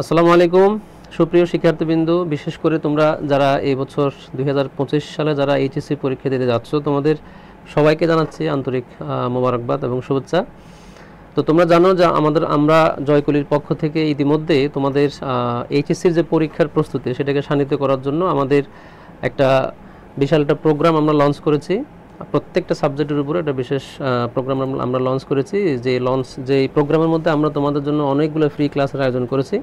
আসসালামু আলাইকুম সুপ্রিয় শিক্ষার্থীবৃন্দ, বিশেষ করে তোমরা যারা এই বছর 2025 সালে যারা এইচএসসি পরীক্ষা দিতে যাচ্ছ, তোমাদের সবাইকে জানাচ্ছি আন্তরিক মোবারকবাদ এবং শুভেচ্ছা। তো তোমরা জানো যে আমরা জয়কলির পক্ষ থেকে ইতিমধ্যে তোমাদের এইচএসসির যে পরীক্ষার প্রস্তুতি সেটাকে শানিত করার জন্য আমাদের একটা বিশাল একটা প্রোগ্রাম আমরা লঞ্চ করেছি। প্রত্যেকটা সাবজেক্টের উপরে একটা বিশেষ প্রোগ্রাম আমরা লঞ্চ করেছি। যে প্রোগ্রামের মধ্যে আমরা তোমাদের জন্য অনেকগুলো ফ্রি ক্লাসের আয়োজন করেছি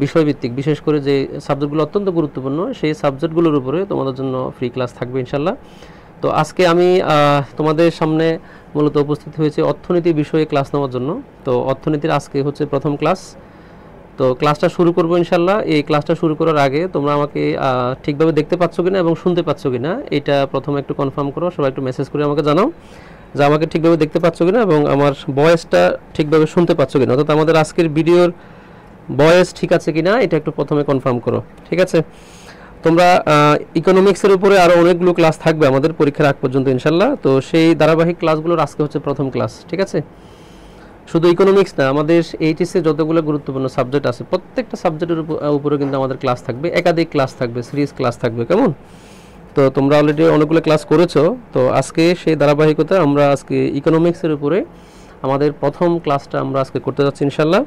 বিষয়ভিত্তিক, বিশেষ করে যে সাবজেক্টগুলো অত্যন্ত গুরুত্বপূর্ণ সেই সাবজেক্টগুলোর উপরে তোমাদের জন্য ফ্রি ক্লাস থাকবে ইনশাল্লাহ। তো আজকে আমি তোমাদের সামনে মূলত উপস্থিত হয়েছি অর্থনীতি বিষয়ে ক্লাস নেওয়ার জন্য। তো অর্থনীতির আজকে হচ্ছে প্রথম ক্লাস। তো ক্লাসটা শুরু করবো ইনশাল্লাহ। এই ক্লাসটা শুরু করার আগে তোমরা আমাকে ঠিকভাবে দেখতে পাচ্ছ কিনা এবং শুনতে পাচ্ছ কিনা এটা প্রথমে একটু কনফার্ম করো। সবাই একটু মেসেজ করে আমাকে জানাও যে আমাকে ঠিকভাবে দেখতে পাচ্ছ কিনা এবং আমার ভয়েসটা ঠিকভাবে শুনতে পাচ্ছ কিনা, অর্থাৎ আমাদের আজকের ভিডিওর ভয়েস ঠিক আছে কিনা এটা একটু প্রথমে কনফার্ম করো। ঠিক আছে, তোমরা ইকোনমিক্সের উপরে আরও অনেকগুলো ক্লাস থাকবে আমাদের পরীক্ষার আগ পর্যন্ত ইনশাল্লাহ। তো সেই ধারাবাহিক ক্লাসগুলোর আজকে হচ্ছে প্রথম ক্লাস। ঠিক আছে, শুধু ইকোনমিক্স না, আমাদের এইচএসসি যতগুলো গুরুত্বপূর্ণ সাবজেক্ট আছে প্রত্যেকটা সাবজেক্টের উপরে কিন্তু আমাদের ক্লাস থাকবে, একাধিক ক্লাস থাকবে, সিরিজ ক্লাস থাকবে। কেমন? তো তোমরা অলরেডি অনেকগুলো ক্লাস করেছো। তো আজকে সেই ধারাবাহিকতা আমরা আজকে ইকোনমিক্সের উপরে আমাদের প্রথম ক্লাসটা আমরা আজকে করতে যাচ্ছি ইনশাল্লাহ।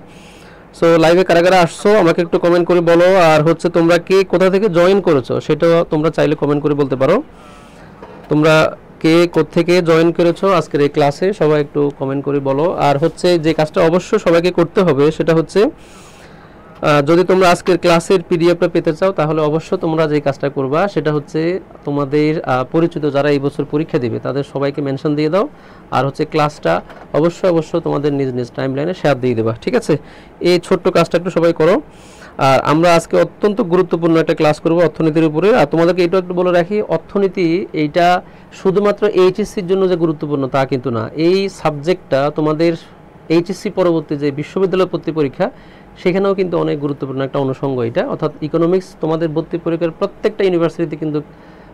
সো লাইভে কারা কারা আসছো আমাকে একটু কমেন্ট করে বলো। আর হচ্ছে তোমরা কে কোথা থেকে জয়েন করেছো সেটাও তোমরা চাইলে কমেন্ট করে বলতে পারো। তোমরা কে কোত্থেকে জয়েন করেছো আজকের এই ক্লাসে সবাই একটু কমেন্ট করে বলো। আর হচ্ছে যে কাজটা অবশ্যই সবাইকে করতে হবে সেটা হচ্ছে যদি তোমরা আজকের ক্লাসের পিডিএফটা পেতে চাও তাহলে অবশ্যই তোমরা যে কাজটা করবা সেটা হচ্ছে তোমাদের পরিচিত যারা এই বছর পরীক্ষা দিবে তাদের সবাইকে মেনশন দিয়ে দাও। আর হচ্ছে ক্লাসটা অবশ্যই তোমাদের নিজ নিজ টাইমলাইনে শেয়ার দিয়ে দেবা। ঠিক আছে, এই ছোট্ট কাজটা একটু সবাই করো। আর আমরা আজকে অত্যন্ত গুরুত্বপূর্ণ একটা ক্লাস করব অর্থনীতির উপরে। আর তোমাদেরকে এইটা একটু বলে রাখি, অর্থনীতি এইটা শুধুমাত্র এইচএসসির জন্য যে গুরুত্বপূর্ণ তা কিন্তু না। এই সাবজেক্টটা তোমাদের এইচএসসি পরবর্তী যে বিশ্ববিদ্যালয় ভর্তি পরীক্ষা সেখানেও কিন্তু অনেক গুরুত্বপূর্ণ একটা অনুষঙ্গ এটা। অর্থাৎ ইকোনমিক্স তোমাদের ভর্তি পরীক্ষার প্রত্যেকটা ইউনিভার্সিটিতে কিন্তু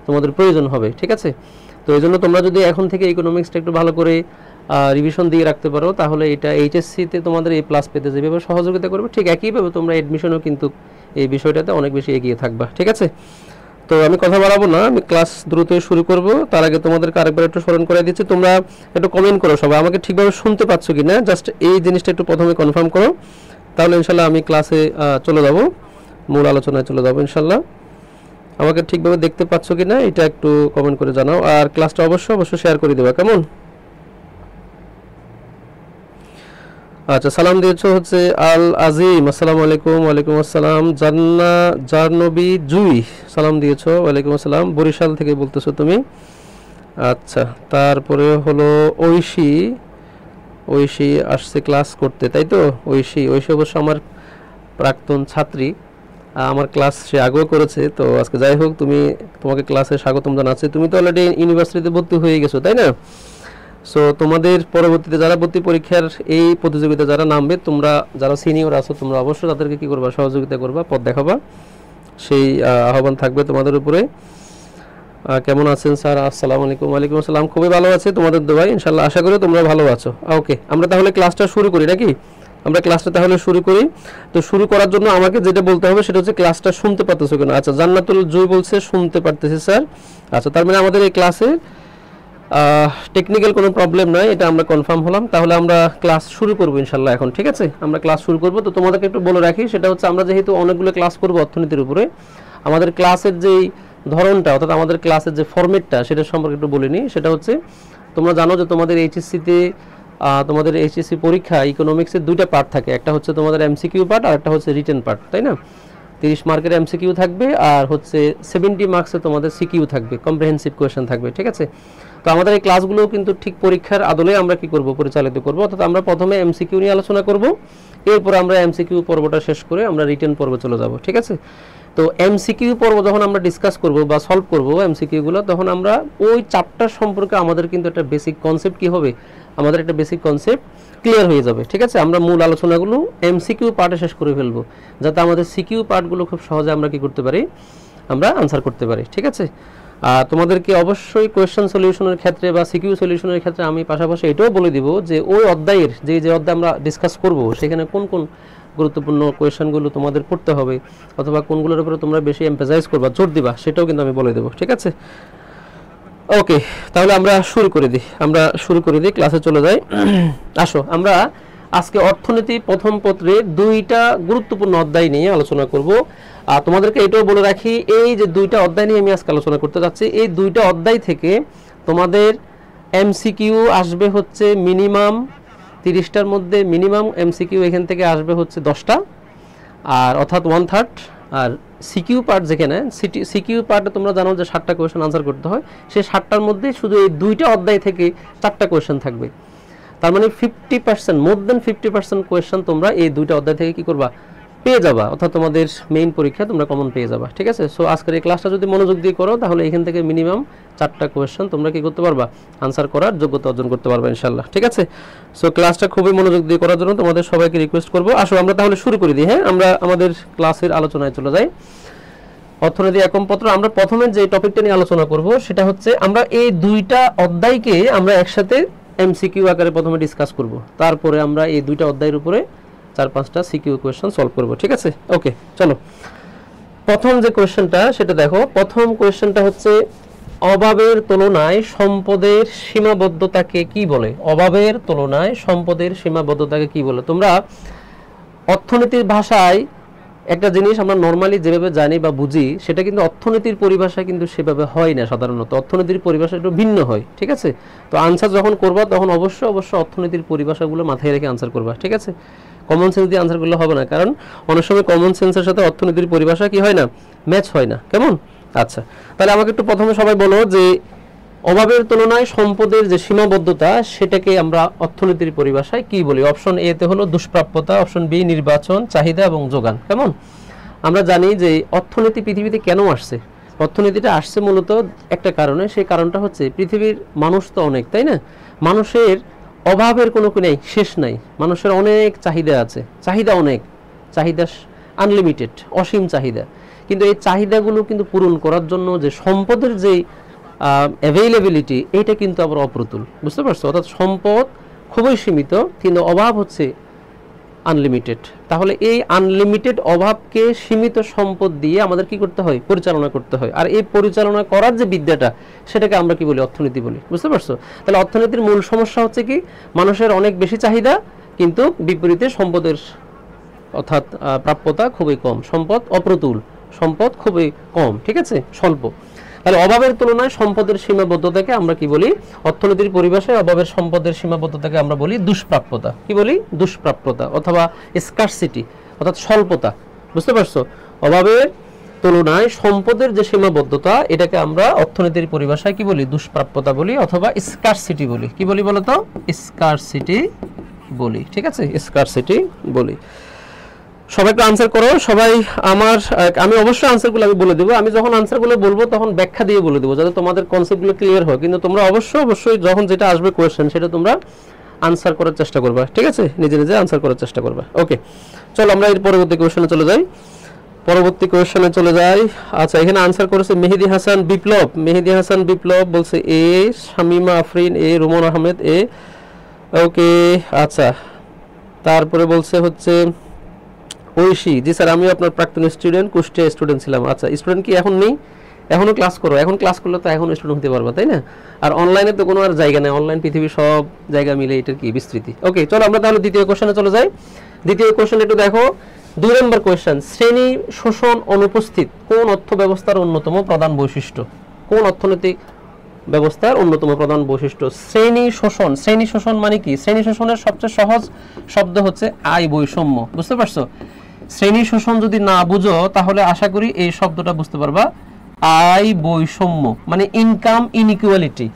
তোমাদের প্রয়োজন হবে। ঠিক আছে, তো এই জন্য তোমরা যদি এখন থেকে ইকোনমিক্সটা একটু ভালো করে রিভিশন দিয়ে রাখতে পারো তাহলে এটা এইচএসসিতে তোমাদের এই প্লাস পেতে যেভাবে সহযোগিতা করবে ঠিক একইভাবে তোমরা অ্যাডমিশনও কিন্তু এই বিষয়টাতে অনেক বেশি এগিয়ে থাকবা। ঠিক আছে, তো আমি কথা বাড়াবো না, আমি ক্লাস দ্রুত শুরু করব। তার আগে তোমাদেরকে আরেকবার একটু স্মরণ করে দিচ্ছি, তোমরা একটু কমেন্ট করো সবাই আমাকে ঠিকভাবে শুনতে পাচ্ছ কি না, জাস্ট এই জিনিসটা একটু প্রথমে কনফার্ম করো। তাহলে ইনশাল্লাহ আমি ক্লাসে চলে যাব, মূল আলোচনায় চলে যাব ইনশাল্লাহ। আমাকে ঠিকভাবে দেখতে পাচ্ছ কি না এটা একটু কমেন্ট করে জানাও। আর ক্লাসটা অবশ্যই শেয়ার করে দেবা। কেমন? আচ্ছা, সালাম দিয়েছো হচ্ছে আল আজিম, আসসালামু আলাইকুম। ওয়ালাইকুম আসসালাম। জাহ্নবী জুই সালাম দিয়েছো, ওয়ালাইকুম আসসালাম। বরিশাল থেকে বলতেছো তুমি। আচ্ছা, তারপরে হলো ঐশী আসছে ক্লাস করতে, তাই তো? ঐশী অবশ্য আমার প্রাক্তন ছাত্রী, আমার ক্লাস সে আগেও করেছে। তো আজকে যাই হোক, তোমাকে ক্লাসে স্বাগতম জানাচ্ছি। তুমি তো অলরেডি ইউনিভার্সিটিতে ভর্তি হয়ে গেছো, তাই না? সো তোমাদের পরবর্তীতে যারা ভর্তি পরীক্ষার এই প্রতিযোগিতা যারা নামবে, তোমরা যারা সিনিয়র আছো তোমরা অবশ্যই তাদেরকে কি করবা, সহযোগিতা করবা, পথ দেখাবা, সেই আহ্বান থাকবে তোমাদের উপরে। কেমন আছেন স্যার? আসসালামু আলাইকুম। ওয়ালাইকুম আসসালাম। খুবই ভালো আছে তোমাদের দোয়ায় ইনশাল্লাহ, আশা করি তোমরা ভালো আছো। ওকে, আমরা তাহলে ক্লাসটা শুরু করি নাকি? আমরা ক্লাসটা তাহলে শুরু করি। তো শুরু করার জন্য আমাকে যেটা বলতে হবে সেটা হচ্ছে ক্লাসটা শুনতে পারতেছো কিনা। আচ্ছা, জান্নাতুল জুই বলছে শুনতে পারতেছি স্যার। আচ্ছা, তার মানে আমাদের এই ক্লাসে টেকনিক্যাল কোনো প্রবলেম নাই, এটা আমরা কনফার্ম হলাম। তাহলে আমরা ক্লাস শুরু করবো ইনশাল্লাহ এখন। ঠিক আছে, আমরা ক্লাস শুরু করবো। তো তোমাদেরকে একটু বলে রাখি, সেটা হচ্ছে আমরা যেহেতু অনেকগুলো ক্লাস করবো অর্থনীতির উপরে, আমাদের ক্লাসের যেই ধরনটা অর্থাৎ আমাদের ক্লাসের যে ফরম্যাটটা সেটা সম্পর্কে একটু বলে নিই। সেটা হচ্ছে তোমরা জানো যে তোমাদের এইচএসসি পরীক্ষা ইকোনমিক্সের দুইটা পার্ট থাকে, একটা হচ্ছে তোমাদের এমসিকিউ পার্ট আর একটা হচ্ছে রিটেন পার্ট, তাই না? 30 মার্কের এমসিকিউ থাকবে আর হচ্ছে 70 মার্কসে তোমাদের সিকিউ থাকবে, কম্প্রিহেনসিভ কোয়েশ্চেন থাকবে। ঠিক আছে, তো আমাদের এই ক্লাসগুলো কিন্তু ঠিক পরীক্ষার আদলে আমরা কি করব, পরিচালিত করব। অর্থাৎ আমরা প্রথমে এমসিকিউ নিয়ে আলোচনা করব, এরপর আমরা এমসিকিউ পর্বটা শেষ করে আমরা রিটেন পর্বে চলে যাব। ঠিক আছে, তো এমসিকিউ পর্ব যখন আমরা ডিসকাস করব বা সলভ করব এমসিকিউগুলো, তখন আমরা ওই চ্যাপ্টার সম্পর্কে আমাদের কিন্তু একটা বেসিক কনসেপ্ট কি হবে, আমাদের একটা বেসিক কনসেপ্ট ক্লিয়ার হয়ে যাবে। ঠিক আছে, আমরা মূল আলোচনাগুলো এমসিকিউ পার্টে শেষ করে ফেলবো, যাতে আমাদের সিকিউ পার্টগুলো খুব সহজে আমরা কি করতে পারি, আমরা আনসার করতে পারি। ঠিক আছে, তোমাদেরকে অবশ্যই কোয়েশ্চেন সলিউশনের ক্ষেত্রে বা সিকিউ সলিউশনের ক্ষেত্রে আমি পাশাপাশি এটাও বলে দিব যে ওই অধ্যায়ের যে অধ্যায় আমরা ডিসকাস করব সেখানে কোন কোন গুরুত্বপূর্ণ কোয়েশ্চেনগুলো তোমাদের পড়তে হবে অথবা কোনগুলোর উপরে তোমরা বেশি এমফাসাইজ করবা, জোর দিবা, সেটাও কিন্তু আমি বলে দেবো। ঠিক আছে, ওকে, তাহলে আমরা শুরু করে দিই, ক্লাসে চলে যাই। আসো আমরা আজকে অর্থনীতি প্রথম পত্রে 2টা গুরুত্বপূর্ণ অধ্যায় নিয়ে আলোচনা করব। আর তোমাদেরকে এটাও বলে রাখি, এই যে 2টা অধ্যায় নিয়ে আমি আজকে আলোচনা করতে যাচ্ছি, এই 2টা অধ্যায় থেকে তোমাদের এমসিকিউ আসবে হচ্ছে মিনিমাম 30টার মধ্যে, মিনিমাম এমসিকিউ এখান থেকে আসবে হচ্ছে 10টা, আর অর্থাৎ 1/3। আর সিকিউ পার্ট যেখানে সিকিউ পার্টে তোমরা জানো যে 7টা কোয়েশ্চেন আনসার করতে হয়, সেই 7টার মধ্যে শুধু এই 2টা অধ্যায় থেকে 4টা কোয়েশ্চেন থাকবে। তার মানে 50%, মোর দেন 50% কোয়েশ্চেন তোমরা এই 2টা অধ্যায় থেকে কি করবা, পেয়ে যাবা, অর্থাৎ তোমাদের মেইন পরীক্ষা তোমরা কমন পেয়ে যাবা। ঠিক আছে, সো আজকের এই ক্লাসটা যদি মনোযোগ দিয়ে করো তাহলে এখান থেকে মিনিমাম 4টা কোয়েশ্চেন তোমরা কি করতে পারবা, আনসার করার যোগ্যতা অর্জন করতে পারবা ইনশাআল্লাহ। ঠিক আছে, সো ক্লাসটা খুবই মনোযোগ দিয়ে করার জন্য তোমাদের সবাইকে রিকোয়েস্ট করব। আসো আমরা তাহলে শুরু করে দিই। হ্যাঁ, আমরা আমাদের ক্লাসের আলোচনায় চলে যাই। অর্থনীতি একম পত্র, আমরা প্রথমে যে টপিকটা নিয়ে আলোচনা করব সেটা হচ্ছে আমরা এই 2টা অধ্যায়কে আমরা একসাথে এমসিকিউ আকারে প্রথমে ডিসকাস করব, তারপরে আমরা এই 2টা অধ্যায়ের উপরে 4-5টা সিকিউ কোয়েশ্চেন সলভ করব। ঠিক আছে, ওকে, চলো প্রথম যে কোয়েশ্চেনটা সেটা দেখো। প্রথম কোয়েশ্চেনটা হচ্ছে অভাবের তুলনায় সম্পদের সীমাবদ্ধতাকে কি বলে? অভাবের তুলনায় সম্পদের সীমাবদ্ধতাকে কি বলে? তোমরা অর্থনীতির ভাষায় একটা জিনিস আমরা নরমালি যেভাবে জানি বা বুঝি সেটা কিন্তু অর্থনীতির পরিভাষা কিন্তু সেভাবে হয় না। সাধারণত অর্থনীতির পরিভাষা একটু ভিন্ন হয়। ঠিক আছে, তো আনসার যখন করবা তখন অবশ্যই অর্থনীতির পরিভাষাগুলো মাথায় রেখে আনসার করবা। ঠিক আছে, কমন সেন্স দিয়ে আনসার করলে হবে না, কারণ অনেক সময় কমন সেন্সের সাথে অর্থনীতির পরিভাষা কি হয় না, ম্যাচ হয় না। কেমন? আচ্ছা, তাহলে আমাকে একটু প্রথমে সবাই বলো যে অভাবের তুলনায় সম্পদের যে সীমাবদ্ধতা সেটাকে আমরা অর্থনীতির পরিভাষায় কি বলি? অপশন এ তে হলো দুষ্প্রাপ্যতা, অপশন বি নির্বাচন, চাহিদা এবং যোগান। কেমন? আমরা জানি যে অর্থনীতি পৃথিবীতে কেন আসছে। অর্থনীতিটা আসছে মূলত একটা কারণে, সেই কারণটা হচ্ছে পৃথিবীর মানুষ তো অনেক, তাই না? মানুষের অভাবের কোনো নেই, শেষ নাই। মানুষের অনেক চাহিদা আছে, চাহিদা অনেক, চাহিদা আনলিমিটেড, অসীম চাহিদা। কিন্তু এই চাহিদাগুলো কিন্তু পূরণ করার জন্য যে সম্পদের যে অ্যাভেইলেবিলিটি, এটা কিন্তু আবার অপ্রতুল। বুঝতে পারছো? অর্থাৎ সম্পদ খুবই সীমিত কিন্তু অভাব হচ্ছে আনলিমিটেড। তাহলে এই আনলিমিটেড অভাবকে সীমিত সম্পদ দিয়ে আমাদের কি করতে হয়? পরিচালনা করতে হয়। আর এই পরিচালনা করার যে বিদ্যাটা সেটাকে আমরা কি বলি? অর্থনীতি বলি। বুঝতে পারছো? তাহলে অর্থনীতির মূল সমস্যা হচ্ছে কি, মানুষের অনেক বেশি চাহিদা কিন্তু বিপরীতে সম্পদের অর্থাৎ প্রাপ্যতা খুবই কম, সম্পদ অপ্রতুল, সম্পদ খুবই কম। ঠিক আছে, স্বল্প। তাহলে অভাবের তুলনায় সম্পদের সীমাবদ্ধতাকে আমরা কি বলি? অর্থনীতির পরিভাষায় অভাবের সম্পদের সীমাবদ্ধতাকে আমরা বলি দুষ্প্রাপ্যতা। কি বলি? দুষ্প্রাপ্যতা অথবা স্কারসিটি, অর্থাৎ স্বল্পতা। বুঝতে পারছো? অভাবের তুলনায় সম্পদের যে সীমাবদ্ধতা এটাকে আমরা অর্থনীতির পরিভাষায় কি বলি? দুষ্প্রাপ্যতা বলি অথবা স্কারসিটি বলি। কি বলি বলো তো? স্কারসিটি বলি। ঠিক আছে, স্কারসিটি বলি। সবাই একটু আনসার করো। সবাই আমি অবশ্যই আনসারগুলো আমি বলে দেবো। আমি যখন আনসারগুলো বলবো তখন ব্যাখ্যা দিয়ে বলে দেবো, যাতে তোমাদের কনসেপ্টগুলো ক্লিয়ার হয়। কিন্তু তোমরা অবশ্যই যখন যেটা আসবে কোয়েশ্চেন সেটা তোমরা আনসার করার চেষ্টা করবা। ঠিক আছে, নিজে নিজে আনসার করার চেষ্টা করবা। ওকে, চলো আমরা এর পরবর্তী কোয়েশ্চেনে চলে যাই। আচ্ছা, এখানে আনসার করেছে মেহেদি হাসান বিপ্লব। মেহেদি হাসান বিপ্লব বলছে এ, শামিমা আফরিন এ, রুমন আহমেদ এ। ওকে, আচ্ছা, তারপরে বলছে হচ্ছে ঐশী, জি স্যার আমিও আপনার প্রাক্তন স্টুডেন্ট, কুষ্টিয়া স্টুডেন্ট ছিলাম। আচ্ছা, স্টুডেন্ট কি এখন নেই? এখনো ক্লাস করো। এখন ক্লাস করলে তো এখন স্টুডেন্ট হতে পারবা, তাই না? আর অনলাইনে তো কোনো আর জায়গা নেই, অনলাইন পৃথিবীর সব জায়গা মিলে এটার কি বিস্তৃতি। ওকে, চলো আমরা তাহলে দ্বিতীয় কোশ্চেনে চলে যাই। দ্বিতীয় কোশ্চেন একটু দেখো, 2 নম্বর কোশ্চেন, শ্রেণী শোষণ অনুপস্থিত কোন অর্থ ব্যবস্থার অন্যতম প্রধান বৈশিষ্ট্য? কোন অর্থনৈতিক ব্যবস্থার অন্যতম প্রধান বৈশিষ্ট্য? শ্রেণী শোষণ। শ্রেণী শোষণ মানে কি? শ্রেণী শোষণের সবচেয়ে সহজ শব্দ হচ্ছে আয় বৈষম্য। বুঝতে পারছো? শ্রেণী শোষণ যদি না বুঝো তাহলে আশা করি এই শব্দটা বুঝতে পারবা। আয় বৈষম্য মানে ইনকাম ইনইকুয়ালিটি।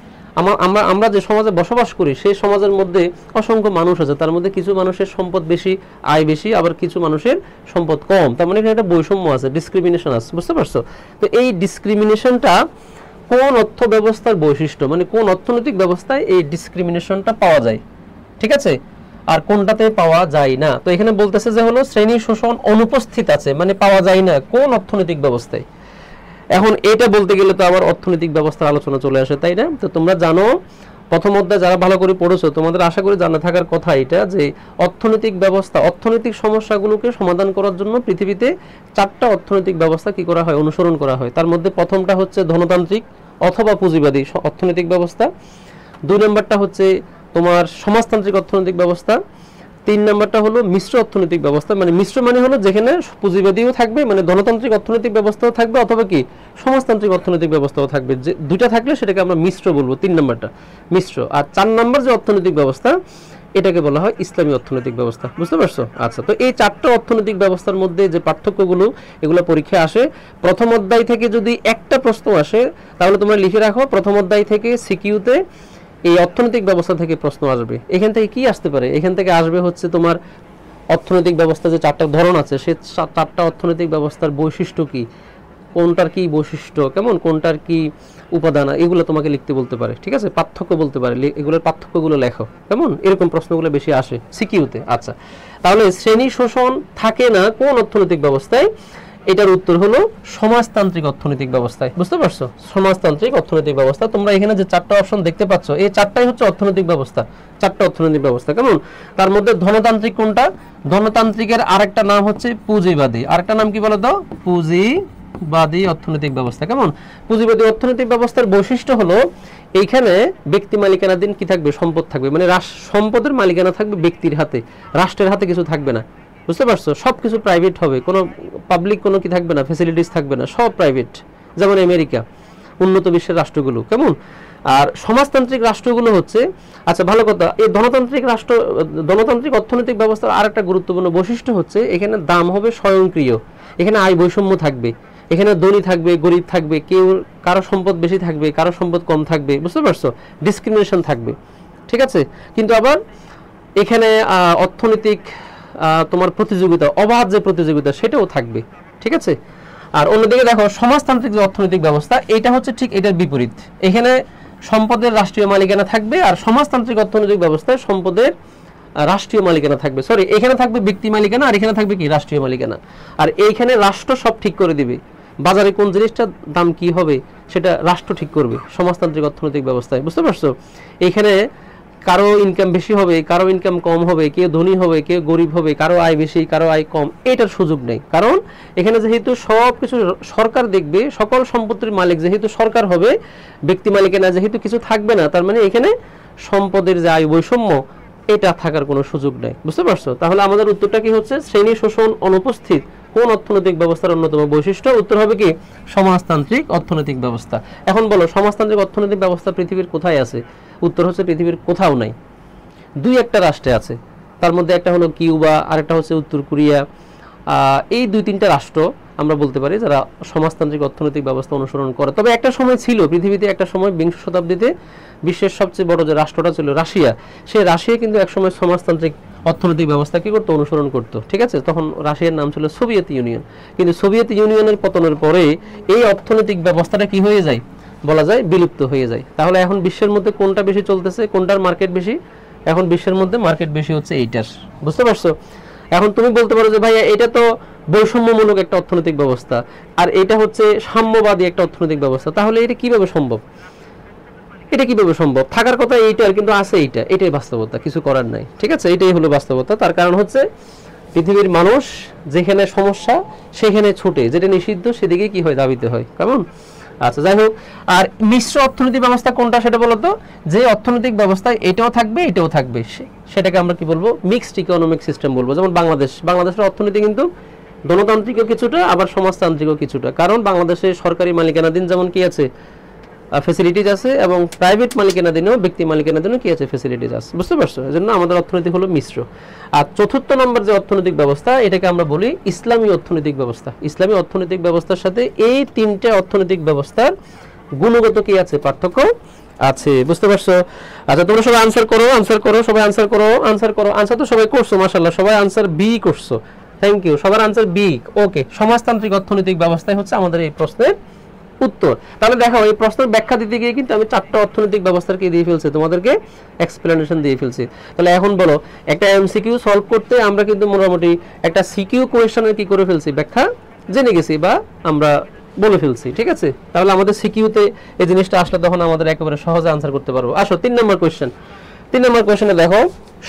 আমরা যে সমাজে বসবাস করি সেই সমাজের মধ্যে অসংখ্য মানুষ আছে, তার মধ্যে কিছু মানুষের সম্পদ বেশি, আয় বেশি, আবার কিছু মানুষের সম্পদ কম। তার মানে এখানে একটা বৈষম্য আছে, ডিসক্রিমিনেশন আছে। বুঝতে পারছো? তো এই ডিসক্রিমিনেশনটা কোন অর্থ ব্যবস্থার বৈশিষ্ট্য, মানে কোন অর্থনৈতিক ব্যবস্থায় এই ডিসক্রিমিনেশনটা পাওয়া যায়, ঠিক আছে, আর কোনটাতে পাওয়া যায় না। তো এখানে বলতেছে যে হলো শ্রেণী শোষণ অনুপস্থিত আছে, মানে পাওয়া যায় না কোন অর্থনৈতিক ব্যবস্থায়। এখন এটা বলতে গেলে তো আবার অর্থনৈতিক ব্যবস্থার আলোচনা চলে আসে, তাই না? তো তোমরা জানো প্রথম অধ্যায় যারা ভালো করে পড়েছো তোমাদের আশা করি জানা থাকার কথা এটা যে অর্থনৈতিক ব্যবস্থা, অর্থনৈতিক সমস্যাগুলোকে সমাধান করার জন্য পৃথিবীতে 4টা অর্থনৈতিক ব্যবস্থা কি করা হয়, অনুসরণ করা হয়। তার মধ্যে প্রথমটা হচ্ছে ধনতান্ত্রিক অথবা পুঁজিবাদী অর্থনৈতিক ব্যবস্থা, 2 নম্বরটা হচ্ছে তোমার সমাজতান্ত্রিক অর্থনৈতিক ব্যবস্থা, 3 নম্বরটা হলো মিশ্র অর্থনৈতিক ব্যবস্থা, মানে মিশ্র মানে হলো যেখানে পুঁজিবাদীও থাকবে, মানে ধনতান্ত্রিক অর্থনৈতিক ব্যবস্থাও থাকবে অথবা কি সমাজতান্ত্রিক অর্থনৈতিক ব্যবস্থাও থাকবে, যে দুইটা থাকলে সেটাকে আমরা মিশ্র বলবো, 3 নম্বরটা মিশ্র। আর 4 নম্বর যে অর্থনৈতিক ব্যবস্থা এটাকে বলা হয় ইসলামী অর্থনৈতিক ব্যবস্থা। বুঝতে পারছো? আচ্ছা, তো এই 4টা অর্থনৈতিক ব্যবস্থার মধ্যে যে পার্থক্যগুলো এগুলো পরীক্ষা আসে। প্রথম অধ্যায় থেকে যদি একটা প্রশ্ন আসে তাহলে তোমরা লিখে রাখো, প্রথম অধ্যায় থেকে সিকিউতে এই অর্থনৈতিক ব্যবস্থা থেকে প্রশ্ন আসবে। এখান থেকে কি আসতে পারে? এখান থেকে আসবে হচ্ছে তোমার অর্থনৈতিক ব্যবস্থা যে 4টা ধরন আছে সে 4টা অর্থনৈতিক ব্যবস্থার বৈশিষ্ট্য কি, কোনটার কি বৈশিষ্ট্য, কেমন কোনটার কি উপাদান, এগুলো তোমাকে লিখতে বলতে পারে। ঠিক আছে, পার্থক্য বলতে পারে, এগুলোর পার্থক্যগুলো লেখো, কেমন এরকম প্রশ্নগুলো বেশি আসে সিকিউতে। আচ্ছা, তাহলে শ্রেণী শোষণ থাকে না কোন অর্থনৈতিক ব্যবস্থায়? এটার উত্তর হলো সমাজতান্ত্রিক অর্থনৈতিক ব্যবস্থায়। বুঝতে পারছো? সমাজতান্ত্রিক অর্থনৈতিক ব্যবস্থা। তোমরা এখানে যে 4টা অপশন দেখতে পাচ্ছ এই 4টাই হচ্ছে অর্থনৈতিক ব্যবস্থা, 4টা অর্থনৈতিক ব্যবস্থা। কেমন? তার মধ্যে ধনতান্ত্রিক কোনটা? ধনতান্ত্রিকের আরেকটা নাম হচ্ছে পুঁজিবাদী। আরেকটা নাম কি বলো তো? পুঁজিবাদী অর্থনৈতিক ব্যবস্থা। কেমন? পুঁজিবাদী অর্থনৈতিক ব্যবস্থার বৈশিষ্ট্য হলো এইখানে ব্যক্তি মালিকানাধীন কি থাকবে? সম্পদ থাকবে, মানে সম্পদের মালিকানা থাকবে ব্যক্তির হাতে, রাষ্ট্রের হাতে কিছু থাকবে না। বুঝতে পারছো? সবকিছু প্রাইভেট হবে, কোনো পাবলিক কোনো কি থাকবে না, ফ্যাসিলিটিস থাকবে না, সব প্রাইভেট, যেমন আমেরিকা, উন্নত বিশ্বের রাষ্ট্রগুলো। কেমন? আর সমাজতান্ত্রিক রাষ্ট্রগুলো হচ্ছে, আচ্ছা ভালো কথা, এই ধনতান্ত্রিক অর্থনৈতিক ব্যবস্থার আরেকটা গুরুত্বপূর্ণ বৈশিষ্ট্য হচ্ছে এখানে দাম হবে স্বয়ংক্রিয়, এখানে আয় বৈষম্য থাকবে, এখানে ধনী থাকবে, গরিব থাকবে, কেউ কারো সম্পদ বেশি থাকবে, কারো সম্পদ কম থাকবে। বুঝতে পারছো? ডিসক্রিমিনেশন থাকবে। ঠিক আছে, কিন্তু আবার এখানে অর্থনৈতিক তোমার প্রতিযোগিতা, অবাধ যে প্রতিযোগিতা সেটাও থাকবে। ঠিক আছে, আর অন্যদিকে দেখো সমাজতান্ত্রিক যে অর্থনৈতিক ব্যবস্থা এটা হচ্ছে ঠিক এটার বিপরীত। এখানে সম্পদের রাষ্ট্রীয় মালিকানা থাকবে, আর সমাজতান্ত্রিক অর্থনৈতিক ব্যবস্থায় সম্পদের রাষ্ট্রীয় মালিকানা থাকবে, সরি এখানে থাকবে ব্যক্তি মালিকানা আর এখানে থাকবে কি রাষ্ট্রীয় মালিকানা। আর এইখানে রাষ্ট্র সব ঠিক করে দিবে, বাজারে কোন জিনিসটার দাম কি হবে সেটা রাষ্ট্র ঠিক করবে সমাজতান্ত্রিক অর্থনৈতিক ব্যবস্থায়। বুঝতে পারছো? এইখানে কারো ইনকাম বেশি হবে, কারো ইনকাম কম হবে, কেউ ধনী হবে, কেউ গরিব হবে, কারো আয় বেশি, কারো আয় কম, এটার সুযোগ নেই। কারণ এখানে যেহেতু সব কিছু সরকার দেখবে, সকল সম্পত্তির মালিক যেহেতু সরকার হবে, ব্যক্তি মালিকানা যেহেতু কিছু থাকবে না, তার মানে এখানে সম্পদের যে আয় বৈষম্য এটা থাকার কোনো সুযোগ নেই। বুঝতে পারছো? তাহলে আমাদের উত্তরটা কি হচ্ছে? শ্রেণী শোষণ অনুপস্থিত কোন অর্থনৈতিক ব্যবস্থার অন্যতম বৈশিষ্ট্য? উত্তর হবে কি সমাজতান্ত্রিক অর্থনৈতিক ব্যবস্থা। এখন বলো সমাজতান্ত্রিক অর্থনৈতিক ব্যবস্থা পৃথিবীর কোথায় আছে? উত্তর হচ্ছে পৃথিবীর কোথাও নাই, 2-1টা রাষ্ট্রে আছে। তার মধ্যে একটা হলো কিউবা, আরেকটা হচ্ছে উত্তর কোরিয়া। এই 2-3টা রাষ্ট্র আমরা বলতে পারি যারা সমাজতান্ত্রিক অর্থনৈতিক ব্যবস্থা অনুসরণ করে। তবে একটা সময় ছিল পৃথিবীতে, একটা সময় 20 শতাব্দীতে বিশ্বের সবচেয়ে বড় যে রাষ্ট্রটা ছিল রাশিয়া, সেই রাশিয়া কিন্তু একসময় সমাজতান্ত্রিক অর্থনৈতিক ব্যবস্থা কি করতো? অনুসরণ করতো। ঠিক আছে, তখন রাশিয়ার নাম ছিল সোভিয়েত ইউনিয়ন। কিন্তু সোভিয়েত ইউনিয়নের পতনের পরে এই অর্থনৈতিক ব্যবস্থাটা কি হয়ে যায়? বলা যায় বিলুপ্ত হয়ে যায়। তাহলে এখন বিশ্বের মধ্যে কোনটা বেশি চলতেছে, কোনটার মার্কেট বেশি? এখন বিশ্বের মধ্যে মার্কেট বেশি হচ্ছে এইটার। বুঝতে পারছো? এখন তুমি বলতে পারো যে ভাইয়া এটা তো বৈষম্যমূলক একটা অর্থনৈতিক ব্যবস্থা, আর এটা হচ্ছে সাম্যবাদী একটা অর্থনৈতিক ব্যবস্থা, তাহলে এটা কিভাবে সম্ভব? এটা কিভাবে সম্ভব? থাকার কথা এইটার, কিন্তু আছে এইটা, এটাই বাস্তবতা, কিছু করার নাই। ঠিক আছে, এটাই হলো বাস্তবতা। তার কারণ হচ্ছে পৃথিবীর মানুষ যেখানে সমস্যা সেখানে ছুটে, যেটা নিষিদ্ধ সেদিকে কি হয়? দাবিতে হয়। কেমন? আচ্ছা, যাই হোক। আর মিশ্র অর্থনৈতিক ব্যবস্থা কোনটা সেটা বলো তো? যে অর্থনৈতিক ব্যবস্থায় এটাও থাকবে এটাও থাকবে, সেটাকে আমরা কি বলবো? মিক্সড ইকোনমিক সিস্টেম বলবো। যেমন বাংলাদেশের অর্থনীতি কিন্তু গণতান্ত্রিকও কিছুটা আবার সমাজতান্ত্রিকও কিছুটা, কারণ বাংলাদেশে সরকারি মালিকানাধীন যেমন কি আছে ফ্যাসিলিটিজ আছে, এবং প্রাইভেট মালিকানাধীনও ব্যক্তি মালিকানাধীনও কি আছে? ফ্যাসিলিটিজ আছে। বুঝতে পারছো? এজন্য আমাদের অর্থনীতি হলো মিশ্র। আর 4র্থ নম্বর যে অর্থনৈতিক ব্যবস্থা এটাকে আমরা বলি ইসলামী অর্থনৈতিক ব্যবস্থা। ইসলামী অর্থনৈতিক ব্যবস্থার সাথে এই 3টে অর্থনৈতিক ব্যবস্থার গুণগত কি আছে? পার্থক্য আছে। বুঝতে পারছো? আচ্ছা, তোমরা সবাই আনসার করো, সবাই আনসার তো সবাই করছো, মাশাআল্লাহ, সবাই আনসার বি করছো। থ্যাংক ইউ, সবার আনসার বি। ওকে, সমাজতান্ত্রিক অর্থনৈতিক ব্যবস্থায় হচ্ছে আমাদের এই প্রশ্নের উত্তর। তাহলে দেখো এই প্রশ্নের ব্যাখ্যা দিতে গিয়ে কিন্তু আমি 4টা অর্থনৈতিক ব্যবস্থার কি দিয়ে ফেলছি, তোমাদেরকে এক্সপ্লেনেশন দিয়ে ফেলছি। তাহলে এখন বলো, একটা এমসিকিউ সলভ করতে আমরা কিন্তু মোটামুটি একটা সিকিউ কোয়েশ্চনের কি করে ফেলছি? ব্যাখ্যা জেনে গেছি, বা আমরা বলে ফেলছি, ঠিক আছে? তাহলে আমাদের সিকিউতে এই জিনিসটা আসলে তখন আমাদের একেবারে সহজে আনসার করতে পারবো। আসো 3 নম্বর কোশ্চেন। 3 নম্বর কোশ্চেনে দেখো,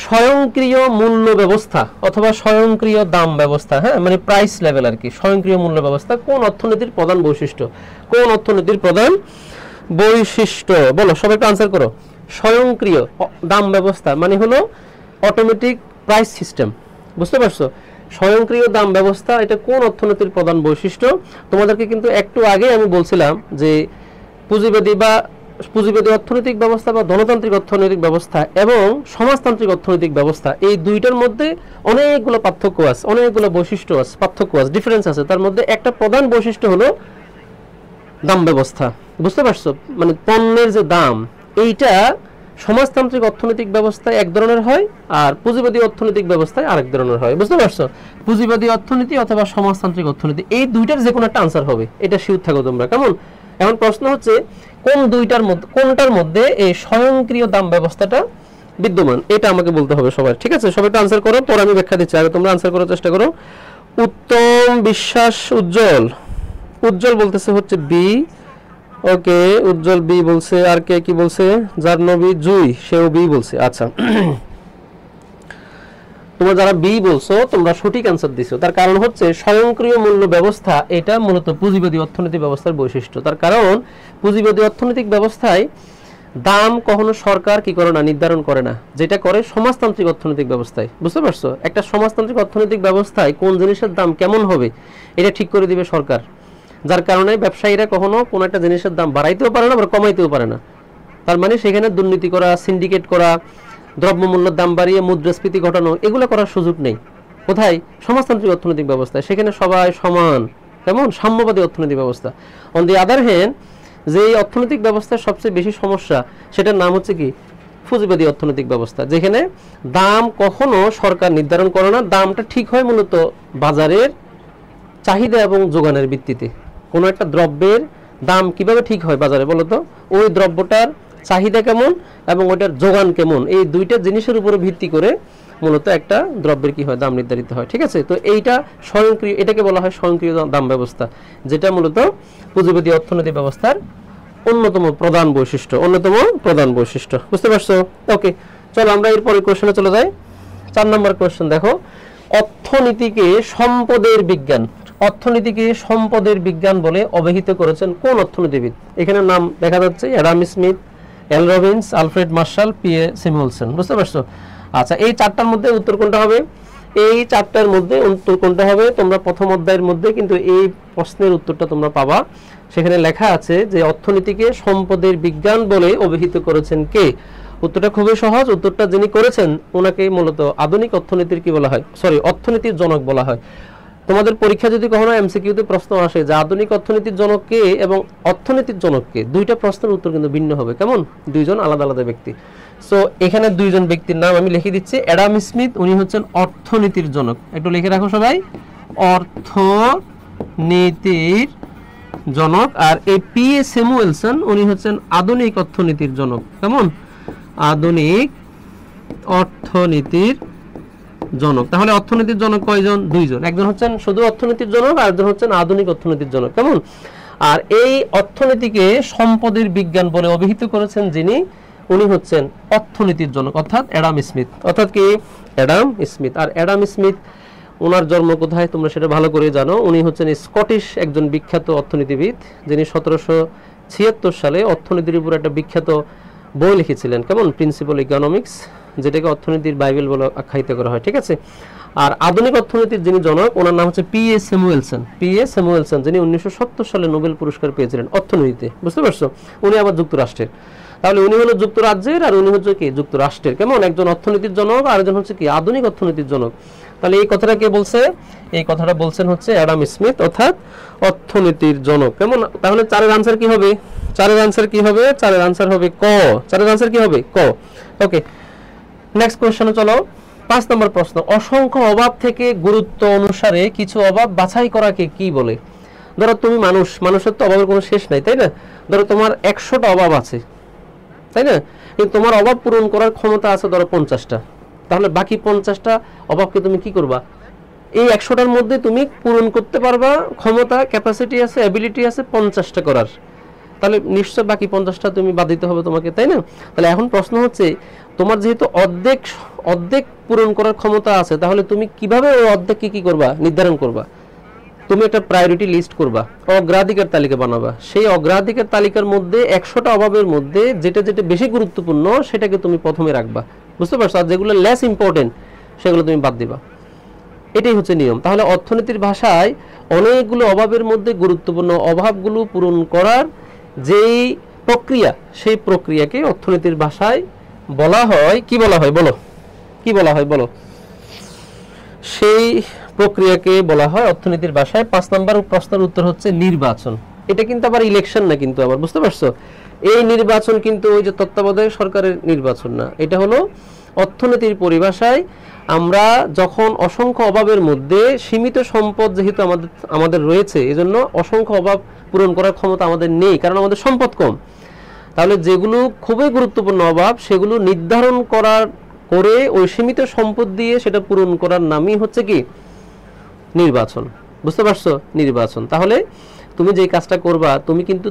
স্বয়ংক্রিয় মূল্য ব্যবস্থা অথবা স্বয়ংক্রিয় দাম ব্যবস্থা, হ্যাঁ মানে প্রাইস লেভেল আর কি, স্বয়ংক্রিয় মূল্য ব্যবস্থা কোন অর্থনীতির প্রধান বৈশিষ্ট্য? কোন অর্থনীতির প্রধান বৈশিষ্ট্য? বলো, সবাই একটু আনসার করো। স্বয়ংক্রিয় দাম ব্যবস্থা মানে হলো অটোমেটিক প্রাইস সিস্টেম, বুঝতে পারছো? স্বয়ংক্রিয় দাম ব্যবস্থা এটা কোন অর্থনীতির প্রধান বৈশিষ্ট্য? তোমাদেরকে কিন্তু একটু আগে আমি বলছিলাম যে পুঁজিবাদী অর্থনৈতিক ব্যবস্থা বা ধনতান্ত্রিক অর্থনৈতিক ব্যবস্থা এবং সমাজতান্ত্রিক অর্থনৈতিক ব্যবস্থা, এই দুইটার মধ্যে অনেকগুলো পার্থক্য আছে, অনেকগুলো বৈশিষ্ট্য আছে, পার্থক্য আছে, ডিফারেন্স আছে। তার মধ্যে একটা প্রধান বৈশিষ্ট্য হলো দাম ব্যবস্থা, বুঝতে পারছো? মানে পণ্যের যে দাম, এইটা সমাজতান্ত্রিক অর্থনৈতিক ব্যবস্থায় এক ধরনের হয় আর পুঁজিবাদী অর্থনৈতিক ব্যবস্থায় আরেক ধরনের হয়, বুঝতে পারছো? পুঁজিবাদী অর্থনীতি অথবা সমাজতান্ত্রিক অর্থনীতি, এই দুইটার যে কোনো একটা আনসার হবে, এটা শিওর থাকো তোমরা, কেমন? এখন প্রশ্ন হচ্ছে কোনটার মধ্যে এই স্বয়ংক্রিয় দাম ব্যবস্থাটা বিদ্যমান, এটা আমাকে বলতে হবে সবাই, ঠিক আছে? সবাই একটু আনসার করো, পরে আমি ব্যাখ্যা দিচ্ছি, আগে তোমরা আনসার করার চেষ্টা করো। উত্তম বিশ্বাস উজ্জ্বল বলতেছে হচ্ছে বি। ওকে, উজ্জ্বল বি বলছে। আর কে কি বলছে? জাহ্নবী জুই, সেও বি বলছে। আচ্ছা, তোমরা যারা বি বলছো তোমরা সঠিক অ্যান্সার দিছো। তার কারণ হচ্ছে স্বয়ংক্রিয় মূল্য ব্যবস্থা এটা মূলত পুঁজিবাদী অর্থনৈতিক ব্যবস্থার বৈশিষ্ট্য। তার কারণ পুঁজিবাদী অর্থনৈতিক ব্যবস্থায় দাম কখনো সরকার কি করে না, নির্ধারণ করে না, যেটা করে সমাজতান্ত্রিক অর্থনৈতিক ব্যবস্থায়, বুঝতে পারছো? একটা সমাজতান্ত্রিক অর্থনৈতিক ব্যবস্থায় কোন জিনিসের দাম কেমন হবে এটা ঠিক করে দিবে সরকার, যার কারণে ব্যবসায়ীরা কখনো কোনো একটা জিনিসের দাম বাড়াইতেও পারে না আবার কমাইতেও পারে না। তার মানে সেখানে দুর্নীতি করা, সিন্ডিকেট করা, দ্রব্যমূল্যের দাম বাড়িয়ে মুদ্রাস্ফীতি ঘটানো, এগুলো করার সুযোগ নেই। কোথায়? সমাজতান্ত্রিক অর্থনৈতিক ব্যবস্থায়, সেখানে সবাই সমান, কেমন? সাম্যবাদী অর্থনৈতিক ব্যবস্থা। অন দি আদার হ্যান্ড, যে এই অর্থনৈতিক ব্যবস্থার সবচেয়ে বেশি সমস্যা, সেটার নাম হচ্ছে কি? পুঁজিবাদী অর্থনৈতিক ব্যবস্থা, যেখানে দাম কখনো সরকার নির্ধারণ করে না, দামটা ঠিক হয় মূলত বাজারের চাহিদা এবং যোগানের ভিত্তিতে। কোনো একটা দ্রব্যের দাম কিভাবে ঠিক হয় বাজারে, বলো তো? ওই দ্রব্যটার চাহিদা কেমন এবং ওইটার যোগান কেমন, এই দুইটা জিনিসের উপরে ভিত্তি করে মূলত একটা দ্রব্যের কি হয়, দাম নির্ধারিত হয়, ঠিক আছে? তো এইটা স্বয়ংক্রিয়, এটাকে বলা হয় স্বয়ংক্রিয় দাম ব্যবস্থা, যেটা মূলত পুঁজিবাদী অর্থনৈতিক ব্যবস্থার অন্যতম প্রধান বৈশিষ্ট্য, বুঝতে পারছো? ওকে, চলো আমরা এরপরের কোশ্চেনে চলে যাই। 4 নম্বর কোশ্চেন দেখো, অর্থনীতিকে সম্পদের বিজ্ঞান বলে অভিহিত করেছেন কোন অর্থনীতিবিদ? এখানে নাম দেখা যাচ্ছে Adam Smith, L Robbins, Alfred Marshall, P A. Samuelson, বুঝতে পারছো? আচ্ছা, এই 4টার মধ্যে উত্তর কোনটা হবে? এই 4টার মধ্যে উত্তর কোনটা হবে? তোমরা প্রথম অধ্যায়ের মধ্যে কিন্তু এই প্রশ্নের উত্তরটা তোমরা পাবা। সেখানে লেখা আছে যে অর্থনীতিকে সম্পদের বিজ্ঞান বলে অভিহিত করেছেন কে? উত্তরটা খুবই সহজ। উত্তরটা যিনি করেছেন ওনাকে মূলত আধুনিক অর্থনীতির কি বলা হয়, অর্থনীতির জনক বলা হয়। তোমাদের পরীক্ষা যদি কখনো এমসিকিউতে প্রশ্ন আসে যে আধুনিক অর্থনীতির জনক কে এবং অর্থনীতির জনক কে, দুইটা প্রশ্নের উত্তর কিন্তু ভিন্ন হবে, কেমন? দুইজন আলাদা আলাদা ব্যক্তি। সো এখানে দুইজন ব্যক্তির নাম আমি লিখে দিচ্ছি। অ্যাডাম স্মিথ, উনি হচ্ছেন অর্থনীতির জনক, একটু লিখে রাখো সবাই, অর্থনীতির জনক। আর এই পি.এ. স্যামুয়েলসন, উনি হচ্ছেন আধুনিক অর্থনীতির জনক, কেমন? আধুনিক অর্থনীতির জনক। তাহলে অর্থনীতির জনক কয়জন? দুইজন, একজন হচ্ছেন শুধু অর্থনীতির জনক আর একজন হচ্ছেন আধুনিক অর্থনীতির জনক, কেমন? আর এই অর্থনীতিকে সম্পদের বিজ্ঞান বলে অভিহিত করেছেন যিনি, উনি হচ্ছেন অর্থনীতির জনক, অর্থাৎ অ্যাডাম স্মিথ। অর্থাৎ কি? Adam Smith. আর অ্যাডাম স্মিথ, ওনার জন্ম কোথায় তোমরা সেটা ভালো করে জানো। উনি হচ্ছেন স্কটিশ একজন বিখ্যাত অর্থনীতিবিদ, যিনি 1776 সালে অর্থনীতির উপর একটা বিখ্যাত বই লিখেছিলেন, কেমন? প্রিন্সিপাল ইকোনমিক্স, যেটাকে অর্থনীতির বাইবেল বলে আখ্যায়িত করা হয়, ঠিক আছে? আর আধুনিক অর্থনীতির যিনি জনক, ওনার নাম হচ্ছে পি.এ. স্যামুয়েলসন, যিনি 1970 সালে নোবেল পুরস্কার পেয়েছিলেন অর্থনীতিতে, বুঝতে পারছো? উনি আবার যুক্তরাষ্ট্রের। তাহলে উনি হলো যুক্তরাজ্যের আর উনি হচ্ছে কি? যুক্তরাষ্ট্রের, কেমন? একজন অর্থনীতির জনক আর একজন হচ্ছে কি? আধুনিক অর্থনীতির জনক। তাহলে এই কথাটা কে বলছে? এই কথাটা বলছেন হচ্ছে অ্যাডাম স্মিথ, অর্থাৎ অর্থনীতির জনক, কেমন? তাহলে 4-এর আনসার কি হবে? 4-এর আনসার কি হবে? 4-এর আনসার হবে ক। 4-এর আনসার কি হবে? ক। ওকে, নেক্সট কোশ্চেনে চলো। 5 নম্বর প্রশ্ন, অসংখ্য অভাব থেকে গুরুত্ব অনুসারে কিছু অভাব বাছাই করাকে কি বলে? ধরো তুমি মানুষের তো অভাবের কোনো শেষ নাই, তাই না? ধরো তোমার 100টা অভাব আছে, তাই না? কিন্তু তোমার অভাব পূরণ করার ক্ষমতা আছে ধরো 50টা, তাহলে বাকি 50টা অভাবকে তুমি কি করবা? এই 100টার মধ্যে তুমি পূরণ করতে পারবা, ক্ষমতা ক্যাপাসিটি আছে, অ্যাবিলিটি আছে 50টা করার, তাহলে নিশ্চয় বাকি 50টা তুমি বাদ দিতে হবে তোমাকে, তাই না? তাহলে এখন প্রশ্ন হচ্ছে তোমার যেহেতু অর্ধেক অর্ধেক পূরণ করার ক্ষমতা আছে, তাহলে তুমি কিভাবে ওই অর্ধেক কি করবা নির্ধারণ করবা? তুমি একটা প্রায়োরিটি লিস্ট করবা, অগ্রাধিকার তালিকা বানাবা। সেই অগ্রাধিকার তালিকার মধ্যে 100টা অভাবের মধ্যে যেটা যেটা বেশি গুরুত্বপূর্ণ সেটাকে তুমি প্রথমে রাখবা, বুঝতে পারছো? আর যেগুলো লেস ইম্পর্টেন্ট সেগুলো তুমি বাদ দিবা। এটাই হচ্ছে নিয়ম। তাহলে অর্থনীতির ভাষায় অনেকগুলো অভাবের মধ্যে গুরুত্বপূর্ণ অভাবগুলো পূরণ করার যেই প্রক্রিয়া, সেই প্রক্রিয়াকে অর্থনীতির ভাষায় বলা হয় কি বলা হয় বলো? কি বলা হয় বলো? সেই প্রক্রিয়াকে বলা হয় অর্থনীতির ভাষায় 5 নম্বর প্রশ্নের উত্তর হচ্ছে নির্বাচন। এটা কিন্তু আবার ইলেকশন না, কিন্তু আবার বুঝতে পারছো, এই নির্বাচন কিন্তু ওই যে তত্ত্বাবধায়ক সরকারের নির্বাচন না, এটা হলো অর্থনীতির পরিভাষায় আমরা যখন অসংখ্য অভাবের মধ্যে সীমিত সম্পদ যেহেতু আমাদের রয়েছে, এজন্য অসংখ্য অভাব পূরণ করার ক্ষমতা আমাদের নেই, কারণ আমাদের সম্পদ কম। তাহলে যেগুলো খুবই গুরুত্বপূর্ণ অভাব সেগুলো নির্ধারণ করে ওই সীমিত সম্পদ দিয়ে সেটা পূরণ করার নামই হচ্ছে কি নির্বাচন, বুঝতে পারছো? নির্বাচন। তাহলে তুমি যেই কাজটা করবা,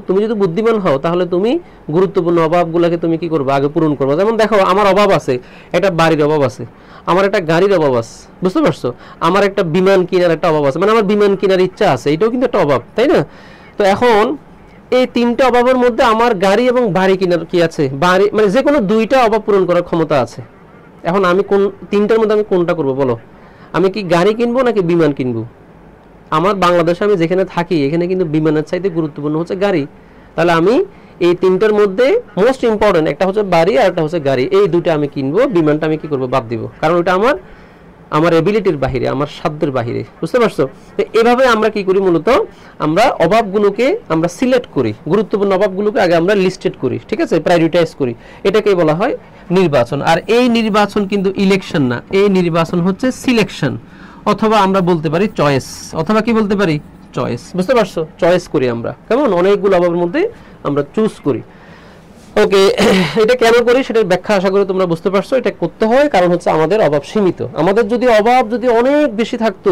তুমি যদি বুদ্ধিমান হও তাহলে তুমি গুরুত্বপূর্ণ অভাবগুলোকে তুমি কি করবা আগে পূরণ করবা। যেমন দেখো, আমার অভাব আছে, একটা বাড়ির অভাব আছে, আমার একটা গাড়ির অভাব আছে, বুঝতে পারছো? আমার একটা বিমান কেনার একটা অভাব আছে, মানে আমার বিমান কেনার ইচ্ছা আছে, এটাও কিন্তু একটা অভাব, তাই না? তো এখন এই 3টা অভাবের মধ্যে আমার গাড়ি এবং বাড়ি কেনার কি আছে, বাড়ি মানে যে কোনো 2টা অভাব পূরণ করার ক্ষমতা আছে। এখন আমি কোন 3টার মধ্যে আমি কোনটা করব বলো? আমি কি গাড়ি কিনবো নাকি বিমান কিনবো? আমার বাংলাদেশে আমি যেখানে থাকি এখানে কিন্তু বিমানের চাইতে গুরুত্বপূর্ণ হচ্ছে গাড়ি। তাহলে আমি এই 3টার মধ্যে মোস্ট ইম্পর্টেন্ট একটা হচ্ছে বাড়ি আর একটা হচ্ছে গাড়ি, এই 2টা আমি কিনবো, বিমানটা আমি কি করব বাদ দিব, কারণ ওটা আমার এবিলিটির বাহিরে, আমার সাধ্যের বাহিরে, বুঝতে পারছো? তো এভাবে আমরা কি করি, মূলত আমরা অভাবগুলোকে আমরা সিলেক্ট করি, গুরুত্বপূর্ণ অভাবগুলোকে আগে আমরা লিস্টেড করি, ঠিক আছে, প্রায়োরিটাইজ করি, এটাকে বলা হয় নির্বাচন। আর এই নির্বাচন কিন্তু ইলেকশন না, এই নির্বাচন হচ্ছে সিলেকশন, অথবা আমরা বলতে পারি চয়েস, অথবা কি বলতে পারি চয়েস, বুঝতে পারছো? চয়েস করি আমরা, কেমন অনেকগুলো অভাবের মধ্যে আমরা চুজ করি। ওকে, এটা কেন করি সেটার ব্যাখ্যা আশা করি তোমরা বুঝতে পারছো। এটা করতে হয় কারণ হচ্ছে আমাদের অভাব সীমিত। আমাদের যদি অভাব যদি অনেক বেশি থাকতো,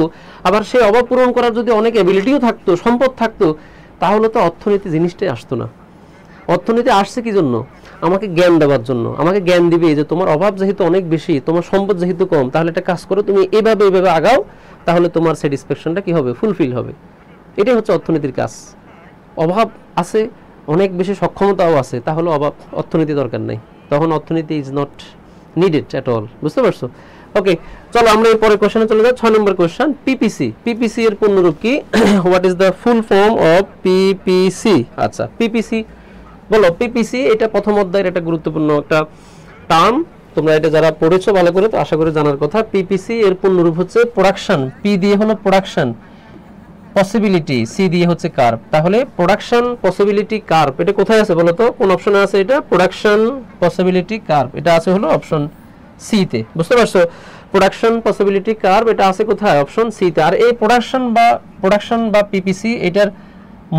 আবার সেই অভাব পূরণ করার যদি অনেক এবিলিটিও থাকতো, সম্পদ থাকতো, তাহলে তো অর্থনীতি জিনিসটাই আসতো না। অর্থনীতি আসছে কি জন্য? আমাকে জ্ঞান দেওয়ার জন্য। আমাকে জ্ঞান দিবে যে তোমার অভাব যেহেতু অনেক বেশি, তোমার সম্পদ যেহেতু কম, তাহলে একটা কাজ করো, তুমি এভাবে আগাও, তাহলে তোমার স্যাটিসফ্যাকশনটা কি হবে, ফুলফিল হবে। এটাই হচ্ছে অর্থনীতির কাজ। অভাব আছে, অনেক বেশি সক্ষমতাও আছে, তাহলে অর্থনীতি দরকার নাই, তখন অর্থনীতি is not needed at all, বুঝতে পারছো? ওকে, চলো আমরা এই পরের কোশ্চেনে চলে যাই। 6 নম্বর কোশ্চেন, পিপিসি। পিপিসি এর পূর্ণরূপ কি? What is the full form of PPC? আচ্ছা, পিপিসি বলো। পিপিসি এটা প্রথম অধ্যায়ের একটা গুরুত্বপূর্ণ একটা টার্ম, তোমরা এটা যারা পড়েছো ভালো করে তো আশা করি জানার কথা। পিপিসি এর পূর্ণরূপ হচ্ছে প্রোডাকশন, পি দিয়ে হলো প্রোডাকশন, পসিবিলিটি, সি দিয়ে হচ্ছে কার্ভ। তাহলে প্রোডাকশন পসিবিলিটি কার্ভ এটা কোথায় আছে বলো তো? কোন অপশনে আছে এটা? প্রোডাকশন পসিবিলিটি কার্ভ এটা আছে হলো অপশন সি তে, বুঝতে পারছো? প্রোডাকশন পসিবিলিটি কার্ভ এটা আছে কোথায়? অপশন সি তে। আর এই প্রোডাকশন বা পিপিসি এটার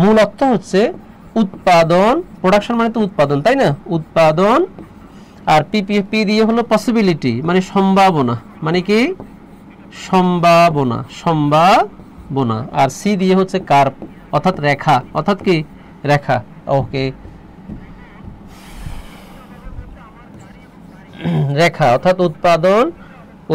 মূল অর্থ হচ্ছে উৎপাদন। প্রোডাকশন মানে তো উৎপাদন, তাই না? উৎপাদন। আর পি দিয়ে হলো পসিবিলিটি মানে সম্ভাবনা, মানে কি সম্ভাবনা, আর সি দিয়ে হচ্ছে কার্ভ অর্থাৎ রেখা, অর্থাৎ কি রেখা। ওকে, রেখা অর্থাৎ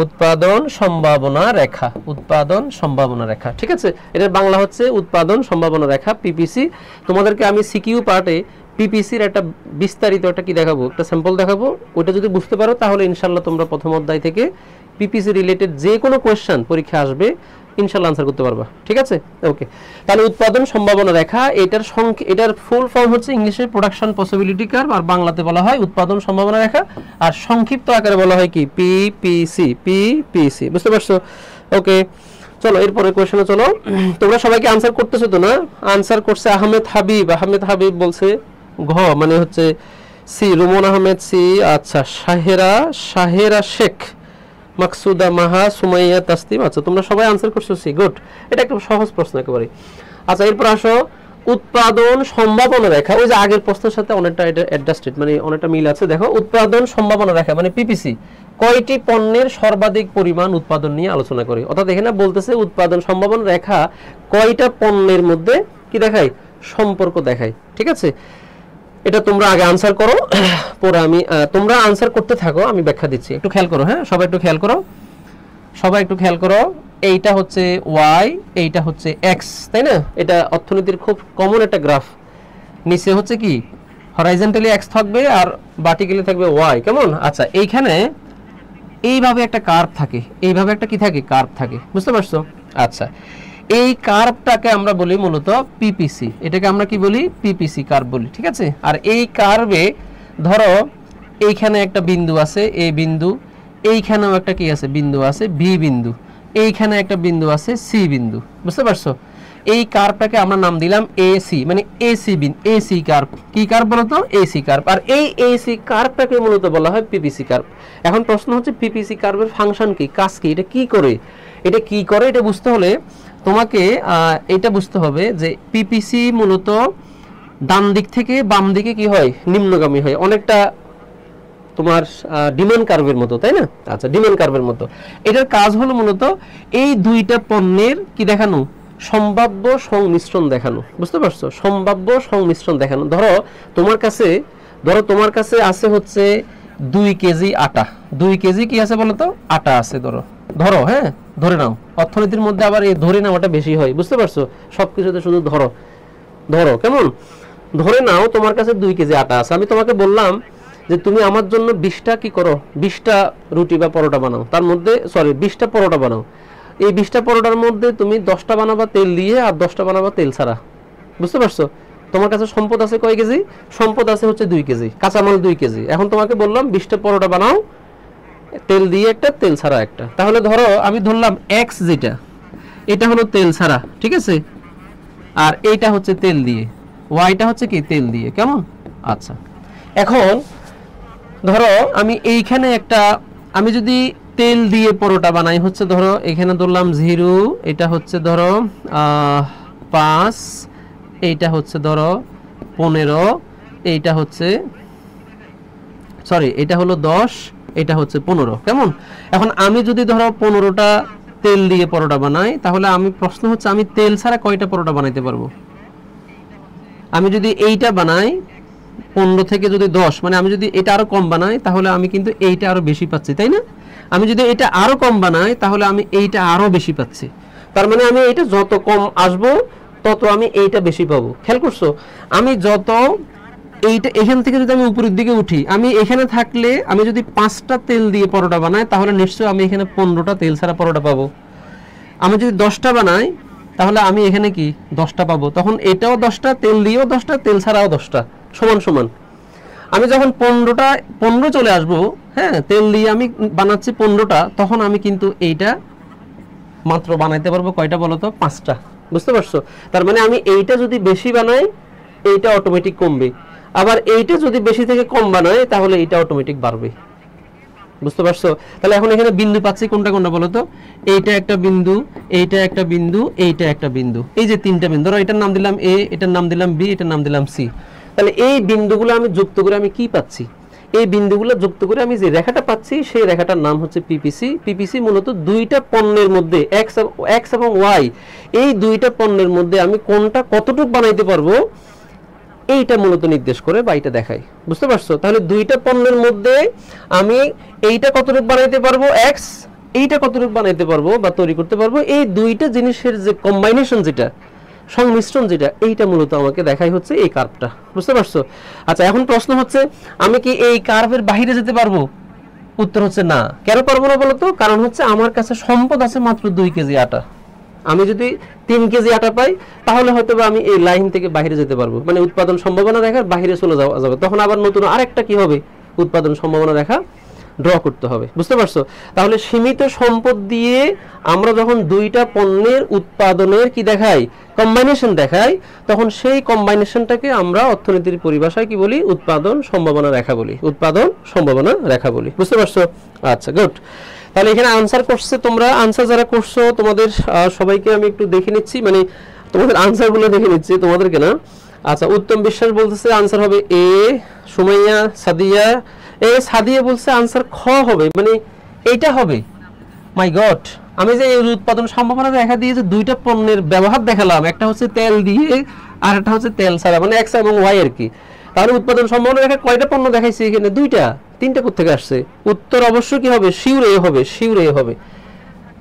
উৎপাদন সম্ভাবনা রেখা, উৎপাদন সম্ভাবনা রেখা, ঠিক আছে? এটার বাংলা হচ্ছে উৎপাদন সম্ভাবনা রেখা, পিপিসি। তোমাদেরকে আমি সিকিউ পার্টে পিপিসির একটা বিস্তারিত একটা কি দেখাবো, একটা স্যাম্পল দেখাবো। ওটা যদি বুঝতে পারো তাহলে ইনশাআল্লাহ তোমরা প্রথম অধ্যায় থেকে পিপিসি রিলেটেড যে কোনো কোয়েশ্চেন পরীক্ষা আসবে ইনশাআল্লাহ আনসার করতে পারবা, ঠিক আছে? ওকে, তাহলে উৎপাদন সম্ভাবনা রেখা এটার ফুল ফর্ম হচ্ছে ইংলিশে প্রোডাকশন পসিবিলিটি কার্ভ, আর বাংলাতে বলা হয় উৎপাদন সম্ভাবনা রেখা, আর সংক্ষিপ্ত আকারে বলা হয় কি পিপিসি, বুঝতে পারছো? ওকে, চলো এরপরে কোয়েশ্চনে চলো। তোমরা সবাইকে আনসার করতেছো তো না? আনসার করছে আহমেদ হাবিব বলছে ঘ, মানে হচ্ছে সি রুমন আহমেদ সি, আচ্ছা শাহেরা শেখ, মাকসুদা মাহা, সুমাইয়া তাসলিম, আচ্ছা তোমরা সবাই আনসার করছো সি, গুড। এটা একটা সহজ প্রশ্ন একেবারে। আচ্ছা, এরপর আসো উৎপাদন সম্ভাবনা রেখা। ওই যে আগের প্রশ্নের সাথে অনেকটা এটা অ্যাডজাস্টেড, মানে অনেকটা মিল আছে। দেখো উৎপাদন সম্ভাবনা রেখা মানে পিপিসি, কয়টি পণ্যের সর্বাধিক পরিমাণ উৎপাদন নিয়ে আলোচনা করে। অর্থাৎ এখানে বলতেছে উৎপাদন সম্ভাবনা রেখা কয়টা পণ্যের মধ্যে কি দেখায়, সম্পর্ক দেখায়। ঠিক আছে, এটা তোমরা আগে আনসার করো, পরে আমি তোমরা আনসার করতে থাকো, আমি ব্যাখ্যা দিচ্ছি। একটু খেয়াল করো, হ্যাঁ সবাই একটু খেয়াল করো, সবাই একটু খেয়াল করো। এইটা হচ্ছে ওয়াই, এইটা হচ্ছে এক্স, তাই না? এটা অর্থনীতির খুব কমন একটা গ্রাফ। নিচে হচ্ছে কি হরাইজন্টালি এক্স থাকবে আর ভার্টিক্যালি থাকবে ওয়াই, কেমন? আচ্ছা, এইখানে এইভাবে একটা কার্ভ থাকে, এইভাবে একটা কি থাকে, কার্ভ থাকে, বুঝতে পারছো? আচ্ছা, এই কার্ভটাকে আমরা বলি মূলত পিপিসি, এটাকে আমরা কি বলি, পিপিসি কার্ভ বলি। ঠিক আছে, আর এই কার্ভে ধরো এইখানে একটা বিন্দু আছে এ বিন্দু, এইখানেও একটা কি আছে, বিন্দু আছে বি বিন্দু, এইখানে একটা বিন্দু আছে সি বিন্দু, বুঝতে পারছো? এই কার্ভটাকে আমরা নাম দিলাম এসি, মানে এসি এসি কার্ভ। কি কার্ভ বলতো, এসি কার্ভ। আর এই এসি কার্ভটাকে মূলত বলা হয় পিপিসি কার্ভ। এখন প্রশ্ন হচ্ছে পিপিসি কার্ভের ফাংশন কি, কাজ কি, এটা কি করে, এটা কি করে, এটা বুঝতে হলে তোমাকে এটা বুঝতে হবে যে পিপিসি মূলত ডান দিক থেকে বাম দিকে কি হয়, নিম্নগামী হয়, অনেকটা তোমার ডিমান্ড কার্ভের মতো, তাই না? আচ্ছা, ডিমান্ড কার্ভের মতো। এটার কাজ হলো মূলত এই দুইটা পণ্যের কি দেখানো, সম্ভাব্য সংমিশ্রণ দেখানো, বুঝতে পারছো? সম্ভাব্য সংমিশ্রণ দেখানো। ধরো তোমার কাছে আছে হচ্ছে 2 কেজি আটা, 2 কেজি কি আছে বলো তো, আটা আছে। ধরো হ্যাঁ, ধরে নাও। অর্থনীতির মধ্যে আবার এই ধরে নেওয়াটা বেশি হয়, বুঝতে পারছো? সবকিছুতে শুধু ধরো, কেমন? ধরে নাও তোমার কাছে 2 কেজি আটা আছে। আমি তোমাকে বললাম যে তুমি আমার জন্য 20টা কি করো, 20টা রুটি বা পরোটা বানাও, তার মধ্যে 20টা পরোটা বানাও। এই 20টা পরোটার মধ্যে তুমি 10টা বানাবা তেল দিয়ে আর 10টা বানাবা তেল ছাড়া, বুঝতে পারছো? তোমার কাছে সম্পদ আছে কয় কেজি, সম্পদ আছে হচ্ছে 2 কেজি, কাঁচামাল 2 কেজি। এখন তোমাকে বললাম 20টা পরোটা বানাও, তেল দিয়ে একটা, তেল ছাড়া একটা। তাহলে ধরো আমি ধরলাম এক্স, যেটা এটা হলো তেল ছাড়া, ঠিক আছে, আর এইটা হচ্ছে তেল দিয়ে, ওয়াইটা হচ্ছে কি, তেল দিয়ে, কেমন? আচ্ছা, এখন ধরো আমি এইখানে একটা, আমি যদি তেল দিয়ে পরোটা বানাই হচ্ছে, ধরো এখানে ধরলাম 0, এটা হচ্ছে ধরো 5, এইটা হচ্ছে ধরো 15, এইটা হচ্ছে এটা হলো 10, এটা হচ্ছে 15, কেমন? এখন আমি যদি ধরো 15টা তেল দিয়ে পরোটা বানাই, তাহলে আমি প্রশ্ন হচ্ছে আমি তেল ছাড়া কয়টা পরোটা বানাইতে পারবো? আমি যদি এইটা বানাই 15 থেকে যদি 10, মানে আমি যদি এটা আরো কম বানাই তাহলে আমি কিন্তু এইটা আরো বেশি পাচ্ছি, তাই না? আমি যদি এটা আরো কম বানাই তাহলে আমি এইটা আরো বেশি পাচ্ছি। তার মানে আমি এইটা যত কম আসবো তত আমি এইটা বেশি পাবো। খেয়াল করছো? আমি যত এইটা এখান থেকে যদি আমি উপরের দিকে উঠি, আমি এখানে থাকলে আমি যদি 5টা তেল দিয়ে পরোটা বানাই তাহলে নিশ্চয়ই আমি এখানে 15টা তেল ছাড়া পরোটা পাবো। আমি যদি 10টা বানাই তাহলে আমি এখানে কি 10টা পাবো, তখন এটাও 10টা, তেল দিয়েও 10টা, তেল ছাড়াও 10টা, সমান সমান। আমি যখন 15 চলে আসবো, হ্যাঁ, তেল দিয়ে আমি বানাচ্ছি 15টা, তখন আমি কিন্তু এইটা মাত্র বানাইতে পারবো কয়টা বলো তো, 5টা, বুঝতে পারছো? তার মানে আমি এইটা যদি বেশি বানাই এইটা অটোমেটিক কমবে, আবার এইটা যদি বেশি থেকে কম বানাই তাহলে এইটা অটোমেটিক বাড়বে, বুঝতে পারছো? তাহলে এখন এখানে বিন্দু পাচ্ছি কোনটা কোনটা বলো তো, এইটা একটা বিন্দু, এইটা একটা বিন্দু, এইটা একটা বিন্দু, এই যে 3টা বিন্দু। ধরো এটার নাম দিলাম এ, এটার নাম দিলাম বি, এটার নাম দিলাম সি। তাহলে এই বিন্দুগুলো আমি যুক্ত করে আমি কি পাচ্ছি, এই বিন্দুগুলো যুক্ত করে আমি যে রেখাটা পাচ্ছি সেই রেখাটার নাম হচ্ছে পিপিসি। পিপিসি মূলত দুইটা পণ্যের মধ্যে এক্স এবং ওয়াই, এই দুইটা পণ্যের মধ্যে আমি কোনটা কতটুকু বানাইতে পারবো এইটা মূলত নির্দেশ করে বা এটা দেখায়, বুঝতে পারছো? তাহলে দুইটা পণ্যের মধ্যে আমি এইটা কতটুকু বানাইতে পারবো এক্স, এইটা কতটুকু বানাইতে পারবো বা তৈরি করতে পারবো, এই দুইটা জিনিসের যে কম্বাইনেশন, যেটা সংমিশ্রণ, যেটা এইটা মূলত আমাকে দেখাই হচ্ছে এই কার্ভটা, বুঝতে পারছো? আচ্ছা, এখন প্রশ্ন হচ্ছে আমি কি এই কার্ভের বাইরে যেতে পারবো? উত্তর হচ্ছে না। কেন পারবো না বলতো? কারণ হচ্ছে আমার কাছে সম্পদ আছে মাত্র 2 কেজি আটা। আমি যদি 3 কেজি আটা পাই তাহলে হয়তো আমি এই লাইন থেকে বাইরে যেতে পারবো, মানে উৎপাদন সম্ভাবনা রেখার বাইরে চলে যাওয়া যাবে, তখন আবার নতুন আরেকটা কি হবে, উৎপাদন সম্ভাবনা রেখা ড্র করতে হবে, বুঝতে পারছো? তাহলে সীমিত সম্পদ দিয়ে আমরা যখন দুইটা পণ্যের উৎপাদনের কি দেখাই, কম্বাইনেশন দেখাই, তখন সেই কম্বাইনেশনটাকে আমরা অর্থনীতির পরিভাষায় কি বলি, উৎপাদন সম্ভাবনা রেখা বলি, উৎপাদন সম্ভাবনা রেখা বলি, বুঝতে পারছো? আচ্ছা, গুড। তাহলে এখানে আনসার করছে, তোমরা আনসার যারা করছো তোমাদের সবাইকে আমি একটু দেখে নিচ্ছি, মানে তোমাদের আনসারগুলো দেখে নিচ্ছি, তোমাদেরকে না। আচ্ছা, উত্তম বিশ্বাস বলতেছে আনসার হবে এ, সুমাইয়া, সাদিয়া, এই সাদিয়ে বলছে আনসার খ হবে, মানে এইটা হবে। মাই গড, আমি যে এই উৎপাদন সম্ভাবনা দেখা দিয়ে যে দুইটা পণ্যের ব্যবহার দেখালাম, একটা হচ্ছে তেল দিয়ে আর একটা হচ্ছে তেল ছাড়া, মানে এক্স এবং ওয়াই আর কি। তাহলে উৎপাদন সম্ভাবনা দেখা কয়টা পণ্য দেখাইছি এখানে? দুইটা। তিনটা কোথা থেকে আসছে? উত্তর অবশ্যই কি হবে? শিওর এ হবে, শিওর এ হবে।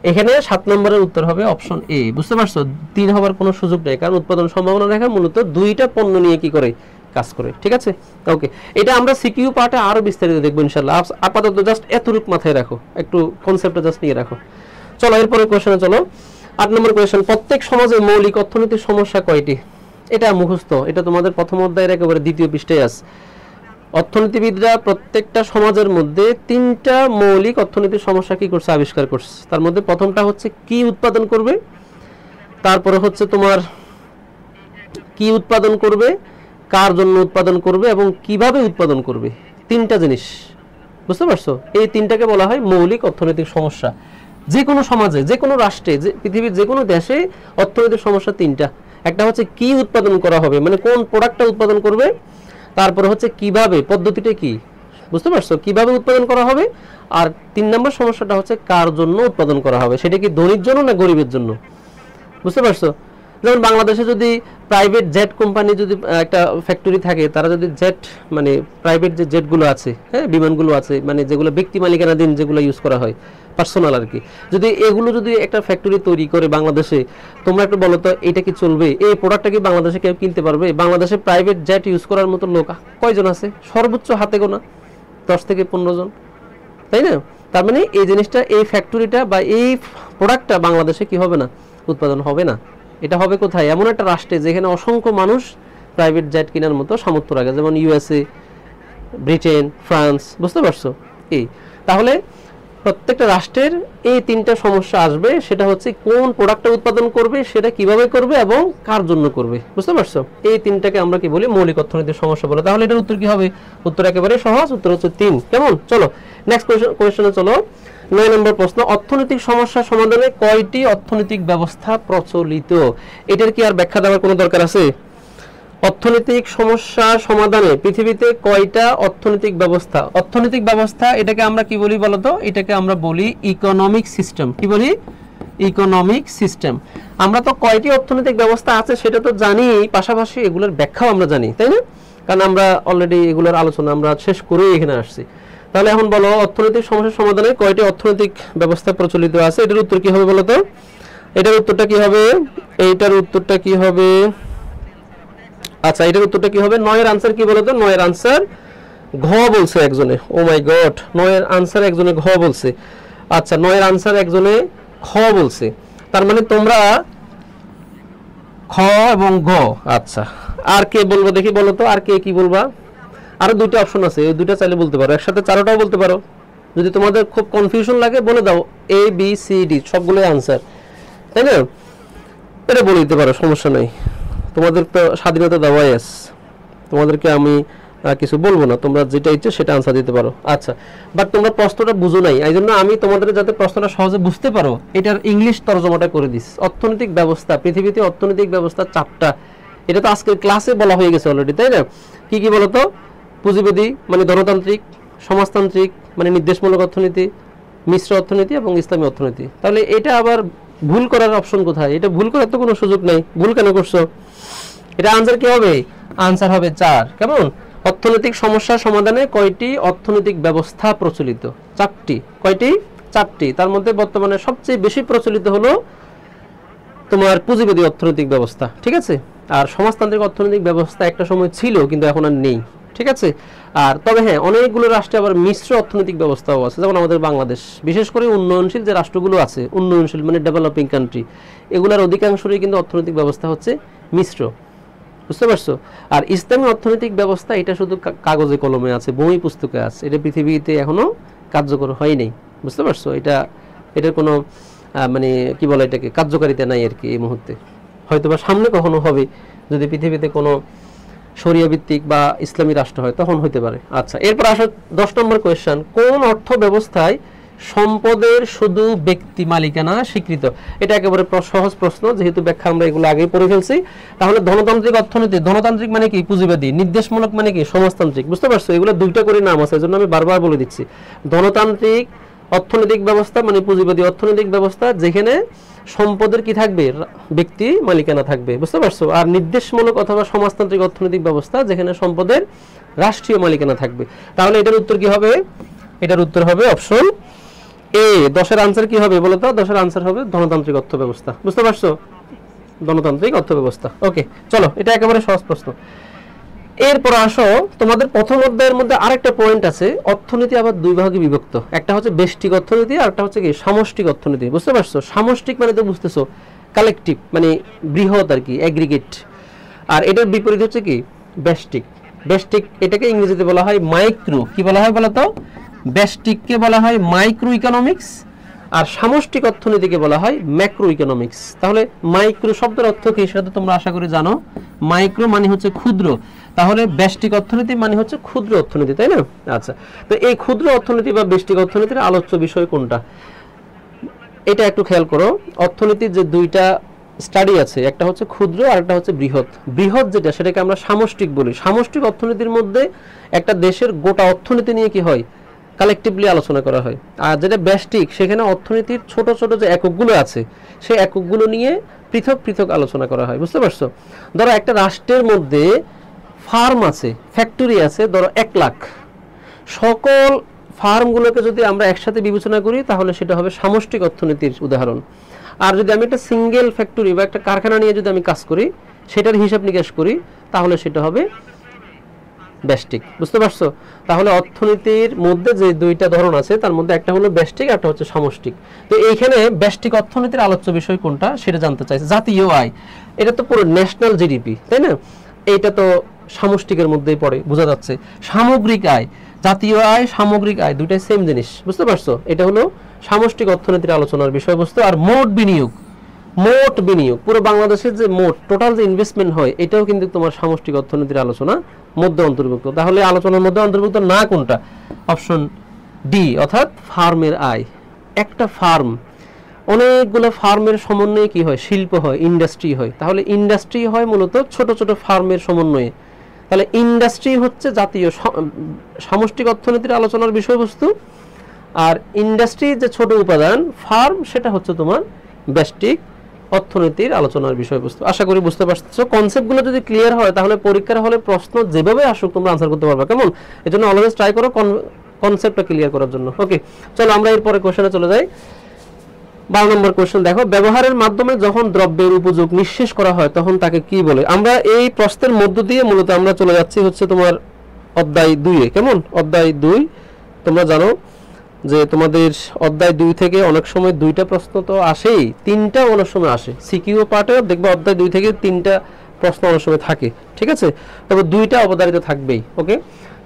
এখানে 7 নম্বরের উত্তর হবে অপশন এ। বুঝতে পারছো? 3 হবার কোনো সুযোগ নেই, কারণ উৎপাদন সম্ভাবনা দেখা মূলত দুইটা পণ্য নিয়ে কি করে কাজ করে। ঠিক আছে, ওকে। এটা আমরা সিকিউ পার্টে আরো বিস্তারিত দেখবো ইনশাআল্লাহ। আপাতত জাস্ট এতটুকু মাথায় রাখো, একটু কনসেপ্টটা জাস্ট নিয়ে রাখো। চলো এরপরে কোশ্চেনে চলো। 8 নম্বর কোশ্চেন, প্রত্যেক সমাজে মৌলিক অর্থনৈতিক সমস্যা কয়টি? এটা মুখস্থ, এটা তোমাদের প্রথম অধ্যায়ের একেবারে দ্বিতীয় পৃষ্ঠায় আছে। অর্থনীতিবিদরা প্রত্যেকটা সমাজের মধ্যে 3টা মৌলিক অর্থনৈতিক সমস্যা কি করছে? আবিষ্কার করছে। তার মধ্যে প্রথমটা হচ্ছে কি উৎপাদন করবে, তারপরে হচ্ছে তোমার কি উৎপাদন করবে, কার জন্য উৎপাদন করবে এবং কিভাবে উৎপাদন করবে। 3টা জিনিস, বুঝতে পারছো? এই 3টাকে বলা হয় মৌলিক অর্থনৈতিক সমস্যা। যে কোনো সমাজে, যে কোনো রাষ্ট্রে, যে পৃথিবীর যে কোনো দেশে অর্থনৈতিক সমস্যা 3টা। একটা হচ্ছে কি উৎপাদন করা হবে, মানে কোন প্রোডাক্টটা উৎপাদন করবে, তারপরে হচ্ছে কিভাবে, পদ্ধতিটা কি, বুঝতে পারছো, কিভাবে উৎপাদন করা হবে, আর 3 নম্বর সমস্যাটা হচ্ছে কার জন্য উৎপাদন করা হবে, সেটা কি ধনীর জন্য না গরিবের জন্য। বুঝতে পারছো? যেমন বাংলাদেশে যদি প্রাইভেট জেট কোম্পানি যদি একটা ফ্যাক্টরি থাকে, তারা যদি জেট মানে প্রাইভেট যে জেটগুলো আছে, হ্যাঁ বিমানগুলো আছে, মানে যেগুলো ব্যক্তি মালিকানাধীন যেগুলো ইউজ করা হয়, পার্সোনাল আর কি, যদি এগুলো যদি একটা ফ্যাক্টরি তৈরি করে বাংলাদেশে, তোমরা একটু বলো তো এটা কি চলবে? এই প্রোডাক্টটা কি বাংলাদেশে কেউ কিনতে পারবে? বাংলাদেশে প্রাইভেট জেট ইউজ করার মতো লোক কয়জন আছে? সর্বোচ্চ হাতে গোনা 10 থেকে 15 জন, তাই না? তার মানে এই জিনিসটা, এই ফ্যাক্টরিটা বা এই প্রোডাক্টটা বাংলাদেশে কি হবে না, উৎপাদন হবে না। এটা হবে কোথায়? এমন একটা রাষ্ট্রে যেখানে অসংখ্য মানুষ প্রাইভেট জেট কেনার মতো সামর্থ্য রাখে, যেমন ইউএসএ, ব্রিটেন, ফ্রান্স। বুঝতে পারছো? এই তাহলে প্রত্যেকটা রাষ্ট্রের এই 3টা সমস্যা আসবে, সেটা হচ্ছে কোন প্রোডাক্টটা উৎপাদন করবে, সেটা কিভাবে করবে এবং কার জন্য করবে। বুঝতে পারছো? এই 3টাকে আমরা কি বলি? মৌলিক অর্থনৈতিক সমস্যা বলে। তাহলে এটার উত্তর কি হবে? উত্তর একেবারে সহজ, উত্তর হচ্ছে 3। কেমন? চলো নেক্সট কোয়েশ্চনে চলো। 9 নম্বর প্রশ্ন, অর্থনৈতিক সমস্যা সমাধানে কয়টি অর্থনৈতিক ব্যবস্থা প্রচলিত? এটার কি আর ব্যাখ্যা দেওয়ার কোনো দরকার আছে? অর্থনৈতিক সমস্যা সমাধানে পৃথিবীতে কয়টা অর্থনৈতিক ব্যবস্থা? অর্থনৈতিক ব্যবস্থা এটাকে আমরা কি বলি বলতো? এটাকে আমরা বলি ইকোনমিক সিস্টেম। কি বলি? Economic system. আমরা তো কয়টি অর্থনৈতিক ব্যবস্থা আছে সেটা তো জানি, পাশাপাশি এগুলোর ব্যাখ্যাও আমরা জানি, তাই না? কারণ আমরা অলরেডি এগুলোর আলোচনা আমরা শেষ করে এখানে আসছি। তাহলে এখন বলো, অর্থনৈতিক সমস্যা সমাধানে কয়টি অর্থনৈতিক ব্যবস্থা প্রচলিত আছে? এটার উত্তর কি হবে বলতো? এটার উত্তরটা কি হবে? এইটার উত্তরটা কি হবে? আচ্ছা, এটার উত্তরটা কি হবে? 9 এর আনসার কি বলতো? 9 এর আনসার ঘ বলছে একজনে। ও মাই গড, 9 এর আনসার একজনে ঘ বলছে। আচ্ছা, 9 এর আনসার একজনে খ বলছে। তার মানে তোমরা খ এবং গ। আচ্ছা, আর কে বলবো দেখি বলো তো, আর কে কি বলবা? আরো 2টা অপশন আছে, এই 2টা চাইলে বলতে পারো, একসাথে 4টাও বলতে পারো। যদি তোমাদের খুব কনফিউশন লাগে বলে দাও এ বি সি ডি সবগুলোই আনসার, তাই না? এটা বলে দিতে পারো, সমস্যা নাই। তোমাদের তো স্বাধীনতা দেওয়াই আছে, তোমাদেরকে আমি কিছু বলবো না, তোমরা যেটা ইচ্ছে সেটা আনসার দিতে পারো। আচ্ছা, বাট তোমরা প্রশ্নটা বুঝো নাই, এই জন্য আমি তোমাদের যাতে প্রশ্নটা সহজে বুঝতে পারো এটার ইংলিশ তরজমাটা করে দিস। অর্থনৈতিক ব্যবস্থা, পৃথিবীতে অর্থনৈতিক ব্যবস্থা 4টা। এটা তো আজকের ক্লাসে বলা হয়ে গেছে অলরেডি, তাই না? কি কি বলতো? পুঁজিবাদী মানে ধনতান্ত্রিক, সমাজতান্ত্রিক মানে নির্দেশমূলক অর্থনীতি, মিশ্র অর্থনীতি এবং ইসলামী অর্থনীতি। তাহলে এটা আবার ভুল করার অপশন কোথায়? এটা ভুল করার তো কোনো সুযোগ নাই। ভুল কেন করছো? এটা আনসার কি হবে? আনসার হবে 4। কেমন? অর্থনৈতিক সমস্যা সমাধানে কয়টি অর্থনৈতিক ব্যবস্থা প্রচলিত? 4টি। কয়টি? 4টি। তার মধ্যে বর্তমানে সবচেয়ে বেশি প্রচলিত হলো তোমার পুঁজিবাদী অর্থনৈতিক ব্যবস্থা, ঠিক আছে? আর সমাজতান্ত্রিক অর্থনৈতিক ব্যবস্থা একটা সময় ছিল কিন্তু এখন আর নেই, ঠিক আছে? আর তবে হ্যাঁ, অনেকগুলো রাষ্ট্রে আবার মিশ্র অর্থনৈতিক ব্যবস্থাও আছে, যেমন আমাদের বাংলাদেশ। বিশেষ করে উন্নয়নশীল যে রাষ্ট্রগুলো আছে, উন্নয়নশীল মানে ডেভেলপিং কান্ট্রি, এগুলোর অধিকাংশই কিন্তু অর্থনৈতিক ব্যবস্থা হচ্ছে মিশ্র। বুঝতে পারছো? আর ইসলামী অর্থনৈতিক ব্যবস্থা এটা শুধু কাগজে কলমে আছে, বই পুস্তকে আছে, এটা পৃথিবীতে এখনো কার্যকর হয়নি। বুঝতে পারছো? এটার কোনো মানে কি বলে এটাকে, কার্যকারিতা নাই আর কি এই মুহূর্তে। হয়তোবা সামনে কখনো হবে, যদি পৃথিবীতে কোনো শরিয়া ভিত্তিক বা ইসলামী রাষ্ট্র হয় তখন হতে পারে। আচ্ছা, এরপর আসো 10 নম্বর কোয়েশ্চেন, কোন অর্থ ব্যবস্থায় সম্পদের শুধু ব্যক্তি মালিকানা স্বীকৃত। এটা একেবারে সহজ প্রশ্ন, যেহেতু ব্যাখ্যা আমরা এগুলো আগেই পড়ে ফেলছি। তাহলে ধনতান্ত্রিক অর্থনীতি, ধনতান্ত্রিক মানে কি? পুঁজিবাদী। নির্দেশমূলক মানে কি? সমাজতান্ত্রিক। বুঝতে পারছো? এগুলো দুইটা করে নাম আছে, এজন্য আমি বারবার বলে দিচ্ছি। ধনতান্ত্রিক অর্থনৈতিক ব্যবস্থা মানে পুঁজিবাদী অর্থনৈতিক ব্যবস্থা, যেখানে সম্পদের কি থাকবে? ব্যক্তি মালিকানা থাকবে। বুঝতে পারছো? আর নির্দেশমূলক অথবা সমাজতান্ত্রিক অর্থনৈতিক ব্যবস্থা, যেখানে সম্পদের রাষ্ট্রীয় মালিকানা থাকবে। তাহলে এটার উত্তর কি হবে? এটার উত্তর হবে অপশন এ। 10-এর আনসার কি হবে বলো তো? 10-এর আনসার হবে ধনতান্ত্রিক অর্থ ব্যবস্থা। বুঝতে পারছো? ধনতান্ত্রিক অর্থ ব্যবস্থা। ওকে, চলো, এটা একেবারে সহজ প্রশ্ন। এরপর আসো, তোমাদের প্রথম অধ্যায়ের মধ্যে আরেকটা পয়েন্ট আছে, অর্থনীতি আবার দুই ভাগে বিভক্ত। একটা হচ্ছে ব্যষ্টিক অর্থনীতি, আর একটা হচ্ছে কি সামষ্টিক অর্থনীতি। বুঝতে পারছো? সামষ্টিক মানে তো বুঝতেছো, কালেকটিভ, মানে বৃহৎ আর কি, অ্যাগ্রিগেট। আর এটার বিপরীত হচ্ছে কি? ব্যষ্টিক। ব্যষ্টিক এটাকে ইংরেজিতে বলা হয় মাইক্রো। কি বলা হয় বলো তো? ব্যষ্টিককে বলা হয় মাইক্রো ইকোনমিক্স, আর সামষ্টিক অর্থনীতিকে বলা হয় ম্যাক্রো ইকোনমিক্স। তাহলে মাইক্রো শব্দের অর্থ কি সেটা তো তোমরা আশা করি জানো। মাইক্রো মানে হচ্ছে ক্ষুদ্র, তাহলে ব্যষ্টিক অর্থনীতি মানে হচ্ছে ক্ষুদ্র অর্থনীতি, তাই না? আচ্ছা, তো এই ক্ষুদ্র অর্থনীতি বা ব্যষ্টিক অর্থনীতির আলোচ্য বিষয় কোনটা, এটা একটু খেয়াল করো। অর্থনীতির যে দুইটা স্টাডি আছে, একটা হচ্ছে ক্ষুদ্র আর একটা হচ্ছে বৃহৎ। বৃহৎ যেটা, সেটাকে আমরা সামষ্টিক বলি। সামষ্টিক অর্থনীতির মধ্যে একটা দেশের গোটা অর্থনীতি নিয়ে কি হয়? কালেকটিভলি আলোচনা করা হয়। আর যেটা ব্যষ্টিক, সেখানে অর্থনীতির ছোট ছোট যে এককগুলো আছে, সেই এককগুলো নিয়ে পৃথক পৃথক আলোচনা করা হয়। বুঝতে পারছো? ধরো একটা রাষ্ট্রের মধ্যে ফার্ম আছে, ফ্যাক্টরি আছে, ধরো 1 লাখ। সকল ফার্মগুলোকে যদি আমরা একসাথে বিবেচনা করি, তাহলে সেটা হবে সামষ্টিক অর্থনীতির উদাহরণ। আর যদি আমি একটা সিঙ্গেল ফ্যাক্টরি বা একটা কারখানা নিয়ে যদি আমি কাজ করি, সেটার হিসাব নিকাশ করি, তাহলে সেটা হবে ব্যষ্টিক। বুঝতে পারছো? তাহলে অর্থনীতির মধ্যে যে দুইটা ধরন আছে, তার মধ্যে একটা হলো ব্যষ্টিক, একটা হচ্ছে সামষ্টিক। তো এইখানে ব্যষ্টিক অর্থনীতির আলোচ্য বিষয় কোনটা সেটা জানতে চাইছে। জাতীয় আয়, এটা তো পুরো ন্যাশনাল জিডিপি, তাই না? এইটা তো সামষ্টিকের মধ্যেই পড়ে, বোঝা যাচ্ছে। সামগ্রিক আয়, জাতীয় আয়, সামগ্রিক আয় দুইটাই সেম জিনিস। বুঝতে পারছো? এটা হলো সামষ্টিক অর্থনীতির আলোচনার বিষয়বস্তু। আর মোট বিনিয়োগ, মোট বিনিয়োগ পুরো বাংলাদেশের যে মোট টোটাল যে ইনভেস্টমেন্ট হয়, এটাও কিন্তু তোমার সামষ্টিক অর্থনীতির আলোচনা মধ্যে অন্তর্ভুক্ত। তাহলে আলোচনার মধ্যে অন্তর্ভুক্ত না কোনটা? অপশন ডি, অর্থাৎ ফার্মের আয়। একটা ফার্ম, অনেকগুলো ফার্মের সমন্বয়ে কি হয়? শিল্প হয়, ইন্ডাস্ট্রি হয়। তাহলে ইন্ডাস্ট্রি হয় মূলত ছোট ছোট ফার্মের সমন্বয়ে। তাহলে ইন্ডাস্ট্রি হচ্ছে জাতীয় সামষ্টিক অর্থনীতির আলোচনার বিষয়বস্তু, আর ইন্ডাস্ট্রির যে ছোট উপাদান ফার্ম, সেটা হচ্ছে তোমার ব্যষ্টিক অর্থনীতির আলোচনার বিষয়বস্তু। আশা করি বুঝতে পারছো। কনসেপ্টগুলো যদি ক্লিয়ার হয়, তাহলে পরীক্ষার হলে প্রশ্ন যেভাবে আসুক তোমরা আনসার করতে পারবে। কেমন? এজন্য অলওয়েজ ট্রাই করো কনসেপ্টটা ক্লিয়ার করার জন্য। ওকে, চলো আমরা এরপরে কোশ্চেনে চলে যাই। 12 নম্বর কোশ্চেন দেখো, ব্যবহারের মাধ্যমে যখন দ্রব্যের উপযোগ নিঃশেষ করা হয়, তখন তাকে কি বলে? আমরা এই প্রশ্নের মধ্য দিয়ে মূলত আমরা চলে যাচ্ছি হচ্ছে তোমার অধ্যায় 2-এ। কেমন? অধ্যায় 2 তোমরা জানো যে তোমাদের অধ্যায় 2 থেকে অনেক সময় 2টা প্রশ্ন তো আসেই, 3টা অনেক সময় আসে। সিকিউ পার্টে দেখবে অধ্যায় 2 থেকে 3টা প্রশ্ন অনেক সময় থাকে, ঠিক আছে? তবে 2টা অবধারিত থাকবেই। ওকে,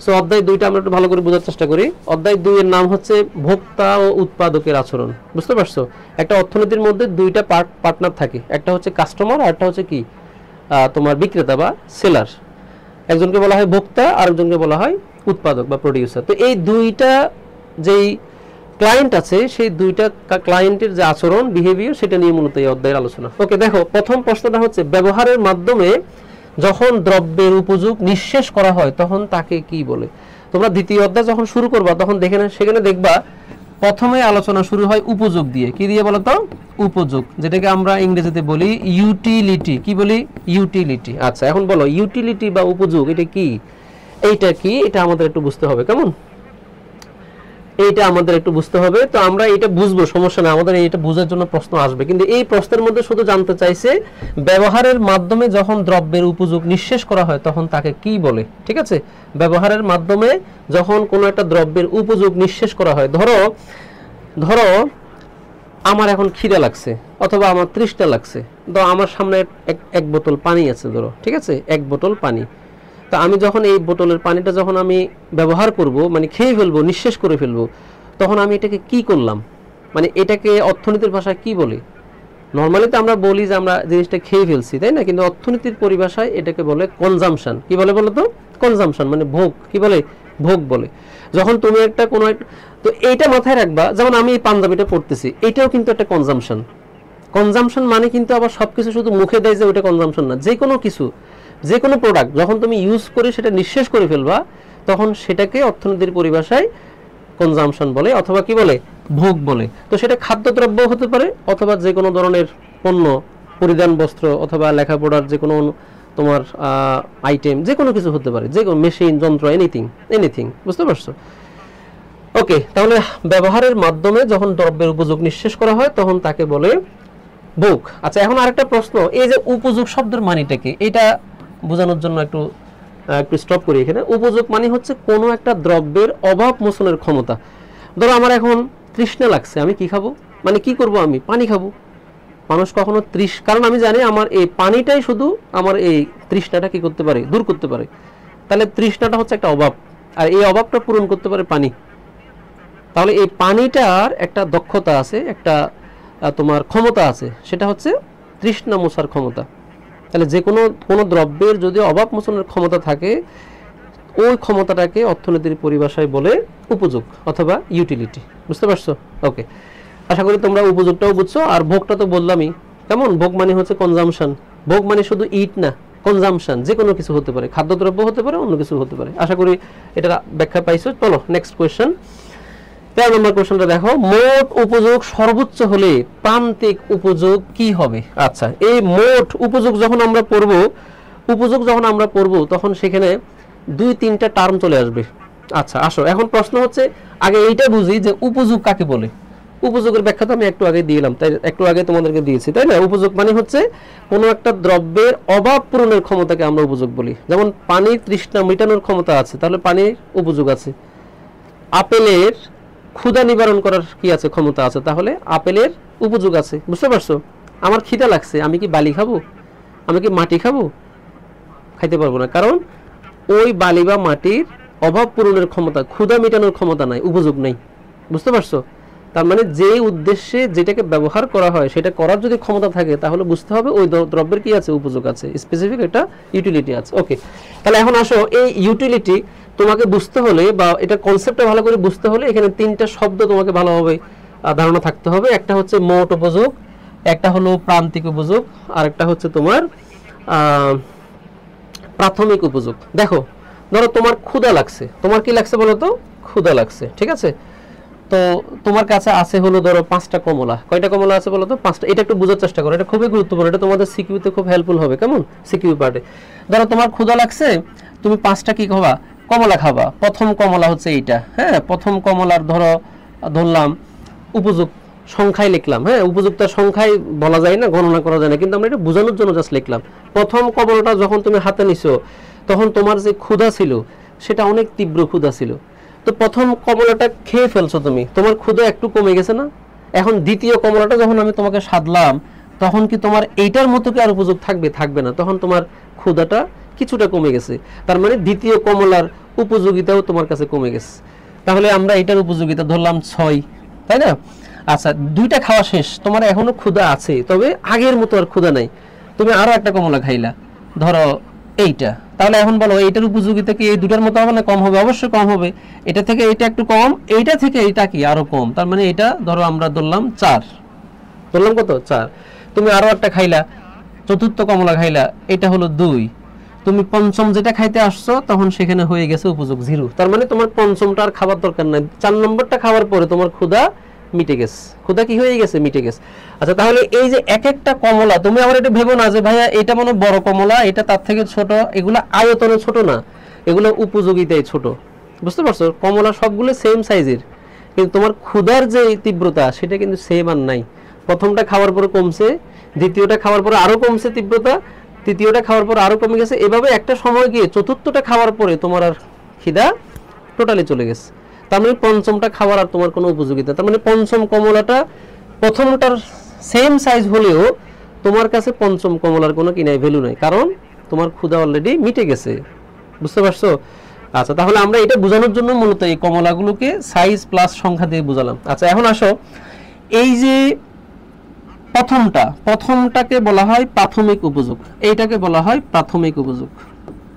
সো অধ্যায় 2টা আমরা একটু ভালো করে বোঝার চেষ্টা করি। অধ্যায় 2 এর নাম হচ্ছে ভোক্তা ও উৎপাদকের আচরণ। বুঝতে পারছো? একটা অর্থনীতির মধ্যে 2টা পার্টনার থাকে, একটা হচ্ছে কাস্টমার আর একটা হচ্ছে কি তোমার বিক্রেতা বা সেলার। একজনকে বলা হয় ভোক্তা, আরেকজনকে বলা হয় উৎপাদক বা প্রোডিউসার। তো এই 2টা যেই ক্লায়েন্ট আছে, সেই 2টা ক্লায়েন্টের যে আচরণ, বিহেভিয়ার, সেটা নিয়ে মূলত এই অধ্যায়ের আলোচনা। ওকে, দেখো প্রথম প্রশ্নটা হচ্ছে, ব্যবহারের মাধ্যমে যখন দ্রব্যের উপযোগ নিঃশেষ করা হয়, তখন তাকে কি বলে? তোমরা দ্বিতীয় অধ্যায় যখন শুরু করবা, তখন সেখানে দেখবা প্রথমে আলোচনা শুরু হয় উপযোগ দিয়ে। কি দিয়ে বলো তো? উপযোগ, যেটাকে আমরা ইংরেজিতে বলি ইউটিলিটি। কি বলি? ইউটিলিটি। আচ্ছা, এখন বলো ইউটিলিটি বা উপযোগ এটা কি? এইটা কি? এটা আমাদের একটু বুঝতে হবে। কেমন? এইটা আমাদের একটু বুঝতে হবে। তো আমরা এটা বুঝবো, সমস্যা না, আমাদের এইটা বোঝার জন্য প্রশ্ন আসবে। কিন্তু এই প্রশ্নের মধ্যে শুধু জানতে চাইছে ব্যবহারের মাধ্যমে যখন দ্রব্যের উপযোগ নিঃশেষ করা হয়, তখন তাকে কি বলে? ঠিক আছে, ব্যবহারের মাধ্যমে যখন কোনো একটা দ্রব্যের উপযোগ নিঃশেষ করা হয়, ধরো আমার এখন খিদে লাগছে, অথবা আমার তৃষ্ণা লাগছে, তো আমার সামনে এক বোতল পানি আছে, ধরো, ঠিক আছে, 1 বোতল পানি। তো আমি যখন এই বোতলের পানিটা যখন আমি ব্যবহার করব, মানে খেয়ে ফেলবো, নিঃশেষ করে ফেলবো, তখন আমি এটাকে কি করলাম? মানে এটাকে অর্থনীতির ভাষায় কি বলে? নর্মালি তো আমরা বলি যে আমরা জিনিসটা খেয়ে ফেলছি, তাই না? কিন্তু অর্থনীতির পরিভাষায় এটাকে বলে কনজাম্পশন। কি বলে বলো তো? কনজাম্পশন মানে ভোগ। কি বলে? ভোগ বলে। যখন তুমি তো এইটা মাথায় রাখবা, যেমন আমি এই পাঞ্জাবিটা পড়তেছি, এটাও কিন্তু একটা কনজাম্পশন। কনজাম্পশন মানে কিন্তু আবার সবকিছু শুধু মুখে দেয় যে ওটা কনজাম্পশন না, যে কোনো কিছু, যে কোনো প্রোডাক্ট যখন তুমি ইউজ করে সেটা নিঃশেষ করে ফেলবা, তখন সেটাকে অর্থনীতির পরিভাষায় কনজাম্পশন বলে, অথবা কি বলে, ভোগ বলে। তো সেটা খাদ্যদ্রব্য হতে পারে, অথবা যে কোনো ধরনের পণ্য, পরিধান বস্ত্র, অথবা লেখাপড়ার যে কোনো তোমার আইটেম, যে কোনো কিছু হতে পারে, যে কোনো মেশিন, যন্ত্র, এনিথিং। বুঝতে পারছো? ওকে, তাহলে ব্যবহারের মাধ্যমে যখন দ্রব্যের উপযোগ নিঃশেষ করা হয় তখন তাকে বলে ভোগ। আচ্ছা, এখন আরেকটা প্রশ্ন, এই যে উপযোগ শব্দের মানেটা কি, এটা বোঝানোর জন্য একটু স্টপ করি এখানে। উপযোগ মানে হচ্ছে কোনো একটা দ্রব্যের অভাব মোচনের ক্ষমতা। ধরো আমার এখন তৃষ্ণা লাগছে, আমি কি খাবো, মানে কি করব, আমি পানি খাবো। মানুষ কখনো কারণ আমি জানি আমার এই পানিটাই শুধু আমার এই তৃষ্ণাটা কি করতে পারে, দূর করতে পারে। তাহলে তৃষ্ণাটা হচ্ছে একটা অভাব, আর এই অভাবটা পূরণ করতে পারে পানি। তাহলে এই পানিটার একটা দক্ষতা আছে, একটা তোমার ক্ষমতা আছে, সেটা হচ্ছে তৃষ্ণা মোছার ক্ষমতা। তাহলে যে কোনো দ্রব্যের যদি অভাব মোচনের ক্ষমতা থাকে, ওই ক্ষমতাটাকে অর্থনীতির পরিভাষায় বলে উপযোগ অথবা ইউটিলিটি। বুঝতে পারছো? ওকে, আশা করি তোমরা উপযোগটাও বুঝছো। আর ভোগটা তো বললামই, কেমন, ভোগ মানে হচ্ছে কনজাম্পশন। ভোগ মানে শুধু ইট না, কনজাম্পশন, যে কোনো কিছু হতে পারে, খাদ্যদ্রব্য হতে পারে, অন্য কিছু হতে পারে। আশা করি এটা ব্যাখ্যা পাইছো। চলো নেক্সট কোয়েশ্চেন, 13 নম্বর কোয়েশ্চনটা দেখো। মোট উপযোগ সর্বোচ্চ হলে প্রান্তিক উপযোগ কি হবে? আচ্ছা, এই মোট উপযোগ যখন আমরা পড়বো তখন সেখানে 2-3টা টার্ম চলে আসবে। আচ্ছা আসো, এখন প্রশ্ন হচ্ছে আগে এইটা বুঝি যে উপযোগ কাকে বলে। উপযোগের ব্যাখ্যা তো আমি একটু আগে দিলাম, তাই একটু আগে তোমাদেরকে দিয়েছি, তাই না? উপযোগ মানে হচ্ছে কোনো একটা দ্রব্যের অভাব পূরণের ক্ষমতাকে আমরা উপযোগ বলি। যেমন পানির তৃষ্ণা মেটানোর ক্ষমতা আছে, তাহলে পানির উপযোগ আছে। আপেলের ক্ষুধা নিবারণ করার কি আছে, ক্ষমতা আছে, তাহলে আপেলের উপযোগ আছে। বুঝতে পারছো? আমার খিদা লাগছে, আমি কি বালি খাবো, আমি কি মাটি খাবো? খাইতে পারবো না, কারণ ওই বালি বা মাটির অভাব পূরণের ক্ষমতা, ক্ষুধা মেটানোর ক্ষমতা নাই, উপযোগ নাই। বুঝতে পারছো? তার মানে যে উদ্দেশ্যে যেটাকে ব্যবহার করা হয় সেটা করার যদি ক্ষমতা থাকে, তাহলে বুঝতে হবে ওই দ্রব্যের কি আছে, উপযোগ আছে, স্পেসিফিক একটা ইউটিলিটি আছে। ওকে, তাহলে এখন আসো, এই ইউটিলিটি তোমাকে বুঝতে হলে বা এটা কনসেপ্টটা ভালো করে বুঝতে হলে এখানে 3টা শব্দ তোমাকে ভালোভাবে ধারণা থাকতে হবে। একটা হচ্ছে মোট উপযোগ, একটা হলো প্রান্তিক উপযোগ, আর একটা হচ্ছে তোমার প্রাথমিক উপযোগ। দেখো, ধরো তোমার ক্ষুধা লাগছে, তোমার কি লাগছে বলো তো, ক্ষুধা লাগছে, ঠিক আছে? তো তোমার কাছে আছে হলো ধরো 5টা কমলা। কয়টা কমলা আছে বলো তো? 5টা। এটা একটু বোঝার চেষ্টা করো, এটা খুবই গুরুত্বপূর্ণ, এটা তোমাদের সিকিউতে খুব হেল্পফুল হবে। কেমন? সিকিউ পার্টে ধরো তোমার ক্ষুধা লাগছে, তুমি 5টা কি খাবা, কমলা খাবা। প্রথম কমলা হচ্ছে এইটা, হ্যাঁ, প্রথম কমলার ধরলাম উপযোগ সংখ্যায় লিখলাম। হ্যাঁ, উপযুক্ত সংখ্যায় বলা যায় না, গণনা করা যায় না, কিন্তু আমরা এটা বোঝানোর জন্য জাস্ট লিখলাম। প্রথম কমলাটা যখন তুমি হাতে নিছো তখন তোমার যে ক্ষুধা ছিল সেটা অনেক তীব্র ক্ষুধা ছিল। তো প্রথম কমলাটা খেয়ে ফেলছো তুমি, তোমার ক্ষুধা একটু কমে গেছে না? এখন দ্বিতীয় কমলাটা যখন আমি তোমাকে সাধলাম তখন কি তোমার এইটার মতো কি আর উপযোগ থাকবে? থাকবে না, তখন তোমার ক্ষুধাটা কিছুটা কমে গেছে। তার মানে দ্বিতীয় কমলার উপযোগিতাও তোমার কাছে কমে গেছে। তাহলে আমরা এটার উপযোগিতা ধরলাম 6, তাই না? আচ্ছা, 2টা খাওয়া শেষ, তোমার এখনো ক্ষুধা আছে, তবে আগের মতো আর ক্ষুধা নাই, তুমি আরো একটা কমলা খাইলা, ধরো এইটা। তাহলে এখন বলো এইটার উপযোগিতা কি এই 2টার মতো হবে না কম হবে? অবশ্যই কম হবে। এটা থেকে এটা একটু কম, এইটা থেকে এটা কি আরো কম। তার মানে এটা ধরো আমরা ধরলাম 4, ধরলাম কত, 4। তুমি আরো একটা খাইলা, চতুর্থ কমলা খাইলা, এটা হলো 2। তুমি পঞ্চম যেটা খাইতে আসছো তখন সেখানে হয়ে গেছে উপযোগ 0। তার মানে তোমার পঞ্চমটা আর খাবার দরকার নাই, 4 নম্বরটা খাওয়ার পরে তোমার ক্ষুধা মিটে গেছে। ক্ষুধা কি হয়ে গেছে? মিটে গেছে। আচ্ছা, তাহলে এই যে এক একটা কমলা, তুমি আবার এটা ভেবো না যে ভাইয়া এটা মনে বড় কমলা, এটা তার থেকে ছোট। এগুলো আয়তনে ছোট না, এগুলো উপযোগিতায় ছোট। বুঝতে পারছো? কমলা সবগুলো সেম সাইজের, কিন্তু তোমার ক্ষুধার যে তীব্রতা সেটা কিন্তু সেম আর নাই। প্রথমটা খাওয়ার পরে কমছে, দ্বিতীয়টা খাওয়ার পরে আরো কমছে তীব্রতা, তৃতীয়টা খাওয়ার পর আরো কমে গেছে। এভাবে একটা সময় গিয়ে চতুর্থটা খাওয়ার পরে তোমার আর খিদা টোটালি চলে গেছে। তার মানে পঞ্চমটা খাওয়ার আর তোমার কোনো উপযোগিতা, তার মানে পঞ্চম কমলাটা প্রথমটার সেম সাইজ হলেও তোমার কাছে পঞ্চম কমলার কোনো কি নাই, ভ্যালু নাই, কারণ তোমার ক্ষুধা অলরেডি মিটে গেছে। বুঝতে পারছো? আচ্ছা, তাহলে আমরা এটা বোঝানোর জন্য মূলত এই কমলাগুলোকে সাইজ প্লাস সংখ্যা দিয়ে বোঝালাম। আচ্ছা, এখন আসো, এই যে প্রথমটাকে বলা হয় প্রাথমিক উপযোগ, এইটাকে বলা হয় প্রাথমিক উপযোগ।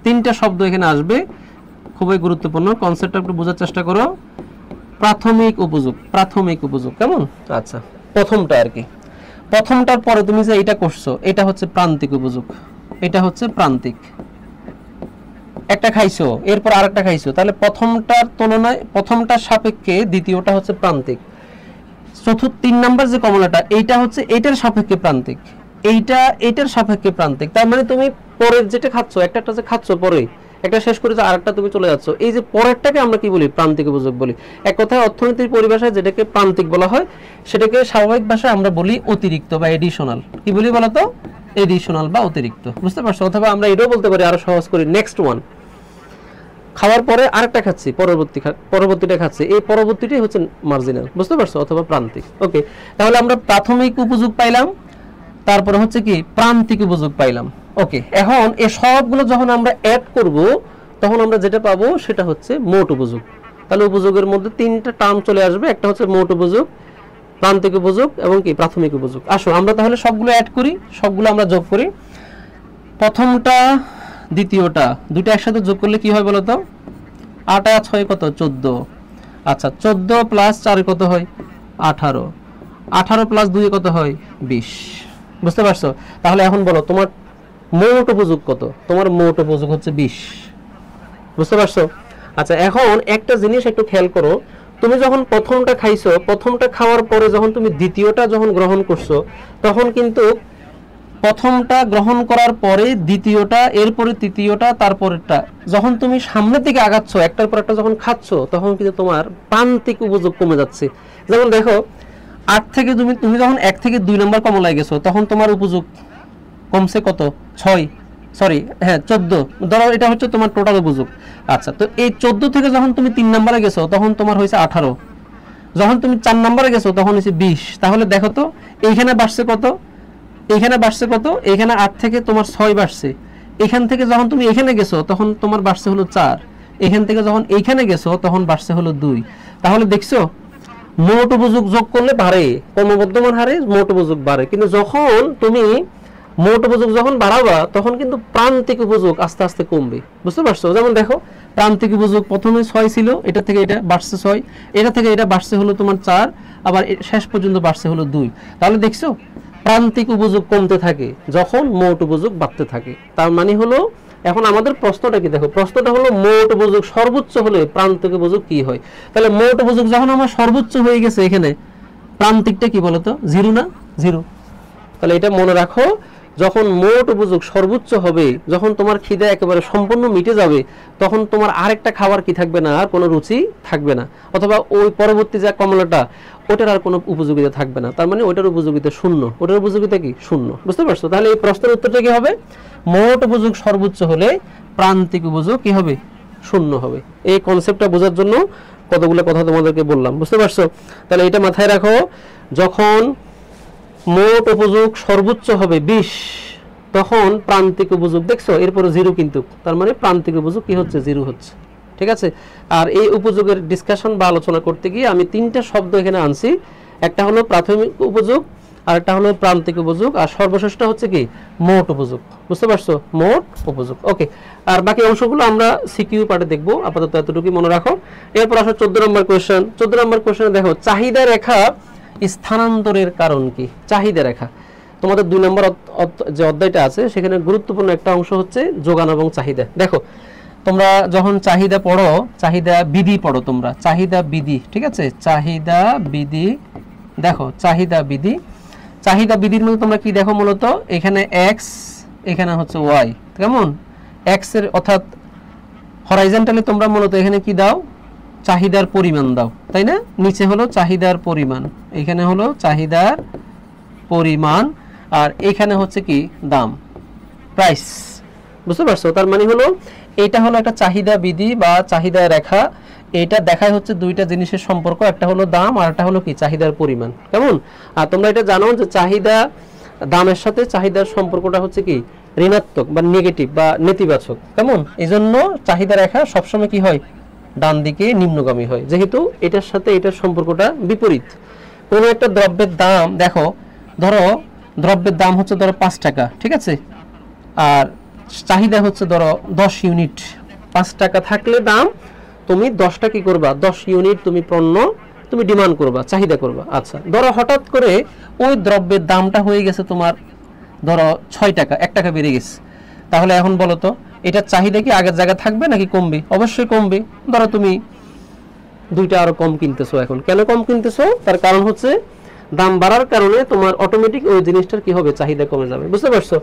3টা শব্দ এখানে আসবে, খুবই গুরুত্বপূর্ণ, কনসেপ্টটা একটু বোঝার চেষ্টা করো। প্রাথমিক উপযোগ, প্রাথমিক উপযোগ, কেমন? আচ্ছা, প্রথমটা আর কি। প্রথমটার পরে তুমি যে এটা করছো এটা হচ্ছে প্রান্তিক উপযোগ, এটা হচ্ছে প্রান্তিক। একটা খাইছো, এরপর আরেকটা খাইছো, তাহলে প্রথমটার তুলনায় প্রথমটার সাপেক্ষে দ্বিতীয়টা হচ্ছে প্রান্তিক। চতুর্থ 3 নাম্বার যে কমলাটা, এইটা হচ্ছে এটার সাপেক্ষে প্রান্তিক, এইটা এটার সাপেক্ষে প্রান্তিক। তার মানে তুমি পরের যেটা খাচ্ছ, একটা যে খাচ্ছ পরে একটা শেষ করেছো, আরেকটা তুমি চলে যাচ্ছ, এই যে পরেরটাকে আমরা কি বলি? প্রান্তিক উপযোগ বলি। এক কথায় অর্থনীতির পরিভাষায় যেটাকে প্রান্তিক বলা হয় সেটাকে স্বাভাবিক ভাষায় আমরা বলি অতিরিক্ত বা এডিশনাল। কি বলি বলো তো? এডিশনাল বা অতিরিক্ত, বুঝতে পারছো? অথবা আমরা এটাও বলতে পারি, আরো সহজ করি, নেক্সট ওয়ান। খাওয়ার পরে আরেকটা খাচ্ছি, পরবর্তীটা খাচ্ছি, এই পরবর্তীটাই হচ্ছে মার্জিনাল, বুঝতে পারছো? অথবা প্রান্তিক। ওকে, তাহলে আমরা প্রাথমিক উপযোগ পাইলাম, তারপরে হচ্ছে কি প্রান্তিক উপযোগ পাইলাম। ওকে, এখন এই সবগুলো যখন আমরা অ্যাড করব তখন আমরা যেটা পাবো সেটা হচ্ছে মোট উপযোগ। তাহলে উপযোগের মধ্যে 3টা টার্ম চলে আসবে, একটা হচ্ছে মোট উপযোগ, প্রান্তিক উপযোগ এবং কি প্রাথমিক উপযোগ। আসো আমরা তাহলে সবগুলো অ্যাড করি, সবগুলো আমরা যোগ করি। প্রথমটা দ্বিতীয়টা দুইটা একসাথে যোগ করলে কি হয় বলো তো? 8 আর 6 কত? 14। আচ্ছা, 14 প্লাস 4 কত হয়? 18। 18 প্লাস 2 কত হয়? 20। বুঝতে পারছো? তাহলে এখন বলো তোমার মোট উপযোগ কত? তোমার মোট উপযোগ হচ্ছে 20। বুঝতে পারছো? আচ্ছা, এখন একটা জিনিস একটু খেয়াল করো, তুমি যখন প্রথমটা খাইছো, প্রথমটা খাওয়ার পরে যখন তুমি দ্বিতীয়টা যখন গ্রহণ করছো, তখন কিন্তু প্রথমটা গ্রহণ করার পরে দ্বিতীয়টা, এরপরে তৃতীয়টা, তারপরেরটা, যখন তুমি সামনের দিকে আগাচ্ছ, একটার পর একটা যখন খাচ্ছ, তখন কিন্তু তোমার প্রান্তিক উপযোগ কমে যাচ্ছে। যেমন দেখো, 8 থেকে তুমি যখন 1 থেকে 2 নম্বর কমলায় গেছো, তখন তোমার উপযোগ কমছে কত? 6, সরি হ্যাঁ 14। ধরো এটা হচ্ছে তোমার টোটাল উপযোগ। আচ্ছা, তো এই 14 থেকে যখন তুমি 3 নম্বরে গেছো, তখন তোমার হয়েছে 18। যখন তুমি 4 নম্বরে গেছো, তখন হয়েছে 20। তাহলে দেখো তো এইখানে বাড়ছে কত, এখানে বাড়ছে কত? এখানে 8 থেকে তোমার 6 বাড়ছে। এখান থেকে যখন তুমি এখানে গেছো, তখন তোমার বাড়ছে হলো 4। এখান থেকে যখন এইখানে গেছো, তখন বাড়ছে হলো 2। তাহলে দেখছো মোট উপযোগ যোগ করলে বাড়ে, ক্রমবর্ধমান হারে মোট উপযোগ বাড়ে। কিন্তু যখন তুমি মোট উপযোগ যখন বাড়াবা, তখন কিন্তু প্রান্তিক উপযোগ আস্তে আস্তে কমবে। বুঝতে পারছো? যেমন দেখো, প্রান্তিক উপযোগ প্রথমে 6 ছিল, এটা থেকে এটা বাড়ছে 6, এটা থেকে এটা বাড়ছে হলো তোমার 4, আবার শেষ পর্যন্ত বাড়ছে হলো 2। তাহলে দেখছো প্রান্তিক উপযোগ কমতে থাকে যখন মোট উপযোগ বাড়তে থাকে। তার মানে হলো, এখন আমাদের প্রশ্নটা কি দেখো, প্রশ্নটা হলো মোট উপযোগ সর্বোচ্চ হলে প্রান্তিক উপযোগ কি হয়? তাহলে মোট উপযোগ যখন আমার সর্বোচ্চ হয়ে গেছে, এখানে প্রান্তিকটা কি বলতো? 0 না? 0। তাহলে এটা মনে রাখো, যখন মোট উপযোগ সর্বোচ্চ হবে, যখন তোমার খিদে একেবারে সম্পূর্ণ মিটে যাবে, তখন তোমার আরেকটা খাবার কি থাকবে না, আর কোনো রুচি থাকবে না, অথবা ওই পরবর্তী যে কমলাটা, ওটার আর কোনো উপযোগিতা থাকবে না। তার মানে ওটার উপযোগিতা শূন্য, ওটার উপযোগিতা কি? শূন্য। বুঝতে পারছো? তাহলে এই প্রশ্নের উত্তরটা কি হবে? মোট উপযোগ সর্বোচ্চ হলে প্রান্তিক উপযোগ কি হবে? শূন্য হবে। এই কনসেপ্টটা বোঝার জন্য কতগুলো কথা তোমাদেরকে বললাম। বুঝতে পারছো? তাহলে এটা মাথায় রাখো, যখন মোট উপযোগ সর্বোচ্চ হবে 20, তখন প্রান্তিক উপযোগ দেখছো এরপরে 0, কিন্তু তার মানে প্রান্তিক উপযোগ কি হচ্ছে? 0 হচ্ছে। ঠিক আছে? আর এই উপযোগের ডিসকাশন বা আলোচনা করতে গিয়ে আমি 3টা শব্দ এখানে আনছি। একটা হলো প্রাথমিক উপযোগ, আর একটা হলো প্রান্তিক উপযোগ, আর সর্বশেষটা হচ্ছে কি? মোট উপযোগ। বুঝতে পারছো? মোট উপযোগ। ওকে, আর বাকি অংশগুলো আমরা সিকিউ পার্টে দেখবো, আপাতত এতটুকুই মনে রাখো। এরপর আসো 14 নম্বর কোয়েশ্চেন। 14 নম্বর কোয়েশ্চেনে দেখো, চাহিদা রেখা স্থানান্তরের কারণ কি? চাহিদা রেখা, তোমাদের 2 নম্বর যে অধ্যায়টা আছে, সেখানে গুরুত্বপূর্ণ একটা অংশ হচ্ছে যোগান এবং চাহিদা। দেখো, তোমরা যখন চাহিদা পড়ো, চাহিদা বিধি পড়ো তোমরা, চাহিদা বিধি, ঠিক আছে? চাহিদা বিধি, দেখো চাহিদা বিধি, চাহিদা বিধির মধ্যে তোমরা কি দেখো? মূলত এখানে x, এখানে হচ্ছে y, কেমন? x এর অর্থাৎ হরাইজন্টালি তোমরা মূলত এখানে কি দাও? চাহিদার পরিমাণ দাও, তাই না? নিচে হলো চাহিদার পরিমাণ, এখানে হলো চাহিদার পরিমাণ, আর এখানে হচ্ছে কি? দাম, প্রাইস। বুঝতে পারছো? তার মানে হলো এটা হলো একটা চাহিদা বিধি বা চাহিদা রেখা। এটা দেখায় হচ্ছে দুইটা জিনিসের সম্পর্ক, একটা হলো দাম আর একটা হলো কি? চাহিদার পরিমাণ। কেমন? আর তোমরা এটা জানো যে চাহিদা, দামের সাথে চাহিদার সম্পর্কটা হচ্ছে কি? ঋণাত্মক বা নেগেটিভ বা নেতিবাচক। কেমন? এইজন্য চাহিদা রেখা সবসময় কি হয়? ডান দিকে নিম্নগামী হয়, যেহেতু এটার সাথে এটার সম্পর্কটা বিপরীত। কোনো একটা দ্রব্যের দাম দেখো, ধরো দ্রব্যের দাম হচ্ছে ধরো 5 টাকা, ঠিক আছে? আর চাহিদা হচ্ছে ধরো 10 ইউনিট। 5 টাকা থাকলে দাম, তুমি 10টা কি করবা, 10 ইউনিট তুমি পণ্য তুমি ডিমান্ড করবা, চাহিদা করবা। আচ্ছা, ধরো হঠাৎ করে ওই দ্রব্যের দামটা হয়ে গেছে তোমার ধরো 6 টাকা, 1 টাকা বেড়ে গেছে, তাহলে এখন বলো তো এটার চাহিদা কি আগের জায়গায় থাকবে নাকি কমবে? অবশ্যই কমবে। ধরো তুমি 2টা আরো কম কিনতেছো, এখন কেন কম কিনতেছো? তার কারণ হচ্ছে দাম বাড়ার কারণে তোমার অটোমেটিক ওই জিনিসটার কি হবে, চাহিদা কমে যাবে। বুঝতে পারছো?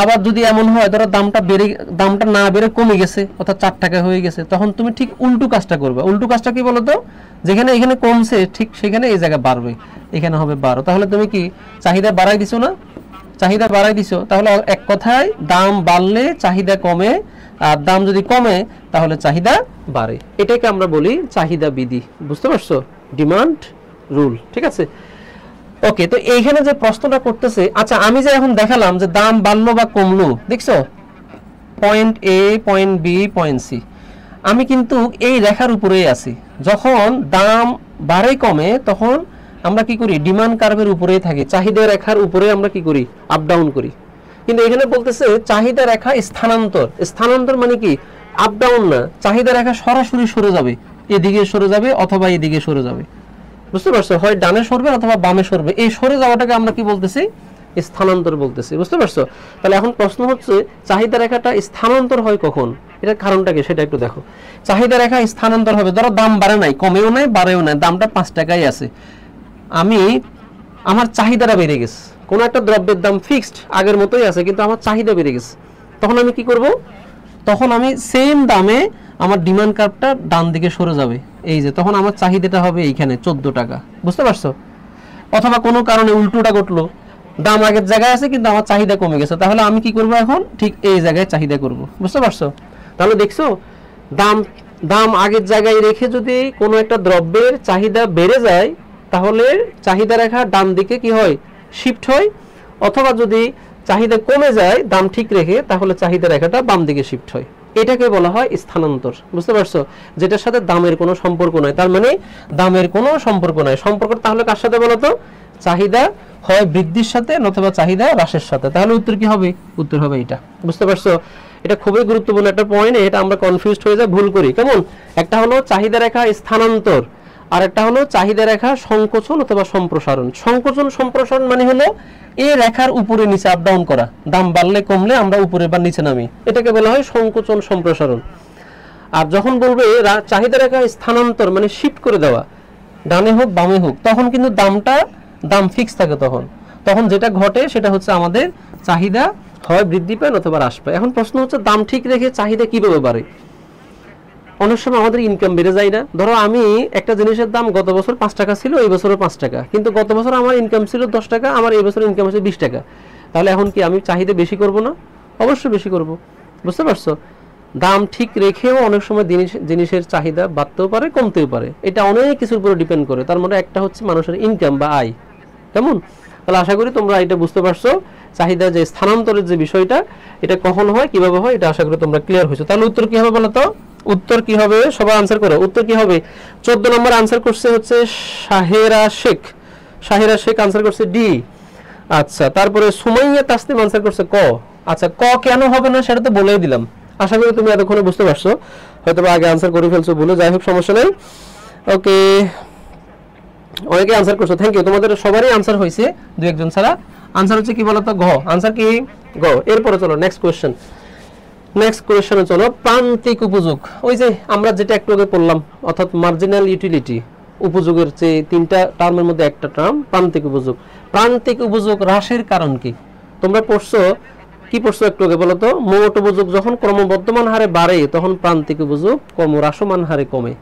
আবার যদি এমন হয় ধরো দামটা না বেড়ে কমে গেছে, অর্থাৎ 4 টাকা হয়ে গেছে, তখন তুমি ঠিক উল্টো কাজটা করবে। উল্টো কাজটা কি বলো তো? যেখানে এখানে কমছে ঠিক সেখানে এই জায়গায় বাড়বে, এখানে হবে 12। তাহলে তুমি কি চাহিদা বাড়াই দিছো না? চাহিদা বাড়াই দিছো। তাহলে এক কথায় দাম বাড়লে চাহিদা কমে, আর দাম যদি কমে তাহলে চাহিদা বাড়ে। এটাকে আমরা বলি চাহিদা বিধি। বুঝতে পারছো? Demand rule. ঠিক আছে, ওকে। তো এইখানে যে প্রশ্নটা করতেছে, আচ্ছা আমি যে এখন দেখালাম যে দাম বাড়লো বা কমলো, দেখছো পয়েন্ট এ, পয়েন্ট বি, পয়েন্ট সি, আমি কিন্তু এই রেখার উপরেই আছি। যখন দাম বাড়ে কমে তখন আমরা কি করি, ডিমান্ড কার্ভের উপরেই থাকি, চাহিদা রেখার উপরে আমরা কি করি, আপ ডাউন করি। কিন্তু এখানে বলতেছে চাহিদা রেখা স্থানান্তর। স্থানান্তর মানে কি, আপ ডাউন না, চাহিদা রেখা সরাসরি সরে যাবে, এদিকে সরে যাবে অথবা এদিকে সরে যাবে। বুঝতে পারছো? হয় ডানে সরবে অথবা বামে সরবে। এই সরে যাওয়াটাকে আমরা কি বলতেছি, স্থানান্তর বলতেছি। বুঝতে পারছো? তাহলে এখন প্রশ্ন হচ্ছে চাহিদা রেখাটা স্থানান্তর হয় কখন, এটার কারণটা কি সেটা একটু দেখো। চাহিদা রেখা স্থানান্তর হবে ধরো দাম বাড়ে নাই, কমেও নাই, বাড়েও নাই, দামটা 5 টাকাই আছে, আমার চাহিদাটা বেড়ে গেছে। কোনো একটা দ্রব্যের দাম ফিক্সড আগের মতোই আছে, কিন্তু আমার চাহিদা বেড়ে গেছে, তখন আমি কি করব, তখন আমি সেম দামে আমার ডিমান্ড কার্ভটা ডান দিকে সরে যাবে। এই যে তখন আমার চাহিদাটা হবে এইখানে 14 টাকা। বুঝতে পারছো? অথবা কোনো কারণে উল্টোটা ঘটলো, দাম আগের জায়গায় আছে কিন্তু আমার চাহিদা কমে গেছে, তাহলে আমি কি করব, এখন ঠিক এই জায়গায় চাহিদা করব। বুঝতে পারছো? তাহলে দেখছো দাম আগের জায়গায় রেখে যদি কোনো একটা দ্রব্যের চাহিদা বেড়ে যায় তাহলে চাহিদা রেখা ডান দিকে কি হয়, শিফট হয়। অথবা যদি চাহিদা কমে যায় দাম ঠিক রেখে, তাহলে চাহিদা রেখাটা বাম দিকে শিফট হয়। এটাকে বলা হয় স্থানান্তর। বুঝতে পারছো? যেটার সাথে দামের কোনো সম্পর্ক নাই। তার মানে দামের কোনো সম্পর্ক নাই। সম্পর্ক তাহলে কার সাথে বলো তো? চাহিদা হয় বৃদ্ধির সাথে অথবা চাহিদা হ্রাসের সাথে। তাহলে উত্তর কি হবে? উত্তর হবে এটা। বুঝতে পারছো? এটা খুবই গুরুত্বপূর্ণ একটা পয়েন্ট। এটা আমরা কনফিউজড হয়ে যাই, ভুল করি। কেমন? একটা হলো চাহিদা রেখা স্থানান্তর, আর একটা হলো চাহিদা রেখা সংকোচন অথবা সম্প্রসারণ। সংকোচন সম্প্রসারণ মানে হলো এই রেখার উপরে নিচে আপ ডাউন করা, দাম বাড়লে কমলে আমরা উপরে বা নিচে নামি, এটাকে বলা হয় সংকোচন সম্প্রসারণ। আর যখন বলবে চাহিদা রেখা স্থানান্তর মানে শিফট করে দেওয়া, ডানে হোক বামে হোক, তখন কিন্তু দাম ফিক্স থাকে। তখন যেটা ঘটে সেটা হচ্ছে আমাদের চাহিদা হয় বৃদ্ধি পায় অথবা হ্রাস পায়। এখন প্রশ্ন হচ্ছে দাম ঠিক রেখে চাহিদা কিভাবে বাড়ে? অনেক সময় আমাদের ইনকাম বেড়ে যায় না? ধরো আমি একটা জিনিসের দাম গত বছর 5 টাকা ছিল, এই বছরও 5 টাকা, কিন্তু গত বছর আমার ইনকাম ছিল 10 টাকা, আমার এই বছর ইনকাম হচ্ছে 20 টাকা। তাহলে এখন কি আমি চাহিদা বেশি করব না? অবশ্যই বেশি করব। বুঝতে পারছো? দাম ঠিক রেখেও অনেক সময় জিনিসের চাহিদা বাড়তেও পারে, কমতেও পারে। এটা অনেক কিছুর উপরে ডিপেন্ড করে। তার মধ্যে একটা হচ্ছে মানুষের ইনকাম বা আয়। কেমন? তাহলে আশা করি তোমরা এটা বুঝতে পারছো। চাহিদা যে স্থানান্তরের যে বিষয়টা, এটা কখন হয়, কিভাবে হয়, এটা আশা করি তোমরা ক্লিয়ার হয়েছো। তাহলে উত্তর কি হবে বলো তো? উত্তর কি হবে? সবাই আনসার করো। উত্তর কি হবে? 14 নম্বর আনসার করছে হচ্ছে শাহেরা শেখ। শাহেরা শেখ আনসার করছে ডি। আচ্ছা, তারপরে সুমাইয়া তাসনিম আনসার করছে ক। আচ্ছা, ক কেন হবে না সেটা তো বলেই দিলাম। আশা করি তুমি এতক্ষণে বুঝতে পারছো, হয়তো আগে আনসার করে ফেলছো বলে, যাই হোক সমস্যা নেই। ওকে, অনেকে আনসার করছো, থ্যাংক ইউ। তোমাদের সবারই আনসার হয়েছে, দু একজন ছাড়া। আনসার হচ্ছে কি বলতো? ঘ। আনসার কি? ঘ। এরপরে চলো নেক্সট কোয়েশ্চেন। নেক্সট কোয়েশ্চনে চলো, প্রান্তিক উপযোগ। ওই যে আমরা যেটা একটু আগে পড়লাম, অর্থাৎ মার্জিনাল ইউটিলিটি, উপযোগের যে 3টা টার্মের মধ্যে একটা টার্ম প্রান্তিক উপযোগ। প্রান্তিক উপযোগ হ্রাসের কারণ কি? তোমরা পড়ছো কি পড়ছো একটু আগে বলো তো? মোট উপযোগ যখন ক্রমবর্ধমান হারে বাড়ে তখন প্রান্তিক উপযোগ ক্রমহ্রাসমান হারে কমে।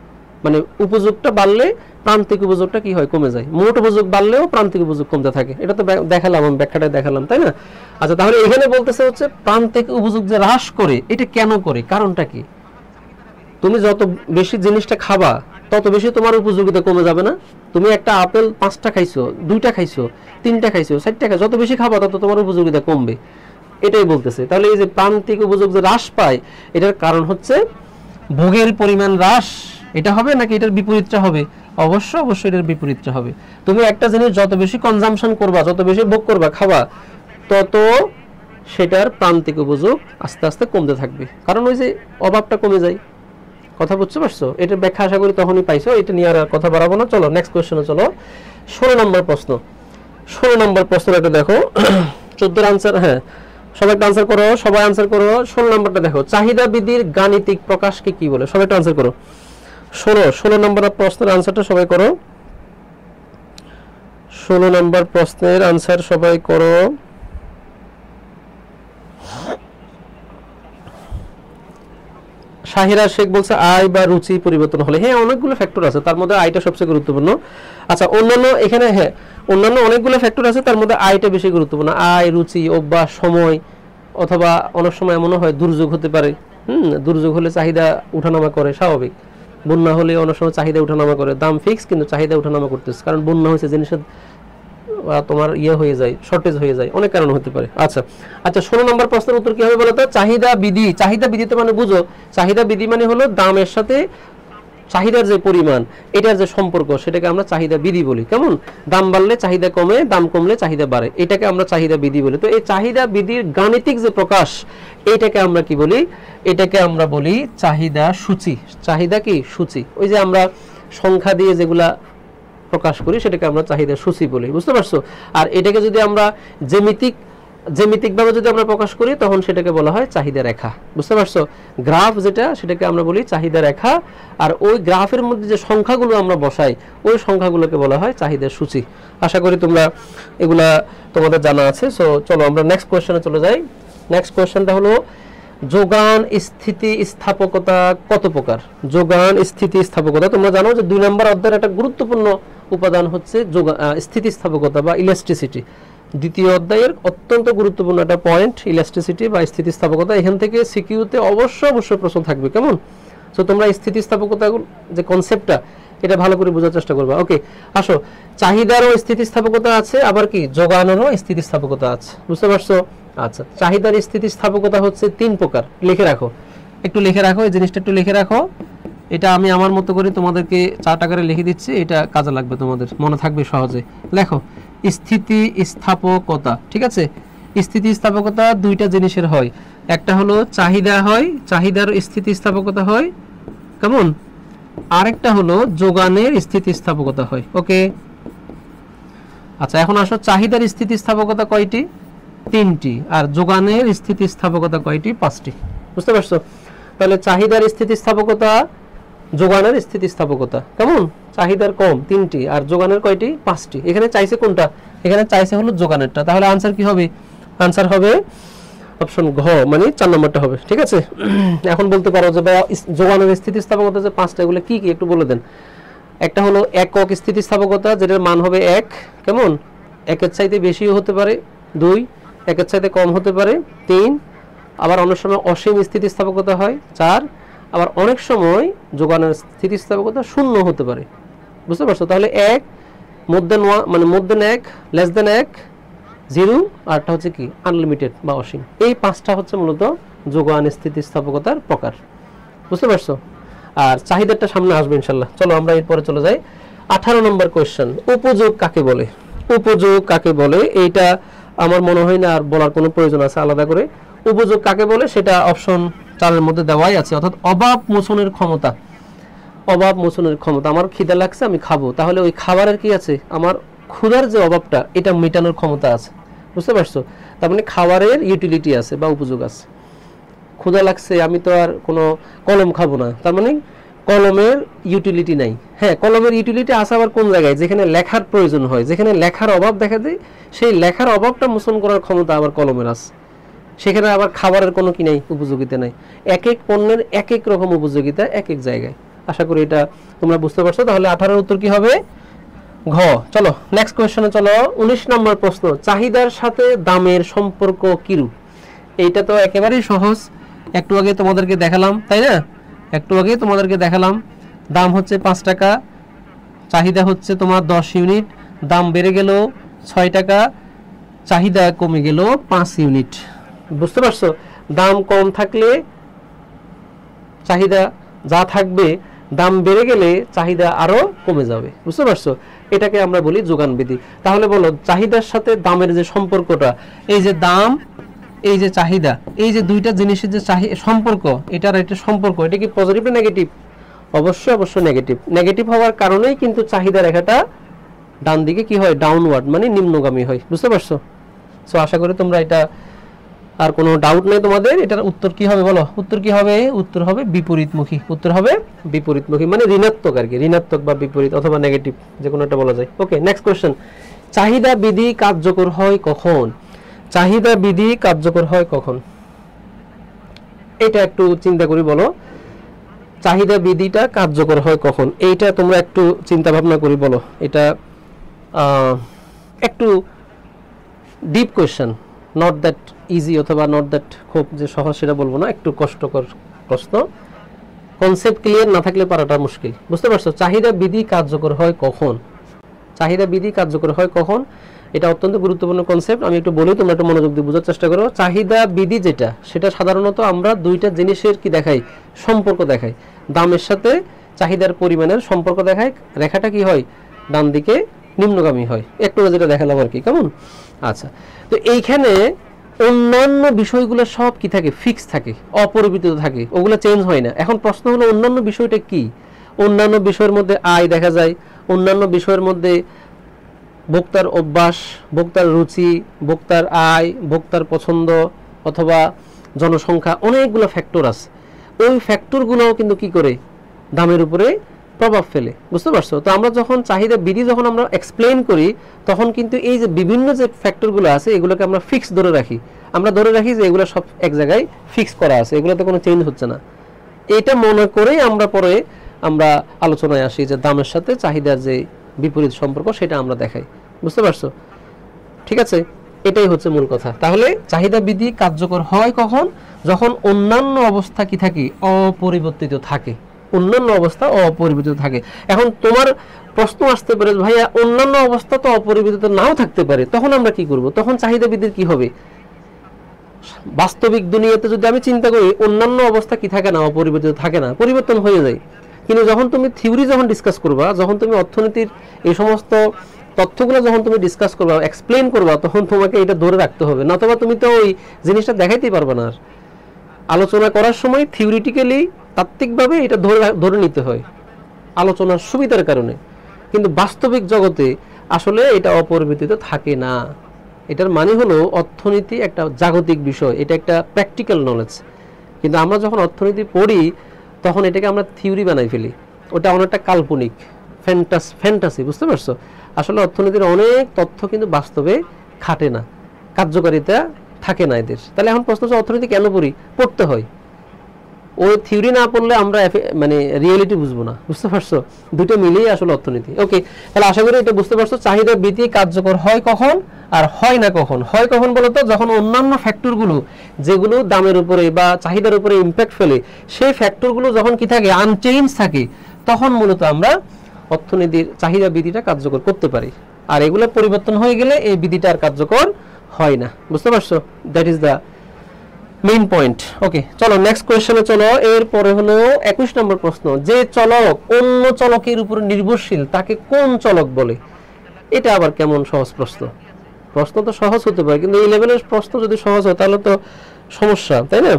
মানে উপযোগটা বাড়লে প্রান্তিক উপযোগটা কি হয়? কমে যায়। মোট উপযোগ বাড়লেও প্রান্তিক উপযোগ কমতে থাকে। এটা তো দেখালাম, আমি ব্যাখ্যাটা দেখালাম, তাই না? আচ্ছা, তাহলে এখানে বলতেছে হচ্ছে প্রান্তিক উপযোগ যে হ্রাস করে, এটা কেন করে, কারণটা কি? তুমি যত বেশি জিনিসটা খাবা তত বেশি তোমার উপযোগিতা কমে যাবে না? তুমি একটা আপেল 5টা খাইছো, 2টা খাইছো, 3টা খাইছো, 4টা খাইছো, যত বেশি খাবা তত তোমার উপযোগিতা কমবে, এটাই বলতেছে। তাহলে এই যে প্রান্তিক উপযোগ যে হ্রাস পায়, এটার কারণ হচ্ছে ভোগের পরিমাণ হ্রাস। এটা হবে নাকি এটার বিপরীতটা হবে? অবশ্যই এটার বিপরীতটা হবে। তুমি একটা জিনিস যত বেশি কনজাম্পশন করবা, যত বেশি ভোগ করবা, খাবা, তত সেটার প্রান্তিক উপযোগ আস্তে আস্তে কমতে থাকবে। কারণ ওই যে অভাবটা কমে যায়, কথা বুঝতে পারছো? এটার ব্যাখ্যা আশা করি তখনই পাইছো, এটা নিয়ে আর কথা বাড়াবো না। চলো নেক্সট কোয়েশ্চেনে চলো। 16 নম্বর প্রশ্ন, 16 নম্বর প্রশ্নটা দেখো। 14 আনসার, হ্যাঁ সবাই একটা আনসার করো, সবাই আনসার করো। 16 নম্বরটা দেখো, চাহিদা বিধির গাণিতিক প্রকাশকে কি বলে? সবাই একটা আনসার করো। 16 নম্বর প্রশ্নের আনসারটা সবাই করো। 16 নম্বর প্রশ্নের আনসার সবাই করো। শাহিরা শেখ বলছে আয় বা রুচি পরিবর্তন হলে, হ্যাঁ অনেকগুলো ফ্যাক্টর আছে, তার মধ্যে আয়টা সবচেয়ে গুরুত্বপূর্ণ। আচ্ছা অন্যান্য এখানে, হ্যাঁ অন্যান্য অনেকগুলো ফ্যাক্টর আছে, তার মধ্যে আয়টা বেশি গুরুত্বপূর্ণ। আয়, রুচি, অভ্যাস, সময়, অথবা অনেক সময় এমনও হয় দুর্যোগ হতে পারে। দুর্যোগ হলে চাহিদা উঠানামা করে, স্বাভাবিক। বন্যা হলে অনেক সময় চাহিদা উঠানামা করে, দাম ফিক্স কিন্তু চাহিদা উঠানামা করতেছে, কারণ বন্যা হয়েছে, জিনিসের তোমার ইয়ে হয়ে যায়, শর্টেজ হয়ে যায়, অনেক কারণ হতে পারে। আচ্ছা আচ্ছা 16 নম্বর প্রশ্নের উত্তর কি হবে বলো তো? চাহিদা বিধি। চাহিদা বিধি তো মানে বুঝো, চাহিদা বিধি মানে হলো দামের সাথে চাহিদার যে পরিমাণ, এটার যে সম্পর্ক, সেটাকে আমরা চাহিদা বিধি বলি। কেমন? দাম বাড়লে চাহিদা কমে, দাম কমলে চাহিদা বাড়ে, এটাকে আমরা চাহিদা বিধি বলি। তো এই চাহিদা বিধির গাণিতিক যে প্রকাশ, এটাকে আমরা কি বলি? এটাকে আমরা বলি চাহিদা সূচি। চাহিদা কি? সূচি। ওই যে আমরা সংখ্যা দিয়ে যেগুলা প্রকাশ করি সেটাকে আমরা চাহিদা সূচি বলি, বুঝতে পারছো? আর এটাকে যদি আমরা জ্যামিতিকভাবে যদি আমরা প্রকাশ করি তখন সেটাকে বলা হয় চাহিদা রেখা, বুঝতে পারছো? গ্রাফ যেটা, সেটাকে আমরা বলি চাহিদা রেখা। আর ওই গ্রাফের মধ্যে যে সংখ্যাগুলো আমরা বসাই, ওই সংখ্যাগুলোকে বলা হয় চাহিদা সূচি। আশা করি তোমরা এগুলা তোমাদের জানা আছে। সো চলো আমরা নেক্সট কোয়েশ্চেনে চলে যাই। নেক্সট কোয়েশ্চেনটা হলো যোগান স্থিতি স্থাপকতা কত প্রকার? যোগান স্থিতি স্থাপকতা, তোমরা জানো যে 2 নম্বর অধ্যায়ের একটা গুরুত্বপূর্ণ উপাদান হচ্ছে স্থিতিস্থাপকতা বা ইলাস্টিসিটি। দ্বিতীয় অধ্যায়ের অত্যন্ত গুরুত্বপূর্ণ একটা পয়েন্ট ইলাস্টিসিটি বা স্থিতিস্থাপকতা। এখান থেকে সিকিউতে অবশ্যই প্রশ্ন থাকবে, কেমন? সো তোমরা স্থিতিস্থাপকতা যে কনসেপ্টটা, এটা ভালো করে বোঝার চেষ্টা করবা। ওকে আসো, চাহিদারও স্থিতিস্থাপকতা আছে, আবার কি যোগানেরও স্থিতিস্থাপকতা আছে, বুঝতে পারছো? আচ্ছা, চাহিদার স্থিতিস্থাপকতা হচ্ছে 3 প্রকার। লিখে রাখো, একটু লিখে রাখো, এই জিনিসটা একটু লিখে রাখো। এটা আমি আমার মতো করে তোমাদেরকে 4 টাকারে লিখে দিচ্ছি, এটা কাজে লাগবে, তোমাদের মনে থাকবে সহজে। লেখো স্থিতিস্থাপকতা, ঠিক আছে? স্থিতিস্থাপকতা 2টা জিনিসের হয়, একটা হলো চাহিদা হয়, চাহিদার স্থিতিস্থাপকতা হয়, কেমন? আরেকটা হলো যোগানের স্থিতিস্থাপকতা হয়। ওকে আচ্ছা, এখন আসো, চাহিদার স্থিতিস্থাপকতা কয়টি? 3টি। আর যোগানের স্থিতিস্থাপকতা কয়টি? 5টি। বুঝতে পারছো? তাহলে চাহিদার স্থিতিস্থাপকতা, যোগানের স্থিতিস্থাপকতা কেমন? চাহিদার কম 3টি, আর যোগানের কয়টি? 5টি। এখানে চাইছে কোনটা? এখানে চাইছে হলো যোগানেরটা। তাহলে আনসার কি হবে? আনসার হবে অপশন ঘ, মানে 4 নম্বরটা হবে, ঠিক আছে? এখন বলতে পারো যে যোগানের স্থিতিস্থাপকতা যে 5টা, এগুলো কি কি একটু বলে দেন। একটা হলো একক স্থিতিস্থাপকতা, যেটার মান হবে 1, কেমন? 1-এর চাইতে বেশিও হতে পারে, 2 1-এর চাইতে কম হতে পারে, 3 আবার অনেক সময় অসীম স্থিতিস্থাপকতা হয়, 4 আবার অনেক সময় যোগানের স্থিতিস্থাপকতা 0 হতে পারে, বুঝতে পারছো? তাহলে 1 মানে মোর দেন 1, লেস দেন 1, 0, আরটা হচ্ছে কি আনলিমিটেড বা অসীম। এই 5টা হচ্ছে মূলত যোগান স্থিতিস্থাপকতার প্রকার, বুঝতে পারছো? আর চাহিদাটা সামনে আসবে ইনশাআল্লাহ। চলো আমরা এরপরে চলে যাই। 18 নম্বর কোশ্চেন, উপযোগ কাকে বলে? উপযোগ কাকে বলে এইটা আমার মনে হয় না আর বলার কোনো প্রয়োজন আছে আলাদা করে। উপযোগ কাকে বলে সেটা অপশন 4 এর মধ্যে দেওয়াই আছে, অর্থাৎ অভাব মোচনের ক্ষমতা। অভাব মোচনের ক্ষমতা, আমার খিদা লাগছে আমি খাবো, তাহলে ওই খাবারের কি আছে? আমার ক্ষুধার যে অভাবটা, এটা মেটানোর ক্ষমতা আছে, বুঝতে পারছো? তার মানে খাবারের ইউটিলিটি আছে বা উপযোগ আছে। ক্ষুধা লাগছে, আমি তো আর কোনো কলম খাবো না, তার মানে কলমের ইউটিলিটি নাই। হ্যাঁ, কলমের ইউটিলিটি আছে আবার কোন জায়গায়? যেখানে লেখার প্রয়োজন হয়, যেখানে লেখার অভাব দেখা দেয়, সেই লেখার অভাবটা মোচন করার ক্ষমতা আবার কলমের আছে। সেখানে আবার খাবারের কোনো কি নাই, উপযোগিতা নাই। এক এক পণ্যের এক এক রকম উপযোগিতা এক এক জায়গায়। আশা করি এটা তোমরা বুঝতে পারছো। তাহলে 18 উত্তর কি হবে? ঘ। চলো নেক্সট কোয়েশ্চনে চলো। 19 নম্বর প্রশ্ন, চাহিদার সাথে দামের সম্পর্ক কিরূপ? এইটা তো একেবারেই সহজ, একটু আগে তোমাদেরকে দেখালাম, তাই না? একটু আগে তোমাদেরকে দেখালাম, দাম হচ্ছে 5 টাকা, চাহিদা হচ্ছে তোমার 10 ইউনিট, দাম বেড়ে গেল 6 টাকা, চাহিদা কমে গেল 5 ইউনিট, বুঝতে পারছো? দাম কম থাকলে চাহিদা যা থাকবে, দাম বেড়ে গেলে চাহিদা আরো কমে যাবে, বুঝতে পারছো? এটাকে আমরা বলি যোগান বিধি। তাহলে বলো, চাহিদার সাথে দামের যে সম্পর্কটা, এই যে দাম, এই যে চাহিদা, এই যে দুইটা জিনিসের যে সম্পর্ক, এটার একটা সম্পর্ক, এটা কি পজিটিভ না নেগেটিভ? অবশ্যই অবশ্যই নেগেটিভ। নেগেটিভ হওয়ার কারণেই কিন্তু চাহিদা রেখাটা ডান দিকে কি হয়, ডাউনওয়ার্ড মানে নিম্নগামী হয়। বুঝতে পারছো? সো আশা করি তোমরা এটা আর কোনো ডাউট নেই তোমাদের। এটার উত্তর কি হবে বলো? উত্তর কি হবে? উত্তর হবে বিপরীতমুখী। উত্তর হবে বিপরীতমুখী মানে ঋণাত্মক আর কি, ঋণাত্মক বা বিপরীত অথবা নেগেটিভ যে কোনো একটা বলা যায়। ওকে, নেক্সট কোশ্চেন। চাহিদা বিধি কার্যকর হয় কখন? চাহিদা বিধি কার্যকর হয় কখন? এটা একটু চিন্তা করি, বলো চাহিদা বিধিটা কার্যকর হয় কখন? এইটা তোমরা একটু চিন্তা ভাবনা করি বলো। এটা একটু deep question, not that easy অথবা নট দ্যাট খুব যে সহজ সেটা বলবো না, একটু কষ্টকর প্রশ্ন। কনসেপ্ট ক্লিয়ার না থাকলে পারাটা মুশকিল। বুঝতে পারছো? চাহিদা বিধি কার্যকর হয় কখন? চাহিদা বিধি কার্যকর হয় কখন? এটা অত্যন্ত গুরুত্বপূর্ণ কনসেপ্ট। আমি একটু বলি, তোমরা একটু মনোযোগ দিয়ে বোঝার চেষ্টা করো। চাহিদা বিধি যেটা, সেটা সাধারণত আমরা দুইটা জিনিসের কি দেখাই, সম্পর্ক দেখাই। দামের সাথে চাহিদার পরিমাণের সম্পর্ক দেখায়। রেখাটা কি হয়, ডান দিকে নিম্নগামী হয়। একটু যেটা দেখালাম আর কি, কেমন? আচ্ছা, তো এইখানে অন্যান্য বিষয়গুলো সব কি থাকে, ফিক্স থাকে, অপরিবর্তিত থাকে, ওগুলো চেঞ্জ হয় না। এখন প্রশ্ন হলো অন্যান্য বিষয়টা কি? অন্যান্য বিষয়ের মধ্যে আয় দেখা যায়, অন্যান্য বিষয়ের মধ্যে ভোক্তার অভ্যাস, ভোক্তার রুচি, ভোক্তার আয়, ভোক্তার পছন্দ অথবা জনসংখ্যা, অনেকগুলো ফ্যাক্টর আছে। ওই ফ্যাক্টরগুলোও কিন্তু কি করে, দামের উপরে প্রভাব ফেলে। বুঝতে পারছো? তো আমরা যখন চাহিদা বিধি যখন আমরা এক্সপ্লেইন করি, তখন কিন্তু এই যে বিভিন্ন যে ফ্যাক্টরগুলো আছে এগুলোকে আমরা ফিক্স ধরে রাখি। আমরা ধরে রাখি যে এগুলো সব এক জায়গায় ফিক্স করা আছে, এগুলোতে কোনো চেঞ্জ হচ্ছে না। এটা মনে করেই আমরা পরে আমরা আলোচনায় আসি যে দামের সাথে চাহিদার যে বিপরীত সম্পর্ক সেটা আমরা দেখাই। বুঝতে পারছো? ঠিক আছে, এটাই হচ্ছে মূল কথা। তাহলে চাহিদা বিধি কার্যকর হয় কখন? যখন অন্যান্য অবস্থা কি থাকে, অপরিবর্তিত থাকে। অন্যান্য অবস্থা অপরিবর্তিত থাকে। এখন তোমার প্রশ্ন আসতে পারে, ভাইয়া অন্যান্য অবস্থা তো অপরিবর্তিত নাও থাকতে পারে, তখন আমরা কি করব? তখন চাহিদা বিধির কি হবে? বাস্তবিক দুনিয়াতে যদি আমি চিন্তা করি, অন্যান্য অবস্থা কি থাকে না, অপরিবর্তিত থাকে না, পরিবর্তন হয়ে যায়। কিন্তু যখন তুমি থিওরি যখন ডিসকাস করবা, যখন তুমি অর্থনীতির এই সমস্ত তথ্যগুলো যখন তুমি ডিসকাস করবা, এক্সপ্লেন করবা, তখন তোমাকে এটা ধরে রাখতে হবে, নতুবা তুমি তো ওই জিনিসটা দেখাইতেই পারবে না। আর আলোচনা করার সময় থিওরিটিক্যালি তাত্ত্বিকভাবে এটা ধরে নিতে হয় আলোচনার সুবিধার কারণে, কিন্তু বাস্তবিক জগতে আসলে এটা অপরিবর্তিত থাকে না। এটার মানে হলো অর্থনীতি একটা জাগতিক বিষয়, এটা একটা প্র্যাকটিক্যাল নলেজ। কিন্তু আমরা যখন অর্থনীতি পড়ি তখন এটাকে আমরা থিওরি বানাই ফেলি, ওটা অনেকটা কাল্পনিক, ফ্যান্টাসি। বুঝতে পারছো? আসলে অর্থনীতির অনেক তথ্য কিন্তু বাস্তবে খাটে না, কার্যকারিতা থাকে না এদের। তাহলে এখন প্রশ্ন হচ্ছে অর্থনীতি কেন পড়তে হয়? ওই থিওরি না পড়লে আমরা মানে রিয়েলিটি বুঝবো না। বুঝতে পারছো? দুটো মিলেই আসলে অর্থনীতি। ওকে, তাহলে আশা করি এটা বুঝতে পারছো। চাহিদা বৃদ্ধি কার্যকর হয় কখন আর হয় না কখন? হয় কখন বলতো, যখন অন্যান্য ফ্যাক্টরগুলো যেগুলো দামের উপরে বা চাহিদার উপরে ইম্প্যাক্ট ফেলে, সেই ফ্যাক্টরগুলো যখন কি থাকে, আনচেঞ্জ থাকে, তখন মূলত আমরা অর্থনীতির চাহিদা বিধিটা কার্যকর করতে পারি। আর এগুলো পরিবর্তন হয়ে গেলে এই বিধিটা আর কার্যকর হয় না। বুঝতে পারছো? That is the main point. Okay, চলো নেক্সট কোয়েশ্চনে চলো। এরপরে হলো 21 নম্বর প্রশ্ন। যে চলক অন্য চলকের উপর নির্ভরশীল তাকে কোন চলক বলে? এটা আবার কেমন সহজ প্রশ্ন? প্রশ্ন তো সহজ হতে পারে, কিন্তু এই লেভেলের প্রশ্ন যদি সহজ হয় তাহলে তো সমস্যা, তাই না?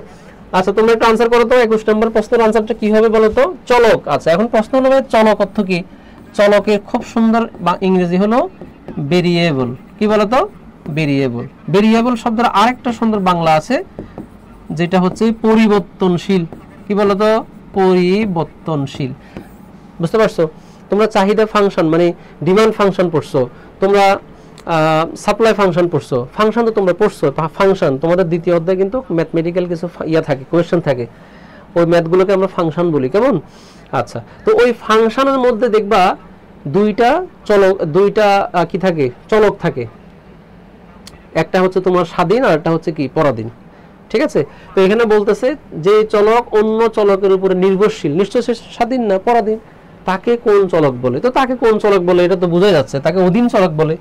আচ্ছা, তোমরা একটু আনসার করো তো। 21 নম্বর প্রশ্নের আনসারটা কি হবে বলো তো? চলক। আচ্ছা, এখন প্রশ্ন হলো চলক অর্থ কি? চলকের খুব সুন্দর ইংরেজি হলো ভেরিয়েবল। কি বলো তো? ভেরিয়েবল। ভেরিয়েবল শব্দের আরেকটা সুন্দর বাংলা আছে, যেটা হচ্ছে পরিবর্তনশীল। কি বলতো? পরিবর্তনশীল। বুঝতে পারছো? তোমরা চাহিদা ফাংশন মানে ডিমান্ড ফাংশন পড়ছো, তোমরা সাপ্লাই ফাংশন পড়ছো। ফাংশন তো তোমরা পড়ছো, ফাংশন তোমাদের দ্বিতীয় অধ্যায়ে কিন্তু ম্যাথমেটিক্যাল কিছু থাকে, কোয়েশ্চেন থাকে, ওই ম্যাথগুলোকে আমরা ফাংশন বলি। কেমন? আচ্ছা, তো ওই ফাংশনের মধ্যে দেখবা দুইটা কি থাকে, চলক থাকে। একটা হচ্ছে তোমার স্বাধীন আর একটা হচ্ছে কি পরাধীন। ঠিক আছে? তো এখানে বলতেছে যে চলক অন্য চলকের উপরে নির্ভরশীল, নিশ্চয়ই সে স্বাধীন না, পরাধীন। তাকে কোন চলক বলে? তো তাকে কোন চলক বলে এটা তো বোঝা যাচ্ছে, তাকে অধীন চলক বলে।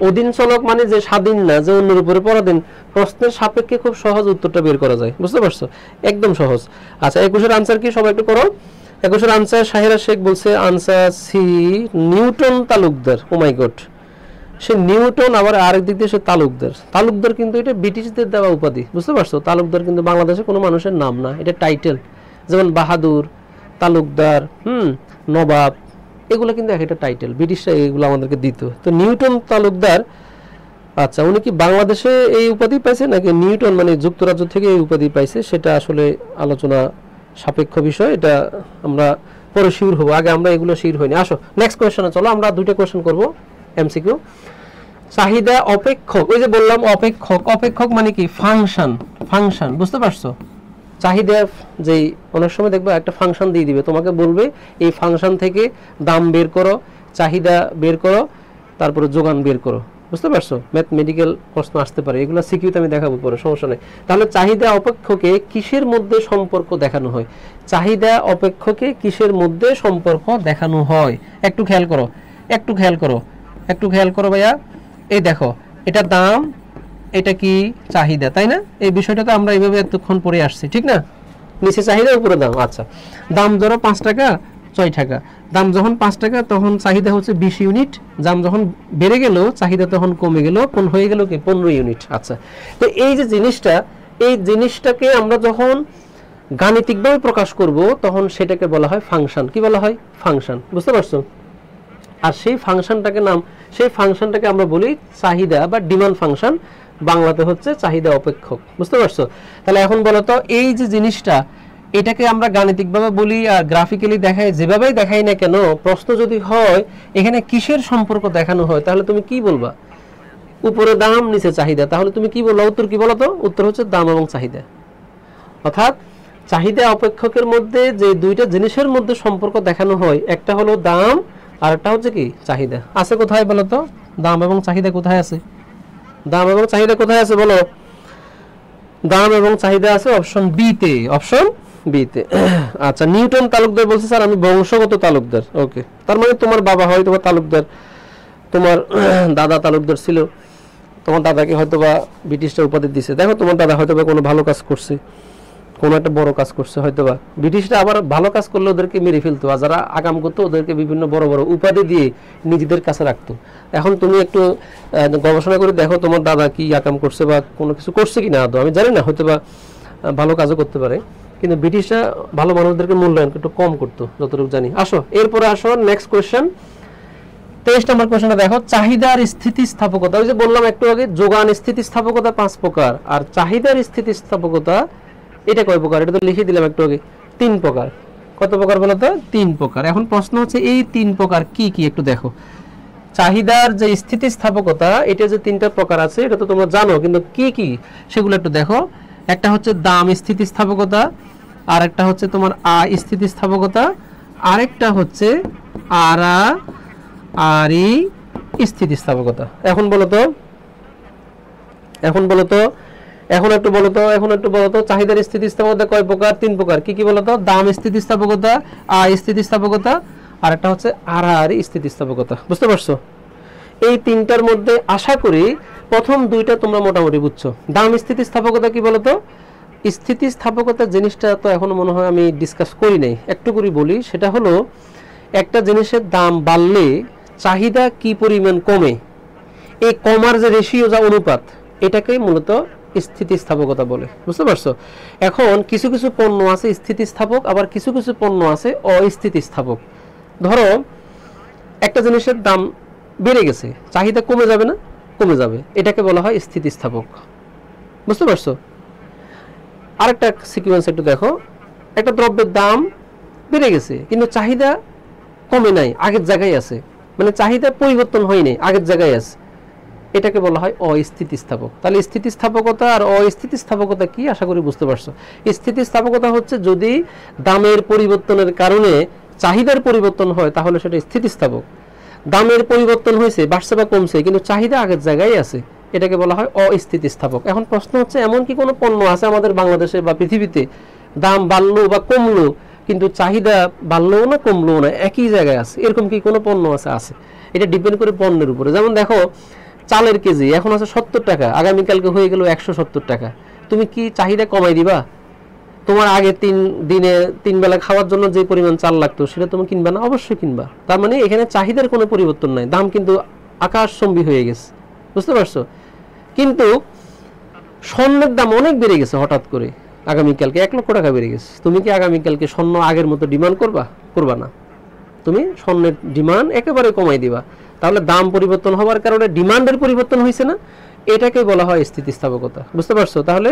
অধীন চলক মানে যে স্বাধীন না, যে অন্যের উপরে পরাধীন। প্রশ্নের সাপেক্ষে খুব সহজ উত্তরটা বের করা যায়। বুঝতে পারছো? একদম সহজ। আচ্ছা, 21 এর আনসার কি সবাই একটু করো। 21 এর আনসার শাহিরা শেখ বলছে আনসার সি, নিউটন তালুকদার। ও মাই গড, সে নিউটন আবার আরেক দিক দিয়ে সে তালুকদার। তালুকদার কিন্তু এটা ব্রিটিশদের দেওয়া উপাধি। বুঝতে পারছো? তালুকদার কিন্তু বাংলাদেশে কোনো মানুষের নাম না, এটা টাইটেল। যেমন বাহাদুর, তালুকদার, নবাব, এগুলো কিন্তু এক একটা টাইটেল, ব্রিটিশরা এগুলো আমাদেরকে দিত। তো নিউটন তালুকদার, আচ্ছা উনি কি বাংলাদেশে এই উপাধি পাইছে নাকি নিউটন মানে যুক্তরাজ্য থেকে এই উপাধি পাইছে, সেটা আসলে আলোচনা সাপেক্ষ বিষয়, এটা আমরা পরে শিওর হবো, আগে আমরা এগুলো শিওর হইনি। আসো নেক্সট কোয়েশ্চনে চলো, আমরা দুইটা কোয়েশ্চেন করব এমসিকিউ। চাহিদা অপেক্ষক, ওই যে বললাম অপেক্ষক, অপেক্ষক মানে কি ফাংশন, ফাংশন বুঝতে পারছো? চাহিদা যেই অনেক সময় দেখবা একটা ফাংশন দিয়ে দিবে, তোমাকে বলবে এই ফাংশন থেকে দাম বের করো, চাহিদা বের করো, তারপরে যোগান বের করো, বুঝতে পারছো? ম্যাথমেটিক্যাল প্রশ্ন আসতে পারে, এগুলো সিকিউতে আমি দেখাবো পরে, সমস্যা নেই। তাহলে চাহিদা অপেক্ষকে কিসের মধ্যে সম্পর্ক দেখানো হয়? চাহিদা অপেক্ষকে কিসের মধ্যে সম্পর্ক দেখানো হয়? একটু খেয়াল করো, একটু খেয়াল করো, একটু খেয়াল করো ভাইয়া। এই দেখো, এটা দাম, এটা কি চাহিদা, তাই না? এই বিষয়টা তো আমরা এইভাবে এতক্ষণ পরে আসছি, ঠিক না? নিচে চাহিদা, উপরে দাম। আচ্ছা, দাম ধরো 5 টাকা, 6 টাকা। দাম যখন 5 টাকা তখন চাহিদা হচ্ছে 20 ইউনিট, দাম যখন বেড়ে গেল চাহিদা তখন কমে গেল, কোন হয়ে গেল কি 15 ইউনিট। আচ্ছা, তো এই যে জিনিসটা, এই জিনিসটাকে আমরা যখন গাণিতিকভাবে প্রকাশ করব তখন সেটাকে বলা হয় ফাংশন। কি বলা হয়? ফাংশন, বুঝতে পারছো? আর সেই ফাংশনটাকে সেই ফাংশনটাকে আমরা বলি চাহিদা বা ডিমান্ড ফাংশন, বাংলাতে হচ্ছে চাহিদা অপেক্ষক, বুঝতে পারছো? তাহলে এখন বলো তো, এই যে জিনিসটা, এটাকে আমরা গাণিতিকভাবে বলি আর গ্রাফিক্যালি দেখাই, যেভাবেই দেখাই না কেন, প্রশ্ন যদি হয় এখানে কিসের সম্পর্ক দেখানো হয়, তাহলে তুমি কি বলবা? উপরে দাম, নিচে চাহিদা, তাহলে তুমি কি বলবা? উত্তর কি বলো তো? উত্তর হচ্ছে দাম এবং চাহিদা। অর্থাৎ চাহিদা অপেক্ষকের মধ্যে যে দুইটা জিনিসের মধ্যে সম্পর্ক দেখানো হয়, একটা হলো দাম আর একটা হচ্ছে কি চাহিদা। আছে কোথায় বলো তো? দাম এবং চাহিদা কোথায় আছে? দাম এবং চাহিদা কোথায় আছে বলো? দাম এবং চাহিদা আছে অপশন বি তে, অপশন বি তে। আচ্ছা, নিউটন তালুকদার বলছে স্যার আমি বংশগত তালুকদার। ওকে, তার মানে তোমার বাবা হয়তো বা তালুকদার, তোমার দাদা তালুকদার ছিল, তোমার দাদাকে হয়তো বা ব্রিটিশরা উপাধি দিছে। দেখো তোমার দাদা হয়তো বা কোনো ভালো কাজ করছে, কোনো একটা বড় কাজ করছে, হয়তো বা ব্রিটিশরা আবার ভালো কাজ করলে ওদেরকে মেরে ফেলতো, আর যারা আগাম করতো ওদেরকে বিভিন্ন বড় বড় উপাধি দিয়ে নিজেদের কাছে রাখতো। এখন তুমি একটু গবেষণা করে দেখো তোমার দাদা কি আকাম করছে বা কোনো কিছু করছে কিনা, আদৌ আমি জানি না, হয়তো বা ভালো কাজও করতে পারে, কিন্তু ব্রিটিশরা ভালো মানুষদেরকে মূল্যায়ন একটু কম করতো যতটুকু জানি। আসো এরপরে আসো নেক্সট কোয়েশ্চেন, 23 নম্বর কোয়েশ্চনটা দেখো, চাহিদার স্থিতিস্থাপকতা। ওই যে বললাম একটু আগে, যোগান স্থিতিস্থাপকতা 5 প্রকার, আর চাহিদার স্থিতিস্থাপকতা এটা কয় প্রকার? এটা তো লিখে দিলাম একটু আগে, 3 প্রকার। কত প্রকার বলো তো? 3 প্রকার। এখন প্রশ্ন হচ্ছে এই 3 প্রকার কি কি একটু দেখো। চাহিদার যে স্থিতিস্থাপকতা, এটা যে 3টা প্রকার আছে এটা তো তোমরা জানো, কিন্তু কি কি সেগুলো একটু দেখো। একটা হচ্ছে দাম স্থিতিস্থাপকতা, আর একটা হচ্ছে তোমার স্থিতিস্থাপকতা, আরেকটা হচ্ছে আরি স্থিতিস্থাপকতা। এখন বলো তো, এখন একটু বলো তো চাহিদার স্থিতিস্থাপকতা কয় প্রকার? 3 প্রকার। কি কি বলো তো? দাম স্থিতিস্থাপকতা, স্থিতিস্থাপকতা, আর একটা হচ্ছে আরি স্থিতিস্থাপকতা। বুঝতে পারছো? এই 3টার মধ্যে আশা করি প্রথম 2টা তোমরা মোটামুটি বুঝছো। দাম স্থিতিস্থাপকতা কি বলো তো? স্থিতিস্থাপকতা জিনিসটা তো এখনো মনে হয় আমি ডিসকাস করি নাই, একটু করে বলি। সেটা হলো একটা জিনিসের দাম বাড়লে চাহিদা কি পরিমাণ কমে, এই কমার যে রেশিও, যা অনুপাত, এটাকেই মূলত স্থিতিস্থাপকতা বলে। বুঝতে পারছো? এখন কিছু কিছু পণ্য আছে স্থিতিস্থাপক, আবার কিছু কিছু পণ্য আছে অস্থিতিস্থাপক। ধরো একটা জিনিসের দাম বেড়ে গেছে, চাহিদা কমে যাবে না? কমে যাবে, এটাকে বলা হয় স্থিতিস্থাপক। বুঝতে পারছো? আরেকটা সিকোয়েন্স একটু দেখো, একটা দ্রব্যের দাম বেড়ে গেছে কিন্তু চাহিদা কমে নাই, আগের জায়গায় আছে, মানে চাহিদা পরিবর্তন হয়নি, আগের জায়গায় আছে, এটাকে বলা হয় অস্থিতিস্থাপক। তাহলে স্থিতিস্থাপকতা আর অস্থিতিস্থাপকতা কি, আশা করি বুঝতে পারছো। স্থিতিস্থাপকতা হচ্ছে যদি দামের পরিবর্তনের কারণে চাহিদার পরিবর্তন হয় তাহলে সেটা স্থিতিস্থাপক। দামের পরিবর্তন হয়েছে, বাড়ছে বা কমছে, কিন্তু চাহিদা আগের জায়গায় আছে, এটাকে বলা হয় অস্থিতিস্থাপক। এখন প্রশ্ন হচ্ছে, এমন কি কোনো পণ্য আছে আমাদের বাংলাদেশে বা পৃথিবীতে দাম বাড়লো বা কমলো কিন্তু চাহিদা বাড়লোও না কমলোও না, একই জায়গায় আছে, এরকম কি কোনো পণ্য আছে? আছে। এটা ডিপেন্ড করে পণ্যের উপরে। যেমন দেখো, চালের কেজি এখন আছে 70 টাকা, আগামীকালকে হয়ে গেল 170 টাকা, তুমি কি চাহিদা কমাই দিবা? তোমার আগে 3 বেলা খাওয়ার জন্য যে পরিমাণ চাল লাগতো সেটা তুমি কিনবা না? অবশ্যই কিনবা। তার মানে এখানে চাহিদার কোনো পরিবর্তন নাই, দাম কিন্তু আকাশচম্বী হয়ে গেছে। বুঝতে পারছো? কিন্তু স্বর্ণের দাম অনেক বেড়ে গেছে হঠাৎ করে, আগামীকালকে 1 লক্ষ টাকা বেড়ে গেছে, তুমি কি আগামীকালকে স্বর্ণ আগের মতো ডিমান্ড করবা না, তুমি স্বর্ণের ডিমান্ড একেবারে কমাই দিবা। তাহলে দাম পরিবর্তন হওয়ার কারণে ডিমান্ডের পরিবর্তন হয়েছে না, এটাকে বলা হয় স্থিতিস্থাপকতা। বুঝতে পারছো? তাহলে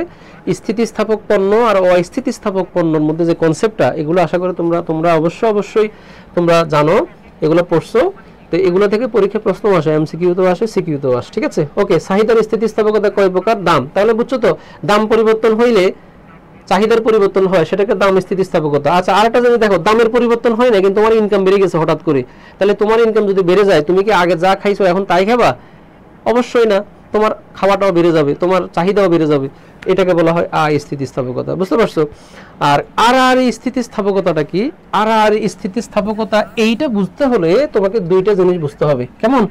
স্থিতিস্থাপক পণ্য আর অস্থিতিস্থাপক পণ্যের মধ্যে যে কনসেপ্টটা, এগুলো আশা করি তোমরা অবশ্যই তোমরা জানো, এগুলো পড়ছো। তো এগুলো থেকে পরীক্ষা প্রশ্ন আসে, এমসিকিউতেও আসে, সিকিউতেও আসে। ঠিক আছে, ওকে। চাহিদার স্থিতিস্থাপকতা কয় প্রকার? দাম। তাহলে বুঝছো তো, দাম পরিবর্তন হইলে চাহিদার পরিবর্তন হয়, সেটাকে দাম স্থিতিস্থাপকতা। আচ্ছা, আরেকটা জিনিস দেখো, দামের পরিবর্তন হয় না কিন্তু তোমার ইনকাম বেড়ে গেছে হঠাৎ করে, তাহলে তোমার ইনকাম যদি বেড়ে যায়, তুমি কি আগে যা খাইছো এখন তাই খাবা? অবশ্যই না, তোমার খাওয়াটাও বেড়ে যাবে, তোমার চাহিদাও বেড়ে যাবে। এটাকে বলা হয় স্থিতিস্থাপকতা। বুঝতে পারছো? আর স্থিতিস্থাপকতাটা কি? আর স্থিতিস্থাপকতা এইটা বুঝতে হলে তোমাকে দুইটা জিনিস বুঝতে হবে। কেমন?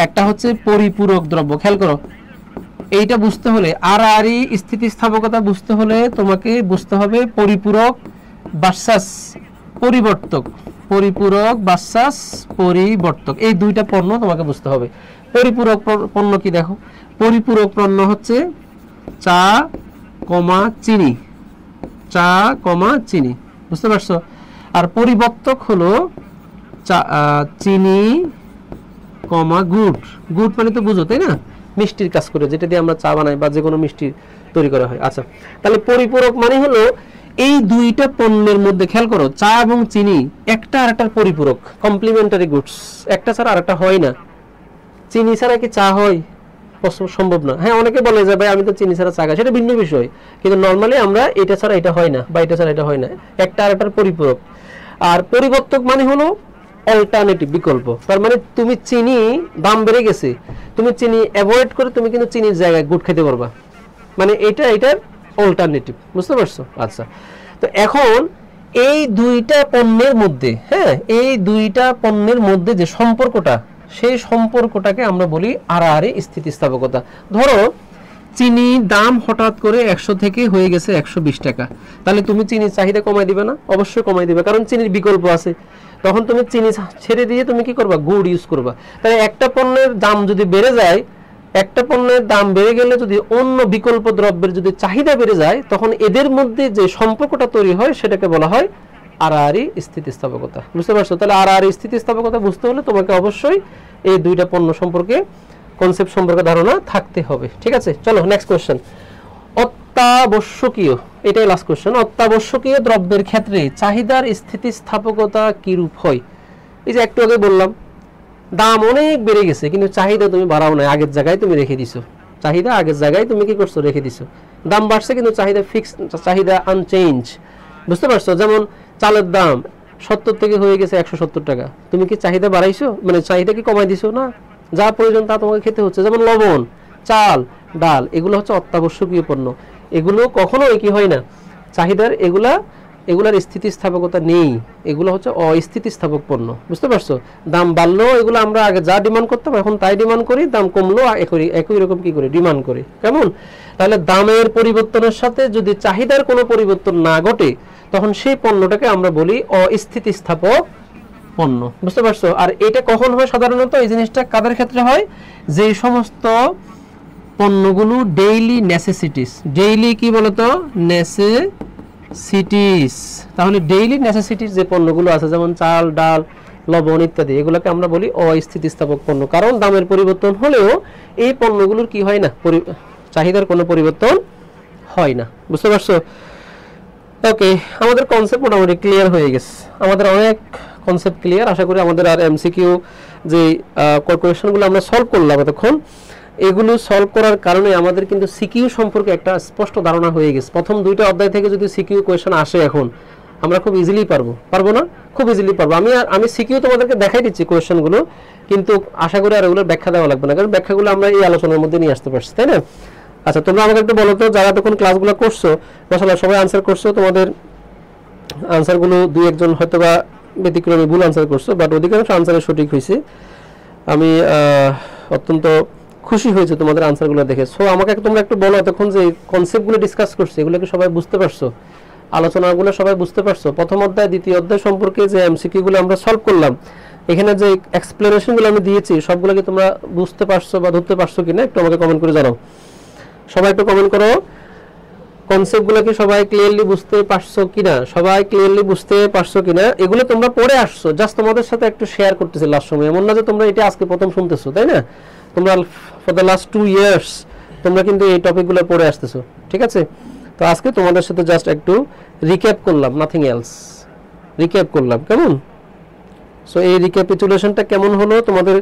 একটা হচ্ছে পরিপূরক দ্রব্য, খেয়াল করো, এইটা বুঝতে হলে আর স্থিতিস্থাপকতা বুঝতে হলে তোমাকে বুঝতে হবে পরিপূরক ভার্সাস পরিবর্তক, পরিপূরক ভার্সাস পরিবর্তক, এই দুইটা পণ্য তোমাকে বুঝতে হবে। পরিপূরক পণ্য কি দেখো, পরিপূরক পণ্য হচ্ছে চা কমা চিনি, চা কমা চিনি। বুঝতে পারছো? আর পরিবর্তক হলো চিনি কমা গুড়। গুড় মানে তো বুঝো, তাই না? মিষ্টির কাজ করে, যেটা দিয়ে আমরা চা বানাই বা যে কোনো মিষ্টি তৈরি করা হয়। আচ্ছা, তাহলে পরিপূরক মানে হলো এই দুইটা পণ্যের মধ্যে, খেয়াল করো, চা এবং চিনি একটা আরেকটার পরিপূরক, কমপ্লিমেন্টারি গুডস, একটা ছাড়া আরেকটা হয় না। চিনি ছাড়া কি চা হয়? সম্ভব না। হ্যাঁ, অনেকে বলে যে ভাই আমি তো চিনি ছাড়া চা খাই, সেটা ভিন্ন বিষয়, কিন্তু নর্মালি আমরা এটা ছাড়া এটা হয় না বা এটা ছাড়া এটা হয় না, একটা আরেকটার পরিপূরক। আর পরিবর্তক মানে হলো অল্টারনেটিভ, বিকল্প। তার মানে তুমি চিনি দাম বেড়ে গেছে, তুমি চিনি অ্যাভয়েড করে তুমি কিন্তু চিনির জায়গায় গুড় খেতে পারবা, মানে এটার অল্টারনেটিভ। বুঝতে পারছো? আচ্ছা, তো এখন এই দুইটা পণ্যের মধ্যে, হ্যাঁ, এই দুইটা পণ্যের মধ্যে যে সম্পর্কটা, সেই সম্পর্কটাকে আমরা বলি আর স্থিতিস্থাপকতা। ধরো চিনি দাম হঠাৎ করে 100 থেকে হয়ে গেছে 120 টাকা, তাহলে তুমি চিনির চাহিদা কমাই দিবে না? অবশ্যই কমাই দিবে, কারণ চিনির বিকল্প আছে। তখন তুমি চিনি ছেড়ে দিয়ে তুমি কি করবা? গুড় ইউজ করবা। তাই একটা পণ্যের দাম যদি বেড়ে যায়, একটা পণ্যের দাম বেড়ে গেলে যদি অন্য বিকল্প দ্রব্যের যদি চাহিদা বেড়ে যায়, তখন এদের মধ্যে যে সম্পর্কটা তৈরি হয় সেটাকে বলা হয় আর স্থিতিস্থাপকতা। বুঝতে পারছো? তাহলে আর স্থিতিস্থাপকতা বুঝতে হলে তোমাকে অবশ্যই এই দুইটা পণ্য সম্পর্কে, কনসেপ্ট সম্পর্কে ধারণা থাকতে হবে। ঠিক আছে, চলো নেক্সট কোশ্চেন। অত্যাবশ্যকীয়, এটাই লাস্ট কোশ্চেন। অত্যাবশ্যকীয় দ্রব্যের ক্ষেত্রে চাহিদার স্থিতিস্থাপকতা কিরূপ হয়? এই যে একটু আগে বললাম, দাম অনেক বেড়ে গেছে কিন্তু চাহিদা তুমি বাড়াও না, আগের জায়গায় তুমি রেখে দিছো। চাহিদা আগের জায়গায় তুমি কি করছো? রেখে দিছো। দাম বাড়ছে কিন্তু চাহিদা ফিক্স, চাহিদা আনচেঞ্জ। বুঝতে পারছো? যেমন চালের দাম 70 থেকে হয়ে গেছে 170 টাকা, তুমি কি চাহিদা বাড়াইছো? মানে চাহিদা কি কমাই দিছো? না, যা প্রয়োজন তা তোমাকে খেতে হচ্ছে। যেমন লবণ, চাল, ডাল, এগুলো হচ্ছে অত্যাবশ্যকীয় পণ্য, এগুলো কখনো কি হয় না চাহিদার, এগুলার স্থিতিস্থাপকতা নেই, এগুলো হচ্ছে অস্থিতিস্থাপক পণ্য। বুঝতে পারছো? দাম বাড়লেও এগুলো আমরা আগে যা ডিমান্ড করতাম এখন তাই ডিমান্ড করি, দাম কমলেও একই রকম কি করি? ডিমান্ড করি। কেমন? তাহলে দামের পরিবর্তনের সাথে যদি চাহিদার কোনো পরিবর্তন না ঘটে, তখন সেই পণ্যটাকে আমরা বলি অস্থিতিস্থাপক পণ্য। বুঝতে পারছো? আর এটা কখন হয় সাধারণত? এই জিনিসটা কাদের ক্ষেত্রে হয়? যে সমস্ত পণ্যগুলো ডেইলি নেসেসিটিস, ডেইলি কি বলতো? নেসেসিটিস। তাহলে ডেইলি নেসেসিটিস যে পণ্যগুলো আছে, যেমন চাল, ডাল, লবণ ইত্যাদি, এগুলোকে আমরা বলি অস্থিতিস্থাপক পণ্য। কারণ দামের পরিবর্তন হলেও এই পণ্যগুলোর কি হয় না? চাহিদার কোনো পরিবর্তন হয় না। বুঝতে পারছো? ওকে, আমাদের কনসেপ্ট মোটামুটি ক্লিয়ার হয়ে গেছে, আমাদের অনেক কনসেপ্ট ক্লিয়ার। আশা করি আমাদের আর এমসিকিউ যে কোয়েশ্চেনগুলো আমরা সলভ করলাম এতক্ষণ, এগুলো সলভ করার কারণে আমাদের কিন্তু সিকিউ সম্পর্কে একটা স্পষ্ট ধারণা হয়ে গেছে। প্রথম দুইটা অধ্যায় থেকে যদি সিকিউ কোয়েশ্চেন আসে এখন, আমরা খুব ইজিলি পারবো না? খুব ইজিলি পারবো। আমি সিকিউ তোমাদেরকে দেখাই দিচ্ছি কোয়েশ্চেনগুলো, কিন্তু আশা করি আর এগুলোর ব্যাখ্যা দেওয়া লাগবে না, কারণ ব্যাখ্যাগুলো আমরা এই আলোচনার মধ্যে নিয়ে আসতে পারছি, তাই না? আচ্ছা, তোমরা আমাকে একটু বলো তো, যারা তখন ক্লাসগুলো করছো, মাশাআল্লাহ সবাই আনসার করছো, তোমাদের আনসারগুলো দুই একজন হয়তো বা ব্যতিক্রমী ভুল আনসার করছো, বাট অধিকাংশ আনসারের সঠিক হয়েছে। আমি অত্যন্ত খুশি হয়েছে তোমাদের আনসারগুলো দেখে। সো আমাকে তোমরা একটু বলো এতক্ষণ যে কনসেপ্টগুলো ডিসকাস করছি, এগুলোকে সবাই বুঝতে পারছো? আলোচনাগুলো সবাই বুঝতে পারছো? প্রথম অধ্যায় দ্বিতীয় অধ্যায় সম্পর্কে যে এমসিকিউগুলো আমরা সলভ করলাম, এখানে যে এক্সপ্লেনেশনগুলো আমি দিয়েছি, সবগুলো কি তোমরা বুঝতে পারছো বা ধরতে পারছো কিনা একটু আমাকে কমেন্ট করে জানাও। সবাই একটু কমেন্ট করো। কনসেপ্টগুলো কি সবাই ক্লিয়ারলি বুঝতে পারছো কিনা, সবাই ক্লিয়ারলি বুঝতে পারছো কিনা? এগুলো তোমরা পড়ে আসছো, জাস্ট তোমাদের সাথে একটু শেয়ার করতেছি লাস্ট সময়। এমন না যে তোমরা এটা আজকে প্রথম শুনতেছো, তাই না? তোমরা ফর দ্য লাস্ট 2 ইয়ার্স তোমরা কিন্তু এই টপিকগুলো পড়ে আসতেছো, ঠিক আছে? তো আজকে তোমাদের সাথে জাস্ট একটু রিক্যাপ করলাম, নাথিং এলস, রিক্যাপ করলাম, কেমন? সো এই রিক্যাপিচুলেশনটা কেমন হলো, তোমাদের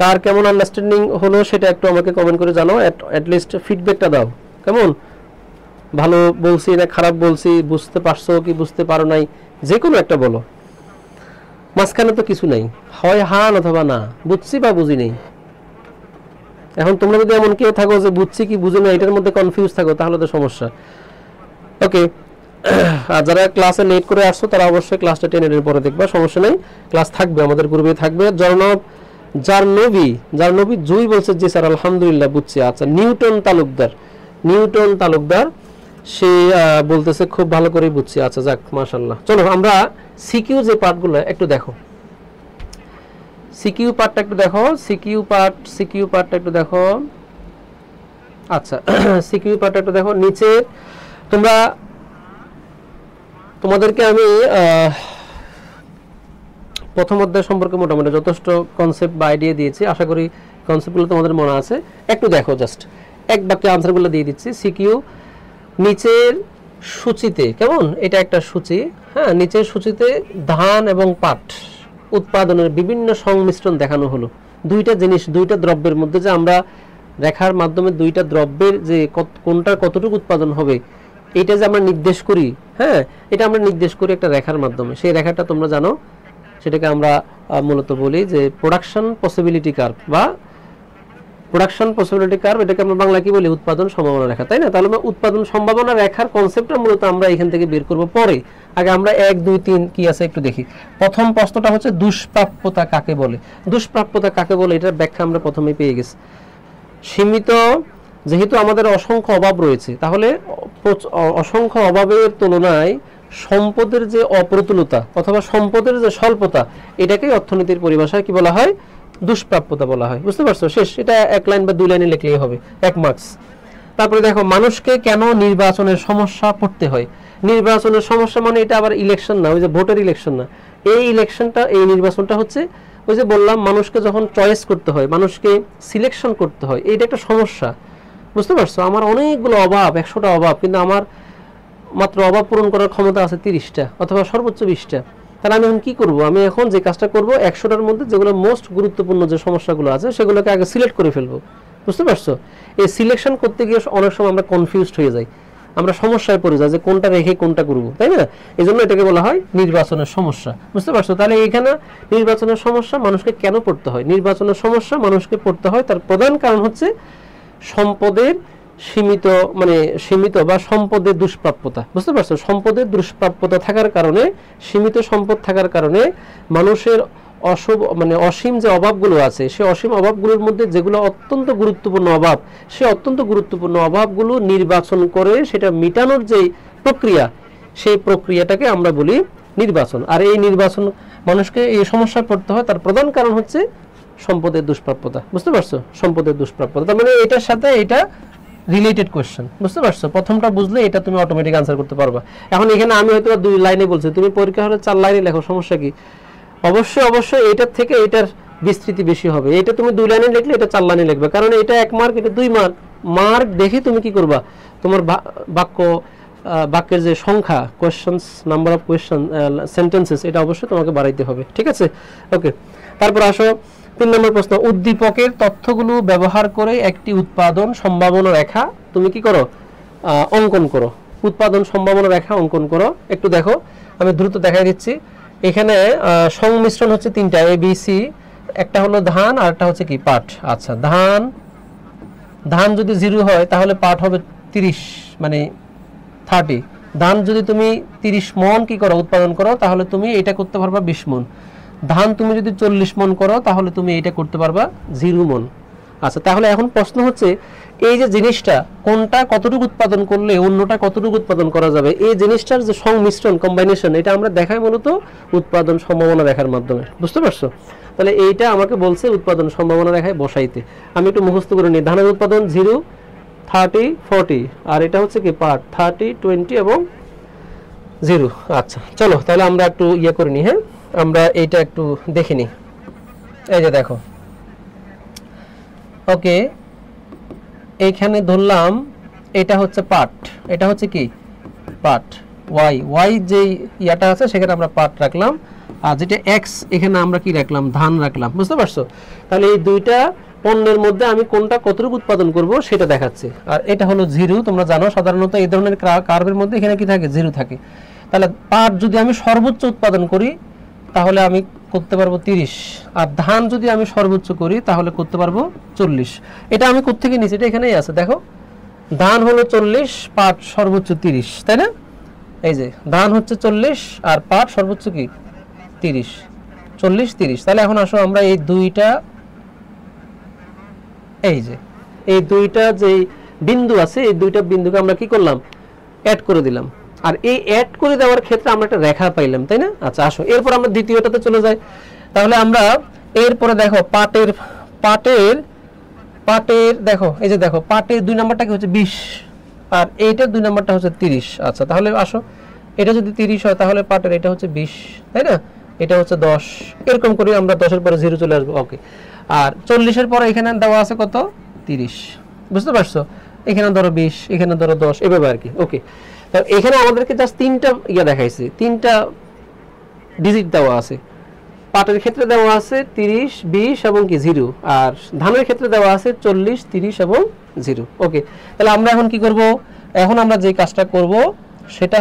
কার কেমন আন্ডারস্ট্যান্ডিং হলো সেটা একটু আমাকে কমেন্ট করে জানাও, অ্যাট লিস্ট ফিডব্যাকটা দাও, কেমন? ভালো বলছি না খারাপ বলছি, বুঝতে পারছো কি বুঝতে পারো নাই, যে কোনো একটা বলো। মাঝখানে তো কিছু নাই, হয় হ্যাঁ অথবা না, বুঝছি বা বুঝি নেই। এখন তোমরা যদি এমন কেউ থাকো যে বুঝছি কি বুঝি না এটার মধ্যে কনফিউজ থাকো, তাহলে তো সমস্যা। ওকে, আর যারা ক্লাসে লেট করে আসছো তারা অবশ্যই ক্লাসটা 10 এর পরে দেখবা, সমস্যা নেই, ক্লাস থাকবে, আমাদের গ্রুপে থাকবে। জারনবী জুই বলছে জি স্যার আলহামদুলিল্লাহ বুঝছি। আচ্ছা, নিউটন তালুকদার সে বলতেছে খুব ভালো করে বুঝছি। আচ্ছা যাক, মাশাআল্লাহ। চলো আমরা সিকিউ যে পার্টগুলো একটু দেখো, সিকিউ পার্টটা একটু দেখো। আচ্ছা, সিকিউ পার্টটা একটু দেখো। নিচে তোমাদেরকে আমি প্রথম অধ্যায় সম্পর্কে মোটামুটি যথেষ্ট কনসেপ্ট বা আইডিয়া দিয়েছি, আশা করি কনসেপ্টগুলো তোমাদের মনে আছে। একটু দেখো, জাস্ট এক বাক্যে আনসারগুলো দিয়ে দিচ্ছি। সিকিউ নিচের সূচিতে, কেমন? এটা একটা সূচি, হ্যাঁ, নিচের সূচিতে ধান এবং পাট উৎপাদনের বিভিন্ন সংমিশ্রণ দেখানো হলো। দুইটা জিনিস, দুইটা দ্রব্যের মধ্যে যে আমরা রেখার মাধ্যমে দুইটা দ্রব্যের যে কোনটার কতটুকু উৎপাদন হবে এটা যে আমরা নির্দেশ করি, হ্যাঁ, এটা আমরা নির্দেশ করি একটা রেখার মাধ্যমে। সেই রেখাটা তোমরা জানো, সেটাকে আমরা মূলত বলি যে প্রোডাকশন পসিবিলিটি কার্ভ বা প্রোডাকশন পসিবিলিটি কার্ভ। এটাকে আমরা বাংলা কি বলি? উৎপাদন সম্ভাবনা রেখা, তাই না? তাহলে আমরা উৎপাদন সম্ভাবনা রেখার কনসেপ্টটা মূলত আমরা এখান থেকে বের করব পরে। আগে আমরা 1 2 3 কি আছে একটু দেখি। প্রথম প্রশ্নটা হচ্ছে দুষ্প্রাপ্যতা কাকে বলে? দুষ্প্রাপ্যতা কাকে বলে এটার ব্যাখ্যা আমরা প্রথমেই পেয়ে গেছি। সীমিত, যেহেতু আমাদের অসংখ্য অভাব রয়েছে, তাহলে অসংখ্য অভাবের তুলনায় সম্পদের যে অপ্রতুলতা অথবা সম্পদের যে স্বল্পতা, এটাকেই অর্থনীতির পরিভাষায় কি বলা হয়? দুষ্প্রাপ্যতা বলা হয়। বুঝতে পারছো? শেষ। এটা 1 লাইন বা 2 লাইনে লিখলেই হবে, 1 মার্কস। তারপরে দেখো, মানুষকে কেন নির্বাচনের সমস্যা পড়তে হয়? নির্বাচনের সমস্যা মানে এটা আবার ইলেকশন না, ওই যে ভোটের ইলেকশন না। এই নির্বাচনটা হচ্ছে ওই যে বললাম, মানুষকে যখন চয়েস করতে হয়, মানুষকে সিলেকশন করতে হয়, এইটা একটা সমস্যা। বুঝতে পারছো? আমার অনেকগুলো অভাব, 100টা অভাব, কিন্তু আমার মাত্র অভাব পূরণ করার ক্ষমতা আছে 30টা অথবা সর্বোচ্চ 20টা। তাহলে আমি এখন কি করব? আমি এখন যে কাজটা করব, 100টার মধ্যে যেগুলো মোস্ট গুরুত্বপূর্ণ যে সমস্যাগুলো আছে সেগুলোকে আগে সিলেক্ট করে ফেলবো। বুঝতে পারছো? এই সিলেকশন করতে গিয়ে অনেক সময় আমরা কনফিউজড হয়ে যাই, আমরা সমস্যায় পড়ে যাই যে কোনটা রেখে কোনটা করব, তাই না? এই জন্য এটাকে বলা হয় নির্বাচনের সমস্যা। বুঝতে পারছো? তাহলে এখানে নির্বাচনের সমস্যা মানুষকে কেন পড়তে হয়? নির্বাচনের সমস্যা মানুষকে পড়তে হয়, তার প্রধান কারণ হচ্ছে সম্পদের সীমিত বা সম্পদের দুষ্প্রাপ্যতা। বুঝতে পারছো? সম্পদের দুষ্প্রাপ্যতা থাকার কারণে, সীমিত সম্পদ থাকার কারণে মানুষের অসীম যে অভাবগুলো আছে, সেই অসীম অভাবগুলোর মধ্যে যেগুলো অত্যন্ত গুরুত্বপূর্ণ অভাব, সেই অত্যন্ত গুরুত্বপূর্ণ অভাবগুলো নির্বাচন করে সেটা মিটানোর যে প্রক্রিয়া, সেই প্রক্রিয়াটাকে আমরা বলি নির্বাচন। আর এই নির্বাচন মানুষকে এই সমস্যায় পড়তে হয়, তার প্রধান কারণ হচ্ছে সম্পদের দুষ্প্রাপ্যতা। বুঝতে পারছো? সম্পদের দুষ্প্রাপ্যতা, তার মানে এটার সাথে এটা রিলেটেড কোশ্চেন। বুঝতে পারছো? প্রথমটা বুঝলে এটা তুমি অটোমেটিক আনসার করতে পারবা। এখন এখানে আমি হয়তো 2 লাইনে বলছি, তুমি পরীক্ষা হলে 4 লাইনে লেখো, সমস্যা কি? অবশ্যই এটার থেকে এটার বিস্তৃতি বেশি হবে। এটা তুমি 2 লাইনে লিখলে এটা 4 লাইনে লিখবে, কারণ এটা 1 মার্ক, এটা 2 মার্ক। মার্ক দেখে তুমি কি করবা? তোমার বাক্যের যে সংখ্যা, questions, number of question, sentences, এটা অবশ্যই তোমাকে বাড়াইতে হবে। ঠিক আছে? ওকে, তারপর আসো 3 নম্বর প্রশ্ন। উদ্দীপকের তথ্যগুলো ব্যবহার করে একটি উৎপাদন সম্ভাবনা রেখা তুমি কি করো? অঙ্কন করো। উৎপাদন সম্ভাবনা রেখা অঙ্কন করো। একটু দেখো, আমি দ্রুত দেখাই দিচ্ছি। এখানে সংমিশ্রণ হচ্ছে 3টা, ABC। একটা হলো ধান, আর একটা হচ্ছে কি? পাট। আচ্ছা, ধান যদি 0 হয় তাহলে পাট হবে 30, মানে 30। ধান যদি তুমি 30 মন কি করো? উৎপাদন করো, তাহলে তুমি এটা করতে পারবা 20 মন। ধান তুমি যদি 40 মন করো, তাহলে তুমি এটা করতে পারবা 0 মন। আচ্ছা, তাহলে এখন প্রশ্ন হচ্ছে, এই যে জিনিসটা কোনটা কতটুকু উৎপাদন করলে অন্যটা কতটুকু উৎপাদন করা যাবে, এই জিনিসটার যে সংমিশ্রণ, কম্বাইনেশন, এটা আমরা দেখাই মূলত উৎপাদন সম্ভাবনা রেখার মাধ্যমে। বুঝতে পারছো? তাহলে এইটা আমাকে বলছে উৎপাদন সম্ভাবনা রেখায় বসাইতে। আমি একটু মুখস্থ করে নিই। ধানের উৎপাদন 0, 30 40, আর এটা হচ্ছে কি পার্ট 30 20 এবং 0। আচ্ছা চলো তাহলে আমরা একটু ইয়ে করে নিই। হ্যাঁ, আমরা এইটা একটু দেখে নিই। এই যে দেখো, ওকে, এইখানে ধরলাম এটা হচ্ছে পার্ট, এটা হচ্ছে কি পার্ট ওয়াই, ওয়াই যে ইয়াটা আছে সেখানে আমরা পার্ট রাখলাম, আর যেটা এক্স এখানে আমরা কি রাখলাম, ধান রাখলাম। বুঝতে পারছো? তাহলে এই দুইটা পণ্যের মধ্যে আমি কোনটা কতটুকু উৎপাদন করব সেটা দেখাচ্ছে। আর এটা হলো 0। তোমরা জানো সাধারণত এই ধরনের কার্ভের মধ্যে এখানে কি থাকে, 0 থাকে। তাহলে পাট যদি আমি সর্বোচ্চ উৎপাদন করি তাহলে আমি করতে পারবো 30, আর ধান যদি আমি সর্বোচ্চ করি তাহলে করতে পারবো 40। এটা আমি কোত্থেকে নিয়েছি, এটা এখানেই আছে দেখো, ধান হলো 40, পাট সর্বোচ্চ 30, তাই না? এই যে ধান হচ্ছে 40 আর পাট সর্বোচ্চ কি 30, 40 30। তাহলে এখন আসো আমরা এই দুইটা, এই যে এই দুইটা যে বিন্দু আছে এই দুইটা বিন্দুকে আমরা কি করলাম, অ্যাড করে দিলাম। আর এই অ্যাড করে দেওয়ার ক্ষেত্রে আমরা একটা রেখা পাইলাম, তাই না? আচ্ছা আসো এরপর আমরা দ্বিতীয়টাতে চলে যাই। তাহলে আমরা এরপরে দেখো পাটের পাটের পাটের দেখো, এই যে দেখো পাটের 2 নাম্বারটা কি হচ্ছে 20, আর এইটার 2 নাম্বারটা হচ্ছে 30। আচ্ছা তাহলে আসো এটা যদি 30 হয় তাহলে পাটের এটা হচ্ছে 20, তাই না? এটা হচ্ছে 10, এরকম করে আমরা 10-এর পরে 0 চলে আসবো। ওকে, আর 40-এর পরে এখানে দেওয়া আছে কত, 30। বুঝতে পারছো? এখানে ধরো 20, এখানে ধরো 10, এভাবে আর কি। ওকে, তো এখানে আমাদেরকে জাস্ট 3টা ইয়া দেখাইছে, 3টা ডিজিট দেওয়া আছে। পাটের ক্ষেত্রে দেওয়া আছে 30 20 এবং কি 0, আর ধানের ক্ষেত্রে দেওয়া আছে 40 30 এবং 0। ওকে, তাহলে আমরা এখন কি করব, এখন আমরা যে কাজটা করব সেটা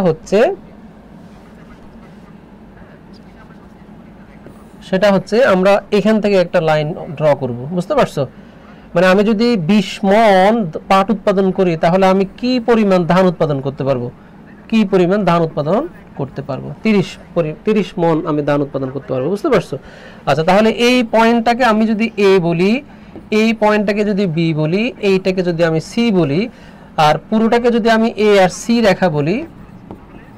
হচ্ছে আমরা এখান থেকে একটা লাইন ড্র করব। বুঝতে পারছো? মানে আমি যদি 20 মণ পাট উৎপাদন করি তাহলে আমি কি পরিমাণ ধান উৎপাদন করতে পারবো, কি পরিমাণ ধান উৎপাদন করতে পারবো, 30 মণ আমি ধান উৎপাদন করতে পারবো। বুঝতে পারছো? আচ্ছা তাহলে এই পয়েন্টটাকে আমি যদি এ বলি, এই পয়েন্টটাকে যদি বি বলি, এইটাকে যদি আমি সি বলি, আর পুরোটাকে যদি আমি এ আর সি রেখা বলি,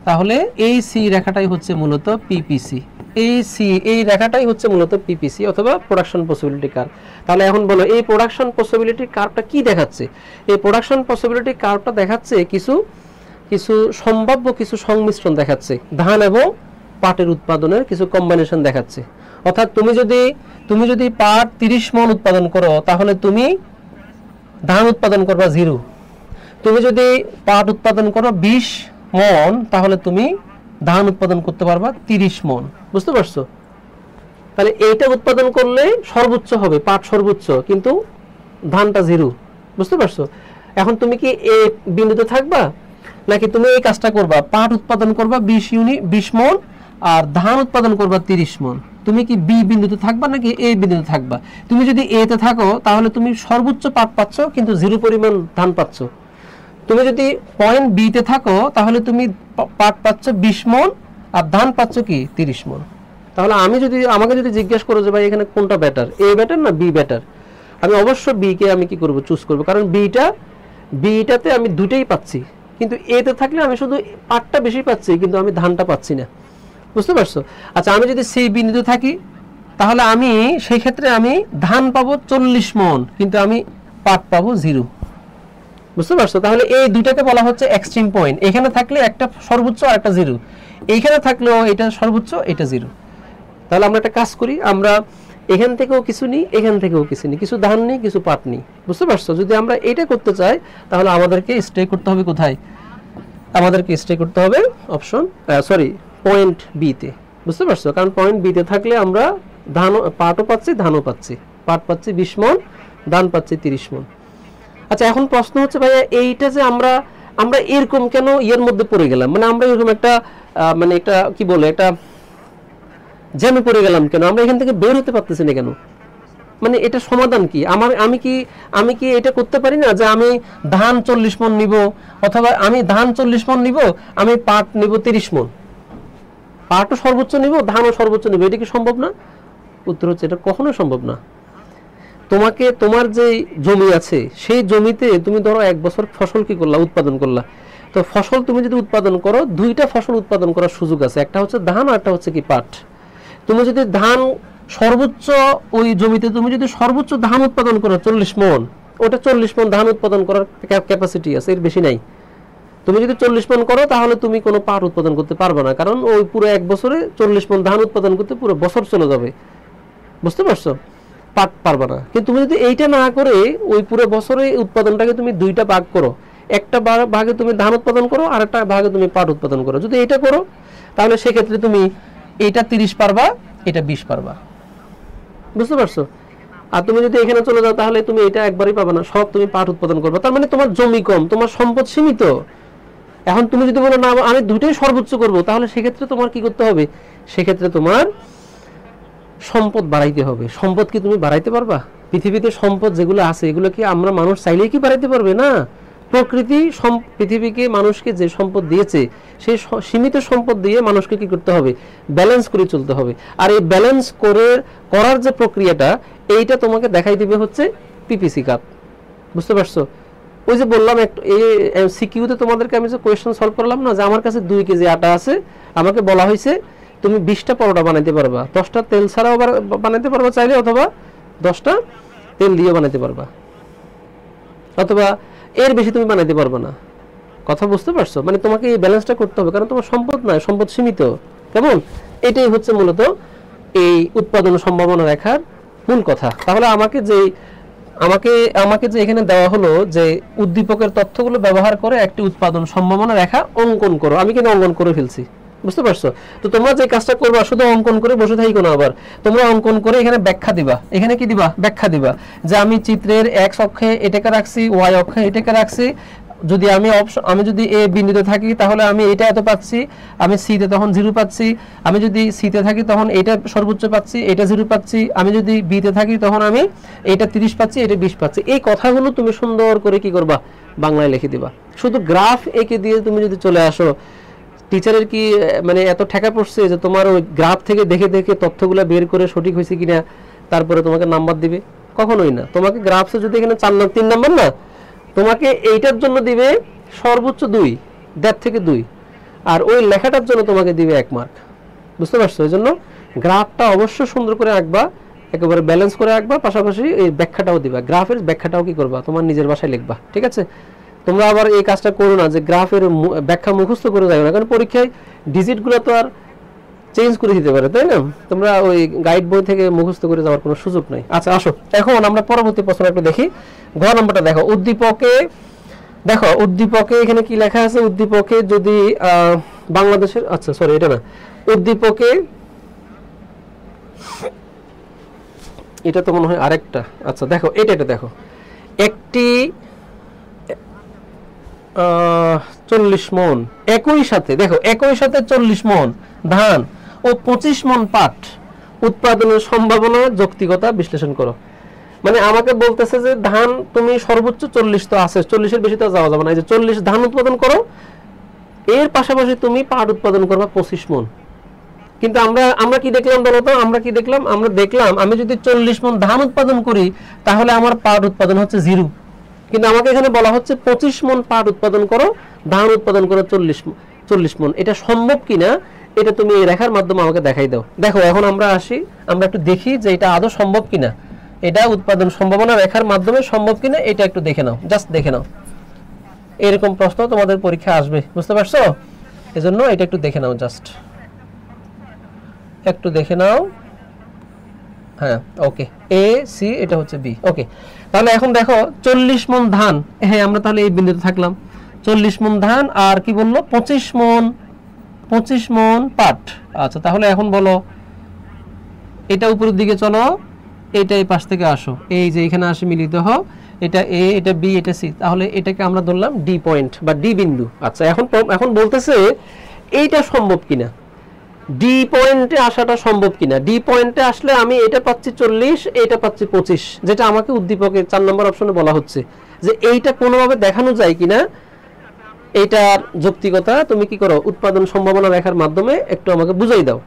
তাহলে এই সি রেখাটাই হচ্ছে মূলত পিপিসি। এই রেখাটাই হচ্ছে মূলত পিপিসি অথবা প্রোডাকশন পসিবিলিটি কার্ভ। তাহলে এখন বলো এই প্রোডাকশন পসিবিলিটি কার্ভটা কি দেখাচ্ছে? এই প্রোডাকশন পসিবিলিটি কার্ভটা দেখাচ্ছে কিছু সম্ভাব্য কিছু সংমিশ্রণ দেখাচ্ছে, ধান এবং পাটের উৎপাদনের কিছু কম্বিনেশন দেখাচ্ছে। অর্থাৎ তুমি যদি পাট 30 মণ উৎপাদন করো তাহলে তুমি ধান উৎপাদন করবা 0। তুমি যদি পাট উৎপাদন করো 20 মণ তাহলে তুমি ধান উৎপাদন করতে পারবা 30 মণ। বুঝতে পারছো? তাহলে এইটা উৎপাদন করলে সর্বোচ্চ হবে, পাট সর্বোচ্চ, কিন্তু ধানটা 0। বুঝতে পারছো? এখন তুমি কি এই বিন্দুতে থাকবা, নাকি তুমি এই কাজটা করবা, পাট উৎপাদন করবা 20 মণ আর ধান উৎপাদন করবা 30 মণ? তুমি কি বি বিন্দুতে থাকবা নাকি এ বিন্দুতে থাকবা? তুমি যদি এ তে থাকো তাহলে তুমি সর্বোচ্চ পাট পাচ্ছ কিন্তু 0 পরিমাণ ধান পাচ্ছ। তুমি যদি পয়েন্ট বি তে থাকো তাহলে তুমি পাট পাচ্ছ 20 মণ আর ধান পাচ্ছ কি 30 মণ। তাহলে আমাকে যদি জিজ্ঞেস করো যে ভাই এখানে কোনটা বেটার, এ বেটার না বি বেটার, আমি অবশ্য বি কে আমি কি করব, চুজ করব, কারণ বিটাতে আমি দুটেই পাচ্ছি, কিন্তু এ তে থাকলে আমি শুধু পাটটা বেশি পাচ্ছি কিন্তু আমি ধানটা পাচ্ছি না। বুঝতে পারছো? আচ্ছা আমি যদি সি বিন্দুতে থাকি তাহলে আমি সেই ক্ষেত্রে আমি ধান পাবো 40 মণ কিন্তু আমি পাট পাবো 0। বুঝতে পারছো? তাহলে এই দুইটাকে বলা হচ্ছে এক্সট্রিম পয়েন্ট। এখানে থাকলে একটা সর্বোচ্চ আর একটা 0, এইখানে থাকলেও এটা সর্বোচ্চ এটা 0। তাহলে আমরা একটা কাজ করি, আমরা এখান থেকেও কিছু নিই, এখান থেকেও কিছু নিই, কিছু ধান নিই কিছু পাট নিই। বুঝতে পারছো? যদি আমরা এটা করতে চাই তাহলে আমাদেরকে স্টে করতে হবে কোথায়, আমাদেরকে স্টে করতে হবে পয়েন্ট বি তে। বুঝতে পারছো? কারণ পয়েন্ট বি তে থাকলে আমরা পাটও পাচ্ছি ধানও পাচ্ছি, পাট পাচ্ছি 20 মণ, ধান পাচ্ছি 30 মণ। আচ্ছা এখন প্রশ্ন হচ্ছে ভাইয়া এইটা যে আমরা এরকম কেন এর মধ্যে পড়ে গেলাম, মানে আমরা এরকম একটা মানে এটা কি বলে এটা জ্যামে পড়ে গেলাম কেন, আমরা এখান থেকে বের হতে পারতেছি না কেন? মানে এটা সমাধান কি? আমি কি এটা করতে পারি না যে আমি ধান 40 মণ নিব, অথবা আমি ধান 40 মণ নিব, আমি পাট নিব 30 মণ, পাটও সর্বোচ্চ নিব ধানও সর্বোচ্চ নিব, এটা কি সম্ভব না? উত্তর হচ্ছে এটা কখনোই সম্ভব না। তোমার যে জমি আছে সেই জমিতে তুমি ধরো 1 বছর ফসল কি করলা, উৎপাদন করলা, তো ফসল তুমি যদি উৎপাদন করো, 2টা ফসল উৎপাদন করার সুযোগ আছে, একটা হচ্ছে ধান আর একটা হচ্ছে কি পাট। তুমি যদি ধান সর্বোচ্চ ওই জমিতে তুমি যদি সর্বোচ্চ ধান উৎপাদন করো 40 মণ, ওটা 40 মণ ধান উৎপাদন করার ক্যাপাসিটি আছে, এর বেশি নাই। তুমি যদি 40 মণ করো তাহলে তুমি কোনো পাট উৎপাদন করতে পারবে না, কারণ ওই পুরো এক বছরে 40 মণ ধান উৎপাদন করতে পুরো বছর চলে যাবে। বুঝতে পারছো? পাট পারবে না। কিন্তু তুমি যদি এইটা না করে ওই পুরো বছরে উৎপাদনটাকে তুমি দুইটা ভাগ করো, একটা ভাগে তুমি ধান উৎপাদন করো আর একটা ভাগে তুমি পাট উৎপাদন করো, যদি এটা করো তাহলে সেক্ষেত্রে তুমি এটা 30 পারবা, এটা 20 পারবা। বুঝতে পারছো? আর তুমি যদি এখানে চলে যাও তাহলে তুমি এটা একবারই পাবে না, সব তুমি পাট উৎপাদন করবে। তার মানে তোমার জমি কম, তোমার সম্পদ সীমিত। এখন তুমি যদি বলো না আমি দুইটাই সর্বোচ্চ করব, তাহলে সেক্ষেত্রে তোমার কি করতে হবে? সেক্ষেত্রে তোমার সম্পদ বাড়াইতে হবে। সম্পদ কি তুমি বাড়াইতে পারবা? পৃথিবীতে সম্পদ যেগুলো আছে এগুলো কি আমরা মানুষ চাইলেই কি বাড়াইতে পারবে? না। প্রকৃতি পৃথিবীকে মানুষকে যে সম্পদ দিয়েছে সেই সীমিত সম্পদ দিয়ে মানুষকে কি করতে হবে? ব্যালেন্স করে চলতে হবে। আর এই ব্যালেন্স করার যে প্রক্রিয়াটা, এইটা তোমাকে দেখাই দিবে হচ্ছে পিপিসি কাপ। বুঝতে পারছো? ওই যে বললাম একটু এই সিকিউতে তোমাদেরকে আমি যে কোয়েশ্চেন সলভ করলাম না, যে আমার কাছে 2 কেজি আটা আছে, আমাকে বলা হয়েছে তুমি 20টা পরোটা বানাইতে পারবা, 10টা তেল ছাড়াও বানাইতে পারবা চাইলে, অথবা 10টা তেল দিয়ে বানাইতে পারবা, অথবা এর বেশি তুমি বানাইতে পারবে না। কথা বুঝতে পারছো? মানে তোমাকে এই ব্যালেন্সটা করতে হবে, কারণ তোমার সম্পদ নাই, সম্পদ সীমিত। কেমন? এটাই হচ্ছে মূলত এই উৎপাদন সম্ভাবনা রেখার মূল কথা। তাহলে আমাকে যে এখানে দেওয়া হলো যে উদ্দীপকের তথ্যগুলো ব্যবহার করে একটি উৎপাদন সম্ভাবনা রেখা অঙ্কন করো, আমি কিন্তু অঙ্কন করে ফেলছি। বুঝতে পারছো? তো তোমরা যে কাজটা করবা, শুধু অঙ্কন করে বসে থাকো না, আবার তোমরা অঙ্কন করে এখানে ব্যাখ্যা দিবা। এখানে কি দিবা? ব্যাখ্যা দিবা যে আমি চিত্রের x অক্ষে এটাকে রাখছি, y অক্ষে এটাকে রাখছি, যদি আমি যদি এ বিন্দুতে থাকি তাহলে আমি এটা এত পাচ্ছি, আমি সি তে তখন 0 পাচ্ছি, আমি যদি সি তে থাকি তখন এটা সর্বোচ্চ পাচ্ছি, এটা 0 পাচ্ছি, আমি যদি বি তে থাকি তখন আমি এটা 30 পাচ্ছি, এটা 20 পাচ্ছি। এই কথাগুলো তুমি সুন্দর করে কি করবা? বাংলায় লিখে দিবা। শুধু গ্রাফ এঁকে দিয়ে তুমি যদি চলে আসো, টিচারের কি মানে এত ঠেকা পড়ছে যে তোমার ওই গ্রাফ থেকে দেখে দেখে তথ্যগুলো বের করে সঠিক হয়েছে কিনা তারপরে তোমাকে নাম্বার দিবে? কখনোই না। তোমাকে গ্রাফসে যদি এখানে 3 নাম্বার না, তোমাকে এইটার জন্য দিবে সর্বোচ্চ 2, 1.5 থেকে 2, আর ওই লেখাটার জন্য তোমাকে দিবে 1 মার্ক। বুঝতে পারছো? এই জন্য গ্রাফটা অবশ্যই সুন্দর করে আঁকবা, একেবারে ব্যালেন্স করে আঁকবা, পাশাপাশি এই ব্যাখ্যাটাও দিবা। গ্রাফের ব্যাখ্যাটাও কি করবা? তোমার নিজের ভাষায় লিখবা। ঠিক আছে? তোমরা আবার এই কাজটা করো না যে গ্রাফের ব্যাখ্যা মুখস্থ করে যাবে না, কারণ পরীক্ষায় ডিজিটগুলো তো আর চেঞ্জ করে দিতে পারে, তাই না? তোমরা ওই গাইড বই থেকে মুখস্থ করে যাওয়ার কোনো সুযোগ নাই। আচ্ছা আসো, এখন আমরা পরবর্তী প্রশ্ন একটু দেখি। ঘ নম্বরটা দেখো। উদ্দীপকে এখানে কি লেখা আছে? উদ্দীপকে যদি বাংলাদেশের, আচ্ছা সরি এটা না, উদ্দীপকে এটা তো মনে হয় আরেকটা। আচ্ছা দেখো, এটা দেখো, একটি 40 মণ একই সাথে 40 মণ ধান ও 25 মণ পাট উৎপাদনের সম্ভাবনা যৌক্তিকতা বিশ্লেষণ করো। মানে আমাকে বলতেছে যে ধান তুমি সর্বোচ্চ 40 তো আছে, 40-এর বেশি তো যাওয়া যাবে না, এই যে 40 ধান উৎপাদন করো, এর পাশাপাশি তুমি পাট উৎপাদন করবা 25 মণ। কিন্তু আমরা কি দেখলাম বলো তো? আমরা দেখলাম আমি যদি 40 মণ ধান উৎপাদন করি তাহলে আমার পাট উৎপাদন হচ্ছে 0। কিন্তু আমাকে এখানে বলা হচ্ছে 25 মণ পাট উৎপাদন করো, ধান উৎপাদন করো 40 মণ। এটা সম্ভব কিনা এটা তুমি এই রেখার মাধ্যমে আমাকে দেখাই দাও। দেখো এখন আমরা একটু দেখি যে এটা আদৌ সম্ভব কিনা, এটা উৎপাদন সম্ভাবনা রেখার মাধ্যমে সম্ভব কিনা এটা একটু দেখে নাও, জাস্ট দেখে নাও। এরকম প্রশ্ন তোমাদের পরীক্ষা আসবে, বুঝতে পারছো? এজন্য এটা একটু দেখে নাও, জাস্ট একটু দেখে নাও। হ্যাঁ ওকে, এ সি এটা হচ্ছে বি। ওকে, তাহলে এখন দেখো 40 মণ ধান, হ্যাঁ আমরা তাহলে এই বিন্দুতে থাকলাম। 40 মণ ধান আর কি বললো? 25 মণ পাট। আচ্ছা তাহলে এখন বলো, এটা উপরের দিকে চলো, এটা এই পাশ থেকে আসো, এই যে এখানে আসে মিলিত হও, এটা এ, এটা বি, এটা সি, তাহলে এটাকে আমরা ধরলাম ডি পয়েন্ট বা ডি বিন্দু। আচ্ছা এখন বলতেছে এইটা সম্ভব কিনা, ডি পয়েন্টে আসাটা সম্ভব কিনা। ডি পয়েন্টে আসলে আমি এটা পাচ্ছি 40, এটা পাচ্ছি 25, যেটা আমাকে উদ্দীপকের 4 নম্বর অপশনে বলা হচ্ছে যে এইটা কোনোভাবে দেখানো যায় কিনা, এইটার যৌক্তিকতা তুমি কি করো? উৎপাদন সম্ভাবনা রেখার মাধ্যমে একটু আমাকে বুঝাই দাও।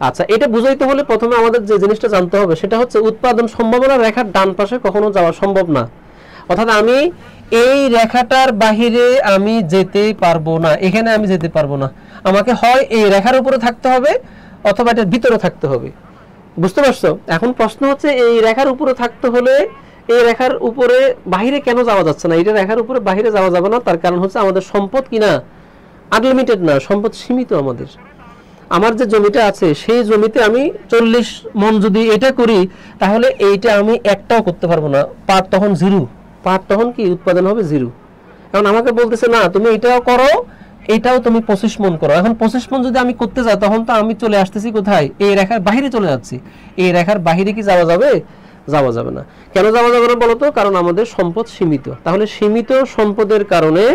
আচ্ছা, এটা বুঝাইতে হলে প্রথমে আমাদের যে জিনিসটা জানতে হবে সেটা হচ্ছে উৎপাদন সম্ভাবনা রেখার ডান পাশে কখনো যাওয়া সম্ভব না। অর্থাৎ আমি এই রেখাটার বাহিরে আমি যেতেই পারবো না, এখানে আমি যেতে পারবো না, আমাকে হয় এই রেখার উপরে থাকতে হবে অথবা এটার ভিতরে থাকতে হবে। বুঝতে পারছো? এখন প্রশ্ন হচ্ছে এই রেখার উপরে থাকতে হলে এই রেখার উপরে বাইরে কেন যাওয়া যাচ্ছে না? এটা রেখার উপরে বাইরে যাওয়া যাবে না, তার কারণ হচ্ছে আমাদের সম্পদ কিনা আনলিমিটেড না, সম্পদ সীমিত। আমার যে জমিটা আছে সেই জমিতে আমি 40 মন যদি এটা করি, তাহলে এইটা আমি একটাও করতে পারবো না, পাট তখন জিরো, পাট তখন কি উৎপাদন হবে জিরো। এখন আমাকে বলতেছে না তুমি এটাও করো, এটাও তুমি 25 মন করো। এখন 25 মন যদি আমি করতে যাই, তখন তো আমি চলে আসতেছি কোথায়? এই রেখার বাইরে চলে যাচ্ছি। এই রেখার বাইরে কি যাওয়া যাবে? যাওয়া যাবে না। কেন যাওয়া যাবে না বলতো? কারণ আমাদের সম্পদ সীমিত। তাহলে সীমিত সম্পদের কারণে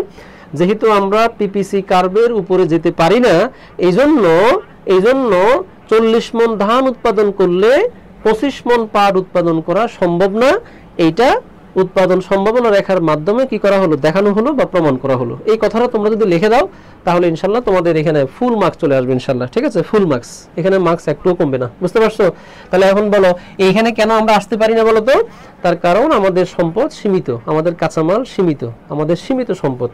যেহেতু আমরা পিপিসি কার্ভের উপরে যেতে পারি না, এই জন্য 40 মন ধান উৎপাদন করলে 25 মন পাট উৎপাদন করা সম্ভব না। এইটা উৎপাদন সম্ভাবনা রেখার মাধ্যমে কি করা হলো? দেখানো হলো বা প্রমাণ করা হলো। এই কথাটা তোমরা যদি লিখে দাও, তাহলে ইনশাল্লাহ তোমাদের এখানে ফুল মার্কস চলে আসবে ইনশাল্লাহ। ঠিক আছে, ফুল মার্কস, এখানে মার্কস একটুও কমবে না। বুঝতে পারছো? তাহলে এখন বলো এইখানে কেন আমরা আসতে পারি না বলো তো? তার কারণ আমাদের সম্পদ সীমিত, আমাদের কাঁচামাল সীমিত, আমাদের সীমিত সম্পদ।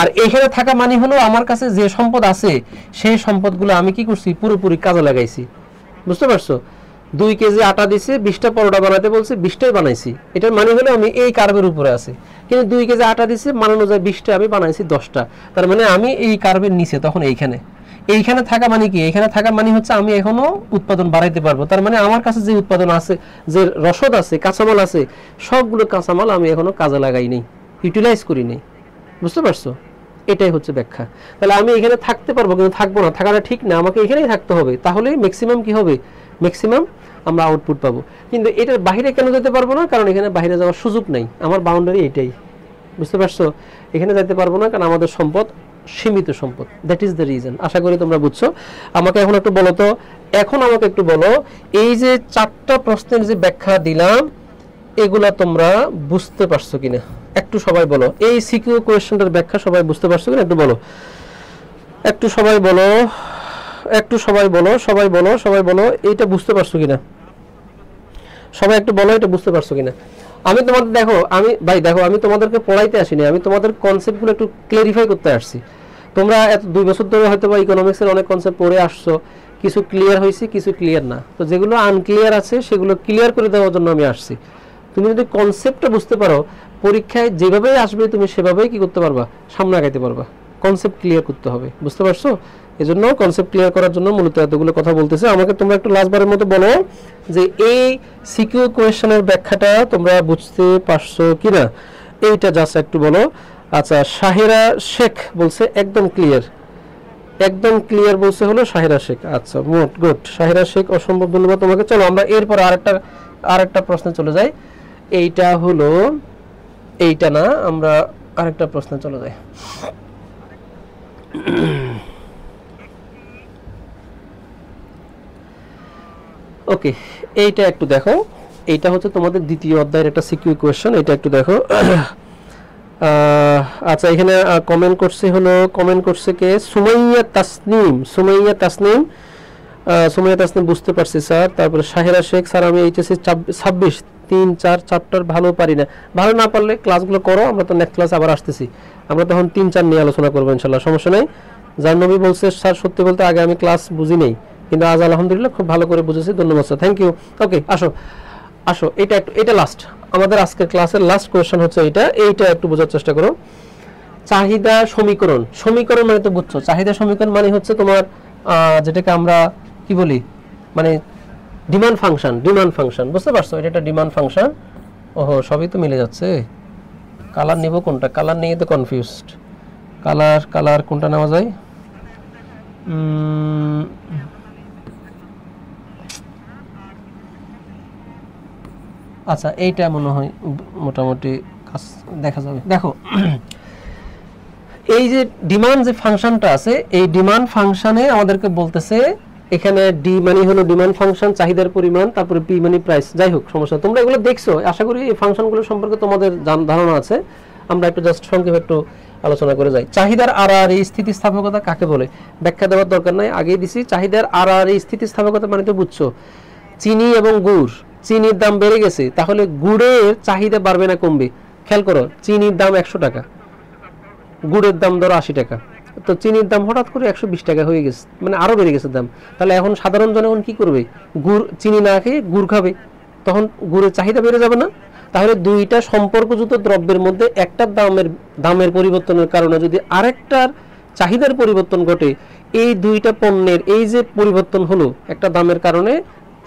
আর এইখানে থাকা মানে হলো আমার কাছে যে সম্পদ আছে সেই সম্পদগুলো আমি কি করছি? পুরোপুরি কাজে লাগাইছি। বুঝতে পারছো? 2 কেজি আটা দিছে, 20টা পরোটা বানাতে বলছে, 20টাই বানাইছি। এটার মানে হলো আমি এই কার্ভের উপরে আছি। কিন্তু 2 কেজি আটা দিছে, মানানো যায় 20টা, আমি বানাইছি 10টা। তার মানে আমি এই কার্ভের নিচে, তখন এইখানে থাকা মানে কি? এইখানে থাকা মানে হচ্ছে আমি এখনো উৎপাদন বাড়াইতে পারবো। তার মানে আমার কাছে যে উৎপাদন আছে, যে রসদ আছে, কাঁচামাল আছে, সবগুলো কাঁচামাল আমি এখনো কাজে লাগাই নেই, ইউটিলাইজ করি নেই। বুঝতে পারছো? এটাই হচ্ছে ব্যাখ্যা। তাহলে আমি এখানে থাকতে পারবো কিন্তু থাকবো না, থাকাটা ঠিক না, আমাকে এখানেই থাকতে হবে। তাহলে ম্যাক্সিমাম কি হবে? ম্যাক্সিমাম আমরা আউটপুট পাবো। কিন্তু এটার বাইরে কেন যেতে পারবো না? কারণ এখানে বাইরে যাওয়ার সুযোগ নাই, আমার বাউন্ডারি এটাই। বুঝতে পারছো? এখানে যেতে পারবো না কারণ আমাদের সম্পদ সীমিত সম্পদ। That is the reason. আশা করি তোমরা বুঝছো। আমাকে এখন একটু বলো তো, আমাকে একটু বলো, এই যে 4টা প্রশ্নের যে ব্যাখ্যা দিলাম, এগুলা তোমরা বুঝতে পারছো কিনা? একটু সবাই বলো, এই সিকিউ কোয়েশ্চেনটার ব্যাখ্যা সবাই বুঝতে পারছো কিনা? একটু বলো, একটু সবাই বলো, একটু সবাই বলো, সবাই বলো এইটা বুঝতে পারছো কিনা? সবাই একটু বলো এটা বুঝতে পারছো কিনা? আমি তোমাদের দেখো আমি তোমাদেরকে পড়াইতে আসিনি, আমি তোমাদের কনসেপ্টগুলো একটু ক্লিয়ারিফাই করতে আসছি। তোমরা এত 2 বছর ধরে হয়তো বা ইকোনমিক্সের অনেক কনসেপ্ট পড়ে আসছো, কিছু ক্লিয়ার হয়েছে, কিছু ক্লিয়ার না। তো যেগুলো আনক্লিয়ার আছে সেগুলো ক্লিয়ার করে দেওয়ার জন্য আমি আসছি। তুমি যদি কনসেপ্টটা বুঝতে পারো, পরীক্ষায় যেভাবেই আসবে তুমি সেভাবেই কি করতে পারবা? সামনে আগাইতে পারবা। কনসেপ্ট ক্লিয়ার করতে হবে। বুঝতে পারছো? এজন্য কনসেপ্ট ক্লিয়ার করার জন্য মূলত এতগুলো কথা বলতেছে। আমাকে তোমরা একটু লাস্টবারের মতো বলো যে এই সিকিউ কোয়েশ্চেনের ব্যাখ্যাটা তোমরা বুঝতে পারছো কিনা, এইটা জাস্ট একটু বলো। আচ্ছা, শাহিরা শেখ বলছে একদম ক্লিয়ার, একদম ক্লিয়ার বলছে হলো শাহিরা শেখ। আচ্ছা, গুড, শাহিরা শেখ, অসম্ভব ধন্যবাদ তোমাকে। চলো আমরা এরপর আরেকটা প্রশ্নে চলে যাই। এইটা হলো, এইটা না, আমরা আরেকটা প্রশ্নে চলে যাই। ওকে, এইটা একটু দেখো। এইটা হচ্ছে তোমাদের দ্বিতীয় অধ্যায়ের একটা সিকিউ কোয়েশ্চেন, এটা একটু দেখো। আচ্ছা, এখানে কমেন্ট করছে কে? সুমাইয়া তাসনিম বুঝতে পারছি স্যার। তারপরে শাহিরা শেখ, স্যার আমি এইচএসসি 26 3 4 চ্যাপ্টার ভালো পারি না। ভালো না পারলে ক্লাসগুলো করো, আমরা তো নেক্সট ক্লাস আবার আসতেছি, আমরা তখন 3 4 নিয়ে আলোচনা করবো ইনশাল্লাহ, সমস্যা নেই। জাহ্নবী বলছে স্যার সত্যি বলতে আগে আমি ক্লাস বুঝি নেই, কিন্তু আজ আলহামদুলিল্লাহ খুব ভালো করে বুঝেছি, ধন্যবাদ স্যার, থ্যাংক ইউ। ওকে, আসো এটা লাস্ট, আমাদের আজকের ক্লাসের লাস্ট কোয়েশ্চেন হচ্ছে এইটা একটু বোঝার চেষ্টা করো। চাহিদা সমীকরণ মানে তো বুঝছো, চাহিদা সমীকরণ মানে হচ্ছে তোমার যেটাকে আমরা কি বলি, মানে ডিমান্ড ফাংশন। বুঝতে পারছো? এটা একটা ডিমান্ড ফাংশন। ওহো, সবই তো মিলে যাচ্ছে। কালার নেব কোনটা? কালার নিয়ে তো কনফিউজড। কালার কোনটা নেওয়া যায়? আচ্ছা, এইটা মনে হয় মোটামুটি কাজ দেখা যাবে। দেখো, এই যে ডিমান্ড যে ফাংশনটা আছে, এই ডিমান্ড ফাংশনে আমাদেরকে বলতেছে, এখানে ডি মানে হলো ডিমান্ড ফাংশন, চাহিদার পরিমাণ, তারপরে পি মানে প্রাইস। যাই হোক, সমস্যা, তোমরা এগুলো দেখছো, আশা করি এই ফাংশনগুলো সম্পর্কে তোমাদের ধারণা আছে। আমরা একটু জাস্ট সংক্ষেপে একটু আলোচনা করে যাই। চাহিদার আড়াআড়ি স্থিতিস্থাপকতা কাকে বলে? ব্যাখ্যা দেওয়ার দরকার নাই, আগেই দিছি। চাহিদার আড়াআড়ি স্থিতিস্থাপকতা মানে তো বুঝছো, চিনি এবং গুড়, চিনির দাম বেড়ে গেছে, তাহলে গুড়ের চাহিদা বাড়বে না কমবে? খেয়াল করো, চিনির দাম 100 টাকা, গুড়ের দাম ধরো 80 টাকা, তো চিনির দাম হঠাৎ করে 120 টাকা হয়ে গেছে, মানে আরো বেড়ে গেছে দাম। তাহলে এখন সাধারণ জনগণ কি করবে? চিনি না খেয়ে গুড় খাবে, তখন গুড়ের চাহিদা বেড়ে যাবে না? তাহলে দুইটা সম্পর্কযুক্ত দ্রব্যের মধ্যে একটা দামের পরিবর্তনের কারণে যদি আরেকটার চাহিদার পরিবর্তন ঘটে, এই দুইটা পণ্যের এই যে পরিবর্তন হলো একটা দামের কারণে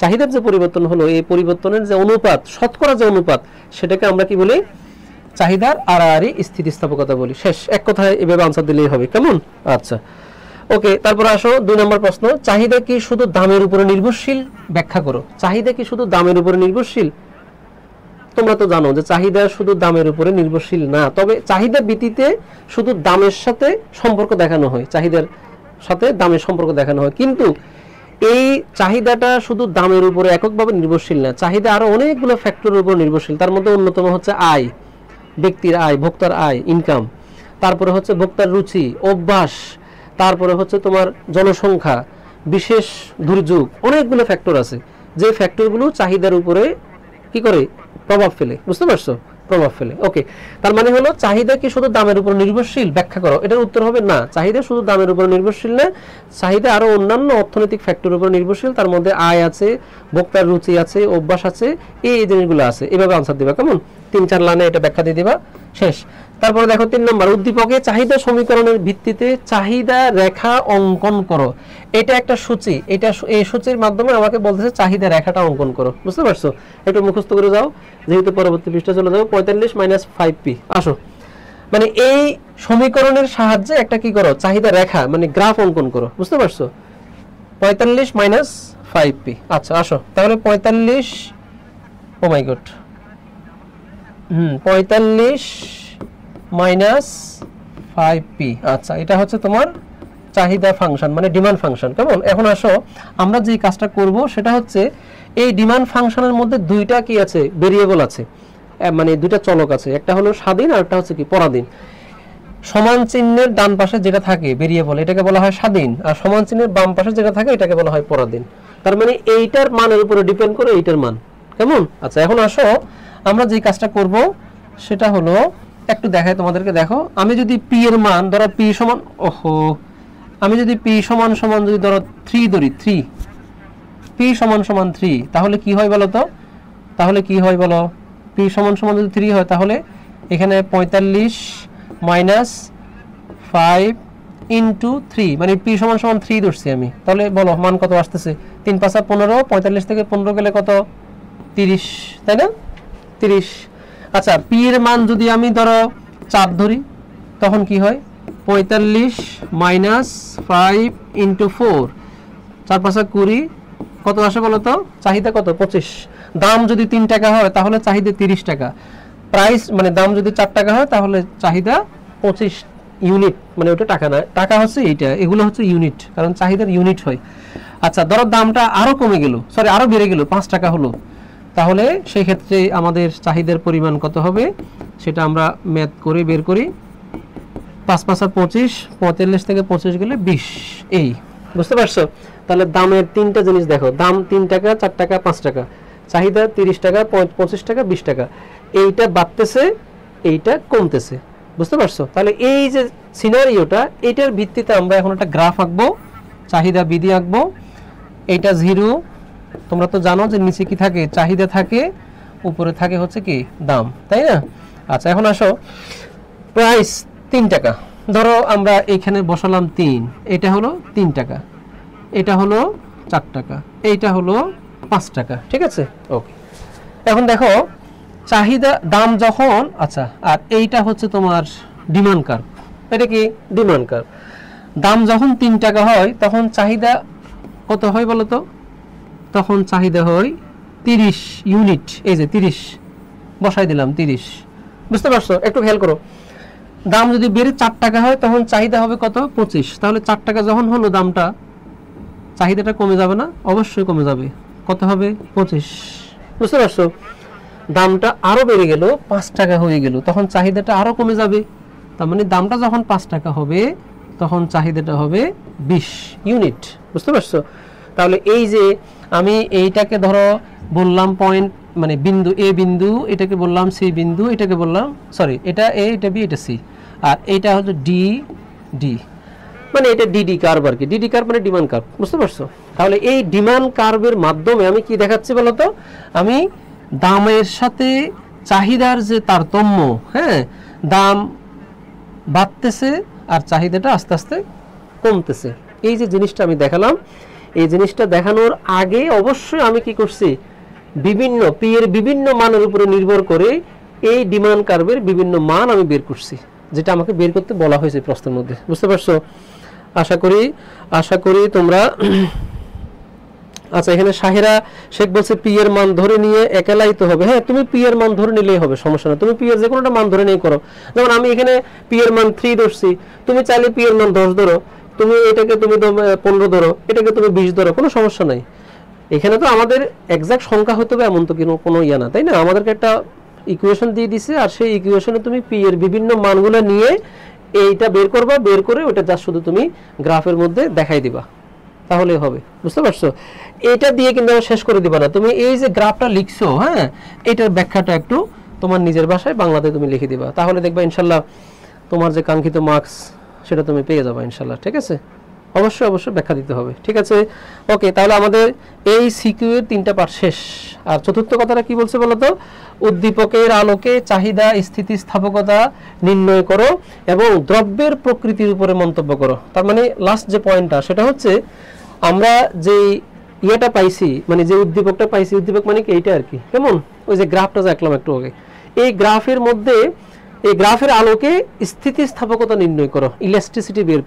চাহিদার যে পরিবর্তন হলো, এই পরিবর্তনের যে অনুপাত, শতকরা যে অনুপাত, সেটাকে আমরা কি বলি? চাহিদার আড়াআড়ি স্থিতিস্থাপকতা বলি। শেষ, এক কথায় এভাবে আনসার দিলেই হবে। কেমন? আচ্ছা, ওকে। তারপর আসো 2 নম্বর প্রশ্ন, চাহিদা কি শুধু দামের উপরে নির্ভরশীল? ব্যাখ্যা করো। চাহিদা কি শুধু দামের উপরে নির্ভরশীল? তোমরা তো জানো যে চাহিদা শুধু দামের উপরে নির্ভরশীল না, তবে চাহিদা ভিত্তিতে শুধু দামের সাথে সম্পর্ক দেখানো হয়, চাহিদার সাথে দামের সম্পর্ক দেখানো হয়, কিন্তু এই চাহিদাটা শুধু দামের উপরে এককভাবে নির্ভরশীল না, চাহিদা আরো অনেকগুলো ফ্যাক্টরের উপর নির্ভরশীল। তার মধ্যে অন্যতম হচ্ছে আয়, ব্যক্তির আয়, ভোক্তার আয়, ইনকাম, তারপরে হচ্ছে ভোক্তার রুচি, অভ্যাস, তারপরে হচ্ছে তোমার জনসংখ্যা, বিশেষ দুর্যোগ, অনেকগুলো ফ্যাক্টর আছে, যে ফ্যাক্টরগুলো চাহিদার উপরে কি করে? প্রভাব ফেলে। বুঝতে পারছো? প্রভাব ফেলে। ওকে, তার মানে হলো চাহিদা কি শুধু দামের উপর নির্ভরশীল? ব্যাখ্যা করো। এটার উত্তর হবে না, চাহিদা শুধু দামের উপর নির্ভরশীল না, চাহিদা আরো অন্যান্য অর্থনৈতিক ফ্যাক্টরের উপর নির্ভরশীল। তার মধ্যে আয় আছে, ভোক্তার রুচি আছে, অভ্যাস আছে, এই জিনিসগুলো আছে। এভাবে আনসার দিবা। কেমন? 3-4 লাইনে এটা ব্যাখ্যা দিয়ে দিবা। শেষ। তারপরে দেখো 3 নম্বর, উদ্দীপকে চাহিদা সমীকরণের ভিত্তিতে চাহিদা রেখা অঙ্কন করো। এটা একটা সূচি, এটা এই সূচির মাধ্যমে আমাকে বলতেছে চাহিদা রেখাটা অঙ্কন করো। বুঝতে পারছো? একটু মুখস্থ করে যাও, যেহেতু পরবর্তী পৃষ্ঠা চলে যাও। 45 - 5p আসো, মানে এই সমীকরণের সাহায্যে একটা কি করো? চাহিদা রেখা মানে গ্রাফ অঙ্কন করো। বুঝতে পারছো? 45 - 5p। আচ্ছা আসো তাহলে 45, ও মাই গড, 45 - 5p। আচ্ছা, এটা হচ্ছে তোমার চাহিদা ফাংশন, মানে ডিমান্ড ফাংশন। কেমন? এখন আসো আমরা যে কাজটা করব সেটা হচ্ছে এই ডিমান্ড ফাংশনের মধ্যে দুইটা কি আছে? ভেরিয়েবল আছে, মানে দুইটা চলক আছে, একটা হলো স্বাধীন আর একটা হচ্ছে কি পরাধীন। সমান চিহ্নের ডান পাশে যেটা থাকে ভেরিয়েবল, এটাকে বলা হয় স্বাধীন, আর সমান চিহ্নের বাম পাশে যেটা থাকে এটাকে বলা হয় পরাধীন। তার মানে এইটার মানের উপরে ডিপেন্ড করে এইটার মান। কেমন? আচ্ছা, এখন আসো আমরা যে কাজটা করব সেটা হলো একটু দেখাই তোমাদেরকে। দেখো, আমি যদি পি এর মান ধরো পি সমান, আমি যদি পি সমান সমান যদি ধরো 3 ধরি, 3, পি সমান সমান 3, তাহলে কি হয় বলো তো? তাহলে কি হয় বলো? পি সমান সমান যদি 3 হয় তাহলে এখানে 45 - 5 × 3, মানে পি সমান সমান 3 ধরছি আমি। তাহলে বলো মান কত আসতেছে? 3 × 5 = 15, 45 থেকে 15 গেলে কত? 30, তাই না? 30। আচ্ছা, পি এর মান যদি আমি ধরো 4 ধরি তখন কি হয়? 45 - 5 × 4, 4 × 5 = 20, কত আসে বলো তো? চাহিদা কত? 25। দাম যদি 3 টাকা হয় তাহলে চাহিদা 30 টাকা। প্রাইস মানে দাম যদি 4 টাকা হয় তাহলে চাহিদা 25 ইউনিট, মানে ওটা টাকা না, টাকা হচ্ছে এইটা, এগুলো হচ্ছে ইউনিট, কারণ চাহিদার ইউনিট হয়। আচ্ছা, ধরো দামটা আরো কমে গেল, সরি আরো বেড়ে গেল, 5 টাকা হলো, তাহলে সেই ক্ষেত্রে আমাদের চাহিদার পরিমাণ কত হবে সেটা আমরা ম্যাথ করে বের করি। 5 × 5 = 25, 45 থেকে 25 গেলে 20। এই বুঝতে পারছো? তাহলে দামের তিনটা জিনিস দেখো, দাম 3 টাকা, 4 টাকা, 5 টাকা, চাহিদা 30 টাকা, 25 টাকা, 20 টাকা, এইটা বাড়তেছে, এইটা কমতেছে। বুঝতে পারছো? তাহলে এই যে সিনারিওটা, এটার ভিত্তিতে আমরা এখন একটা গ্রাফ আঁকবো, চাহিদা বিধি আঁকবো। এইটা 0, তোমরা তো জানো যে নিচে কি থাকে? চাহিদা থাকে, উপরে থাকে হচ্ছে কি? দাম, তাই না? আচ্ছা, এখন আসো প্রাইস 3 টাকা, ধরো আমরা এখানে বসালাম 3, এটা হলো 3 টাকা, এটা হলো 4 টাকা, এইটা হলো 5 টাকা। ঠিক আছে? ওকে, এখন দেখো চাহিদা দাম যখন, আচ্ছা, আর এইটা হচ্ছে তোমার ডিমান্ড কার্ভ। এটা কি? Demand curve. দাম যখন 3 টাকা হয় তখন চাহিদা কত হয় বলো তো? তখন চাহিদা হয় 30 ইউনিট। এই যে 30 বসাই দিলাম, 30। বুঝতে পারছো? একটু খেয়াল করো, দাম যদি বেড়ে 4 টাকা হয় তখন চাহিদা হবে কত? 25। তাহলে 4 টাকা যখন হলো দামটা, চাহিদাটা কমে যাবে না? অবশ্যই কমে যাবে। কত হবে? 25। বুঝতে পারছো? দামটা আরো বেড়ে গেল, 5 টাকা হয়ে গেল, তখন চাহিদাটা আরো কমে যাবে। তার মানে দামটা যখন 5 টাকা হবে তখন চাহিদাটা হবে 20 ইউনিট। বুঝতে পারছো? তাহলে এই যে আমি এইটাকে ধরো বললাম পয়েন্ট, মানে বিন্দু এ বিন্দু, এটাকে বললাম সি বিন্দু, এটাকে বললাম, সরি এটা এ, এটা বি, এটা সি, আর এটা হচ্ছে ডি ডি, মানে এটা ডিডি কার্ভ আর কি। ডিডি কার্ভ মানে ডিমান্ড কার্ভ। বুঝতে পারছো? তাহলে এই ডিমান্ড কার্ভের মাধ্যমে আমি কি দেখাচ্ছি বলতো? আমি দামের সাথে চাহিদার যে তারতম্য, হ্যাঁ, দাম বাড়তেছে আর চাহিদাটা আস্তে আস্তে কমতেছে। এই যে জিনিসটা আমি দেখালাম, এই জিনিসটা দেখানোর আগে অবশ্যই আমি কি করছি, বিভিন্ন পি এর বিভিন্ন মানের উপরে নির্ভর করে এই ডিমান্ড কার্ভের বিভিন্ন মান আমি বের করছি, যেটা আমাকে বের করতে বলা হয়েছে প্রশ্নের মধ্যে। বুঝতে পারছো? আশা করি তোমরা। আচ্ছা, এখানে শাহিরা শেখ বলছে পি এর মান ধরে নিয়ে একেলাই তো হবে। হ্যাঁ, তুমি পি এর মান ধরে নিলেই হবে, সমস্যা না। তুমি পি এর যে কোনোটা মান ধরে নিয়ে করো। যেমন আমি এখানে পি এর মান 3 ধরছি, তুমি চাইলে পি এর মান 10 ধরো, তুমি এটাকে তুমি 15 ধরো, এটাকে তুমি 20 ধরো, কোনো সমস্যা নাই। এখানে তো আমাদের এক্সাক্ট সংখ্যা হতে হবে এমন তো কোনো ইয়া না, তাই না? আমাদেরকে একটা ইকুয়েশন দিয়ে দিছে, আর সেই ইকুয়েশনে তুমি পি এর বিভিন্ন মানগুলো নিয়ে এইটা বের করবা, বের করে ওটা জাস্ট শুধু তুমি গ্রাফের মধ্যে দেখাই দিবা, তাহলেই হবে। বুঝতে পারছো? এটা দিয়ে কিন্তু শেষ করে দিবা না, তুমি এই যে গ্রাফটা লিখছো, হ্যাঁ, এটার ব্যাখ্যাটা একটু তোমার নিজের ভাষায় বাংলাতে তুমি লিখে দিবা, তাহলে দেখবা ইনশাল্লাহ তোমার যে কাঙ্ক্ষিত মার্কস সেটা তুমি পেয়ে যাবা ইনশাল্লাহ। ঠিক আছে? অবশ্যই ব্যাখ্যা দিতে হবে। ঠিক আছে, ওকে। তাহলে আমাদের এই সিকিউ এর 3টা পার্ট শেষ। আর চতুর্থ কথাটা কি বলছে বলো তো? উদ্দীপকের আলোকে চাহিদা স্থিতিস্থাপকতা নির্ণয় করো এবং দ্রব্যের প্রকৃতির উপরে মন্তব্য করো। তার মানে লাস্ট যে পয়েন্টটা সেটা হচ্ছে, আমরা যে ইয়েটা পাইছি, মানে যে উদ্দীপকটা পাইছি, উদ্দীপক মানে কি এইটা আর কি, কেমন ওই যে গ্রাফটা দেখলাম একটু আগে, এই গ্রাফের মধ্যে, এই গ্রাফের আলোকে স্থিতিস্থাপকতা নির্ণয় করো, ইলাস্টিসিটি বের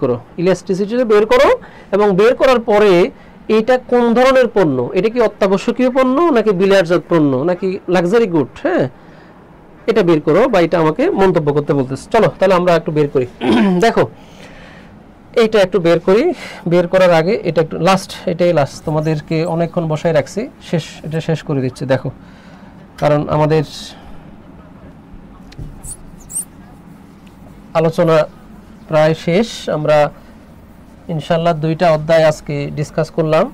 করো, এবং বের করার পরে এটা কোন ধরনের পণ্য, এটা কি অত্যাবশ্যকীয় পণ্য নাকি বিলাসজাত পণ্য নাকি লাক্সারি গুড, হ্যাঁ, এটা বের করো, বা এটা আমাকে মন্তব্য করতে বলতেছে। চলো তাহলে আমরা একটু বের করি। দেখো এইটা একটু বের করি। বের করার আগে এটা একটু এটাই লাস্ট, তোমাদেরকে অনেকক্ষণ বসায় রাখছি, এটা শেষ করে দিচ্ছি। দেখো, কারণ আমাদের আলোচনা প্রায় শেষ। আমরা ইনশাল্লাহ 2টা অধ্যায় আজকে ডিসকাস করলাম,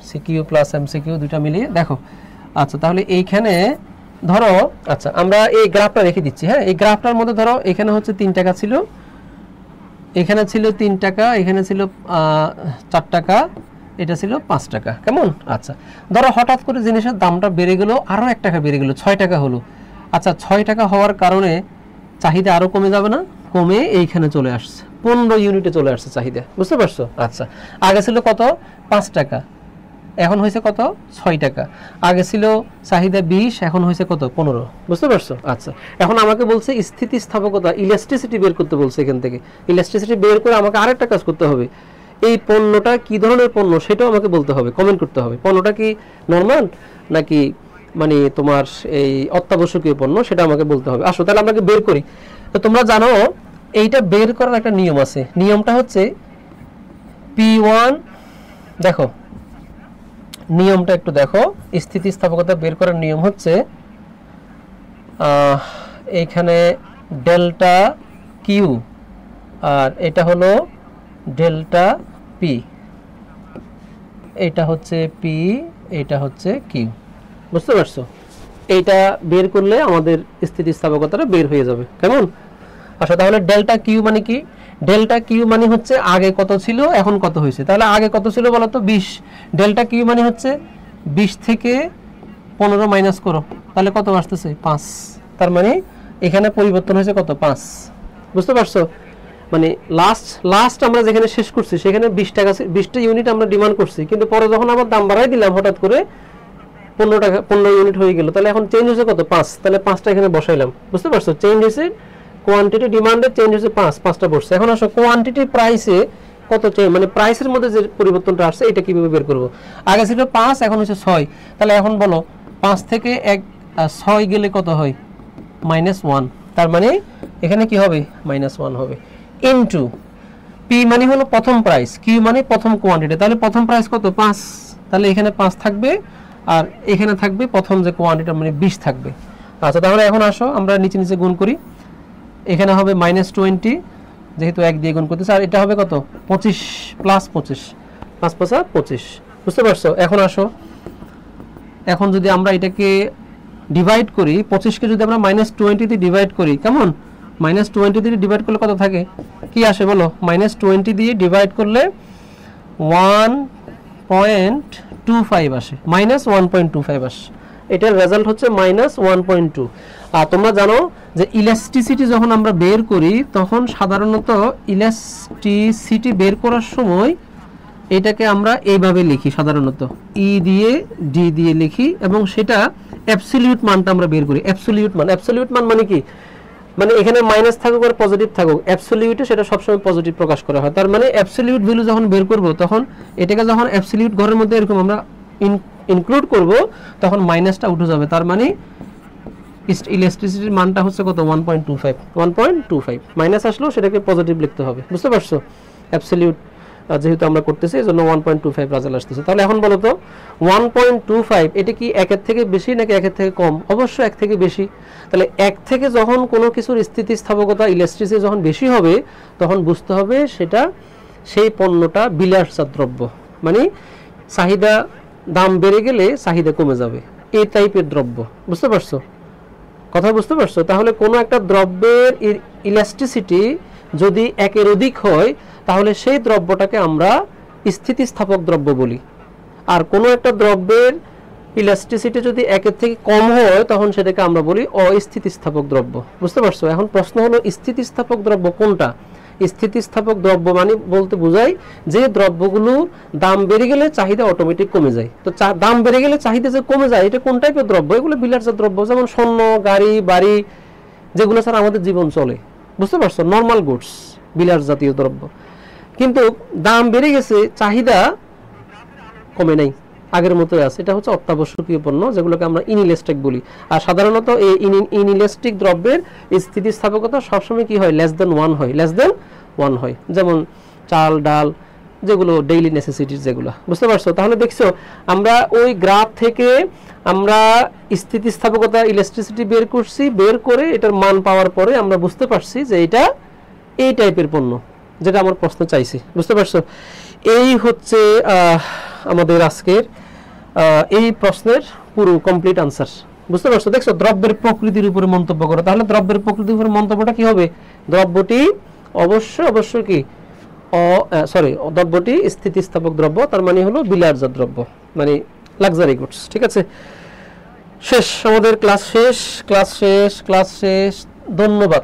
সিকিউ প্লাস এমসিকিউ 2টা মিলিয়ে। দেখো, আচ্ছা, তাহলে এইখানে ধরো, আচ্ছা আমরা এই গ্রাফটা রেখে দিচ্ছি। হ্যাঁ, এই গ্রাফটার মধ্যে ধরো এখানে হচ্ছে 3 টাকা ছিল, এখানে ছিল 3 টাকা, এখানে ছিল 4 টাকা, এটা ছিল 5 টাকা, কেমন? আচ্ছা, ধরো হঠাৎ করে জিনিসের দামটা বেড়ে গেল, আরও 1 টাকা বেড়ে গেল, 6 টাকা হলো। আচ্ছা, 6 টাকা হওয়ার কারণে চাহিদা আরও কমে যাবে না? কমে এইখানে চলে আসছে, 15 ইউনিটে চলে আসছে চাহিদা। বুঝতে পারছো? আচ্ছা, আগে ছিল কত? 5 টাকা, এখন হয়েছে কত? 6 টাকা। আগে ছিল চাহিদা 20, এখন হয়েছে কত? 15। বুঝতে পারছো? আচ্ছা, এখন আমাকে বলছে স্থিতিস্থাপকতা, ইলাস্টিসিটি বের করতে বলছে। এখান থেকে ইলাস্টিসিটি বের করে আমাকে আরেকটা কাজ করতে হবে, এই পণ্যটা কি ধরনের পণ্য সেটাও আমাকে বলতে হবে, কমেন্ট করতে হবে। পণ্যটা কি নরমাল নাকি মানে তোমার এই অত্যাবশ্যকীয় পণ্য, সেটা আমাকে বলতে হবে। আসো তাহলে আমরা বের করি। তো তোমরা জানো এইটা বের করার একটা নিয়ম আছে, নিয়মটা হচ্ছে P1, দেখো নিয়মটা একটু দেখো, স্থিতিস্থাপকতা বের করার নিয়ম হচ্ছে এইখানে ডেল্টা কিউ, আর এটা হলো ডেল্টা পি, এটা হচ্ছে পি, এটা হচ্ছে কিউ। বুঝতে পারছো? এইটা বের করলে আমাদের স্থিতিস্থাপকতাটা বের হয়ে যাবে, কেমন? আচ্ছা, তাহলে ডেল্টা কিউ মানে কি? ডেল্টা কিউ মানে হচ্ছে আগে কত ছিল এখন কত হয়েছে। তাহলে আগে কত ছিল বলো তো? 20। ডেল্টা কিউ মানে হচ্ছে 20 থেকে 15 মাইনাস করো, তাহলে কত আসতেছে? 5। তার মানে এখানে পরিবর্তন হয়েছে কত? 5। বুঝতে পারছো? মানে লাস্ট আমরা যেখানে শেষ করছি সেখানে 20 টাকা, 20টা ইউনিট আমরা ডিমান্ড করছি, কিন্তু পরে যখন আবার দাম বাড়াই দিলাম হঠাৎ করে 15 টাকা, 15 ইউনিট হয়ে গেল, তাহলে এখন চেঞ্জ হয়েছে কত? 5। তাহলে 5টা এখানে বসাইলাম। বুঝতে পারছো? চেঞ্জ হয়েছে কোয়ান্টিটি, ডিমান্ডে চেঞ্জ হয়েছে 5টা বসছে। এখন আসো কোয়ান্টিটি প্রাইসে কত চেঞ্জ, মানে প্রাইসের মধ্যে যে পরিবর্তনটা আসছে এটা কিভাবে বের করব? আগে ছিল 5, এখন হচ্ছে 6। তাহলে এখন বলো 5 থেকে 6 গেলে কত হয়? -1। তার মানে এখানে কি হবে? -1 হবে। ইনটু পি মানে হলো প্রথম প্রাইস, কিউ মানে প্রথম কোয়ান্টিটি। তাহলে প্রথম প্রাইস কত? 5। তাহলে এখানে 5 থাকবে, আর এখানে থাকবে প্রথম যে কোয়ান্টিটি মানে 20 থাকবে। আচ্ছা, তাহলে এখন আসো আমরা নিচে নিচে গুণ করি। এখানে হবে -20, যেহেতু 1 দিয়ে গুণ করতেছে, আর এটা হবে কত? 25 প্লাস 25, 5 5 25। বুঝতে পারছো? এখন আসো, এখন যদি আমরা এটাকে ডিভাইড করি, 25কে যদি আমরা -20 দিয়ে ডিভাইড করি, কেমন? -20 দিয়ে ডিভাইড করলে কত থাকে? কি আসে বলো? -20 দিয়ে ডিভাইড করলে 1.25 আসে, -1.25 আসে। এটার রেজাল্ট হচ্ছে -1.2। আর তোমরা জানো যে ইলাস্টিসিটি যখন আমরা বের করি তখন সাধারণত ইলাস্টিসিটি বের করার সময় এটাকে আমরা এইভাবে লিখি, সাধারণত ই দিয়ে ডি দিয়ে লিখি, এবং সেটা অ্যাবসলিউট মানটা আমরা বের করি। অ্যাবসলিউট মান মানে কি, মানে এখানে মাইনাস থাকুক আর পজিটিভ থাকুক, অ্যাবসলিউটে সেটা সবসময় পজিটিভ প্রকাশ করা হয়। তার মানে অ্যাবসলিউট ভ্যালু যখন বের করব তখন এটাকে যখন অ্যাবসলিউট ঘরের মধ্যে এরকম আমরা ইনক্লুড করব তখন মাইনাসটা উঠে যাবে। তার মানে ইলাস্টিসিটির মানটা হচ্ছে কত, 1.25 মাইনাস আসলেও সেটাকে পজিটিভ লিখতে হবে, বুঝতে পারছো? অ্যাবসলিউট যেহেতু আমরা করতেছি এই জন্য 1.25 রেজাল্ট আসতেছে। তাহলে এখন বলো তো 1.25 এটা কি 1 এর থেকে বেশি নাকি 1 এর থেকে কম? অবশ্যই 1 থেকে বেশি। তাহলে 1 থেকে যখন কোনো কিছুর স্থিতিস্থাপকতা ইলাস্টিসিটি যখন বেশি হবে তখন বুঝতে হবে সেটা সেই পণ্যটা বিলাসজাত দ্রব্য, মানে চাহিদা দাম বেড়ে গেলে চাহিদা কমে যাবে, এই টাইপের দ্রব্য, বুঝতে পারছো? কথা বুঝতে পারছো? তাহলে কোনো একটা দ্রব্যের ইলাস্টিসিটি যদি 1 এর অধিক হয় তাহলে সেই দ্রব্যটাকে আমরা স্থিতিস্থাপক দ্রব্য বলি। আর কোনো একটা দ্রব্যের ইলাস্টিসিটি যদি 1 এর থেকে কম হয় তখন সেটাকে আমরা বলি অস্থিতিস্থাপক দ্রব্য, বুঝতে পারছো? এখন প্রশ্ন হলো স্থিতিস্থাপক দ্রব্য কোনটা? স্থিতিস্থাপক দ্রব্য মানে বলতে বোঝায় যে দ্রব্যগুলো দাম বেড়ে গেলে চাহিদা অটোমেটিক কমে যায়। তো দাম বেড়ে গেলে চাহিদা যে কমে যায় এটা কোন টাইপের দ্রব্য? এগুলো বিলাসজাত দ্রব্য, যেমন স্বর্ণ, গাড়ি, বাড়ি, যেগুলো ছাড়া আমাদের জীবন চলে, বুঝতে পারছো? নর্মাল গুডস, বিলাস জাতীয় দ্রব্য। কিন্তু দাম বেড়ে গেছে, চাহিদা কমে নাই, আগের মতোই আছে, এটা হচ্ছে অত্যাবশ্যকীয় পণ্য, যেগুলোকে আমরা ইনইলাস্টিক বলি। আর সাধারণত এই ইনইলাস্টিক দ্রব্যের স্থিতিস্থাপকতা সবসময় কি হয়, লেস দেন 1 হয়, হয়। যেমন চাল, ডাল, যেগুলো ডেইলি নেসেসিটিস যেগুলো, বুঝতে পারছো? তাহলে দেখছো আমরা ওই গ্রাফ থেকে আমরা স্থিতিস্থাপকতা ইলাস্টিসিটি বের করছি, বের করে এটার মান পাওয়ার পরে আমরা বুঝতে পারছি যে এটা এই টাইপের পণ্য, যেটা আমার প্রশ্ন চাইছি, বুঝতে পারছো? এই হচ্ছে আমাদের আজকের এই প্রশ্নের পুরো কমপ্লিট আনসার, বুঝতে পারছো? দেখছো, দ্রব্যের প্রকৃতির উপরে মন্তব্য করো, তাহলে দ্রব্যের প্রকৃতির উপরে মন্তব্যটা কি হবে? দ্রব্যটি অবশ্যই কি দ্রব্যটি স্থিতিস্থাপক দ্রব্য, তার মানে হলো বিলাসজাত দ্রব্য, মানে লাক্সারি গুডস। ঠিক আছে, শেষ, আমাদের ক্লাস শেষ। ধন্যবাদ,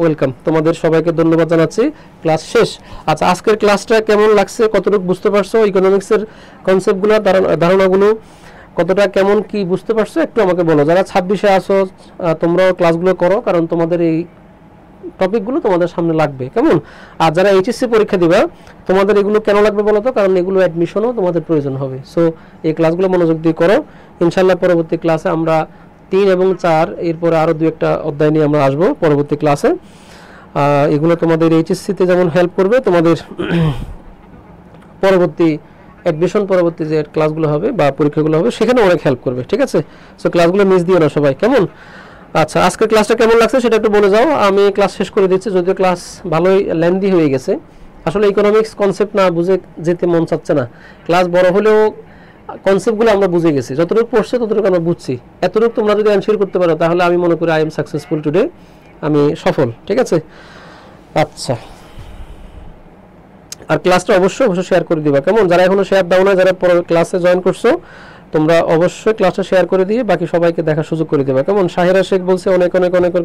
ওয়েলকাম, তোমাদের সবাইকে ধন্যবাদ জানাচ্ছি, ক্লাস শেষ। আচ্ছা, আজকের ক্লাসটা কেমন লাগছে, কতটুকু বুঝতে পারছো, ইকোনমিক্সের কনসেপ্টগুলো, ধারণাগুলো কতটা কেমন কি বুঝতে পারছো একটু আমাকে বলো। যারা 26-এ আসো তোমরাও ক্লাসগুলো করো, কারণ তোমাদের এই টপিকগুলো তোমাদের সামনে লাগবে, কেমন? আর যারা এইচএসসি পরীক্ষা দিবা তোমাদের এগুলো কেন লাগবে বলো তো? কারণ এগুলো অ্যাডমিশনও তোমাদের প্রয়োজন হবে। সো এই ক্লাসগুলো মনোযোগ দিয়ে করো, ইনশাআল্লাহ পরবর্তী ক্লাসে আমরা 3 এবং 4 এরপরে আরও 2-1টা অধ্যায় নিয়ে আমরা আসবো পরবর্তী ক্লাসে। এগুলো তোমাদের এইচএসসিতে যেমন হেল্প করবে, তোমাদের পরবর্তী অ্যাডমিশন পরবর্তী যে ক্লাসগুলো হবে বা পরীক্ষাগুলো হবে সেখানে অনেক হেল্প করবে। ঠিক আছে, সো ক্লাসগুলো মিস দিও না সবাই, কেমন? আচ্ছা, আজকের ক্লাসটা কেমন লাগছে সেটা একটু বলে যাও, আমি ক্লাস শেষ করে দিচ্ছি, যদিও ক্লাস ভালোই লেন্দি হয়ে গেছে। আসলে ইকোনমিক্স কনসেপ্ট না বুঝে যেতে মন চাচ্ছে না, ক্লাস বড় হলেও কনসেপ্টগুলো আমরা বুঝে গেছি, যতটুকু পড়ছে ততটুকু আমরা বুঝছি। এতটুকু তোমরা যদি অ্যানসার করতে পারো তাহলে আমি মনে করি আই এম সাকসেসফুল টুডে, আমি সফল। ঠিক আছে, আচ্ছা, আর ক্লাসটা অবশ্যই শেয়ার করে দিবা, কেমন? যারা এখনো শেয়ার দাও না, যারা পরে ক্লাসে জয়েন করছো, তোমরা অবশ্যই ক্লাসটা শেয়ার করে দিয়ে বাকি সবাইকে দেখার সুযোগ করে দেবা, কেমন? শাহিরা শেখ বলছে অনেক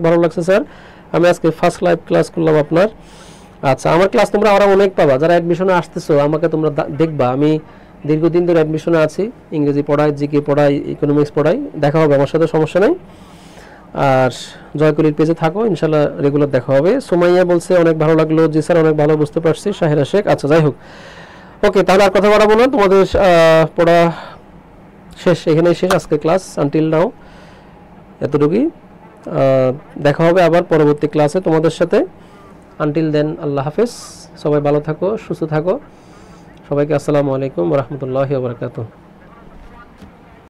ভালো লাগছে স্যার, আমি আজকে ফার্স্ট লাইভ ক্লাস করলাম আপনার। আচ্ছা, আমার ক্লাস তোমরা আরো অনেক পাবা, যারা অ্যাডমিশনে আসতেছো আমাকে তোমরা দেখবা, আমি দীর্ঘদিন ধরে অ্যাডমিশনে আছি, ইংরেজি পড়াই, জিকে পড়াই, ইকোনমিক্স পড়াই, দেখা হবে আমার সাথে, সমস্যা নেই। আর জয়কলির পেজে থাকো, ইনশাল্লাহ রেগুলার দেখা হবে। সুমাইয়া বলছে অনেক ভালো লাগলো, জি স্যার অনেক ভালো বুঝতে পারছি। শাহিরা শেখ, আচ্ছা যাই হোক, ওকে, তাহলে আর কথা বাড়াবো না, তোমাদের পড়া শেষ, এখানেই শেষ আজকে ক্লাস, আনটিল নাও এতটুকুই। দেখা হবে আবার পরবর্তী ক্লাসে তোমাদের সাথে, আনটিল দেন আল্লাহ হাফেজ, সবাই ভালো থাকো, সুস্থ থাকো, সবাইকে আসসালামু আলাইকুম ওয়া রাহমাতুল্লাহি ওয়া বারাকাতুহু।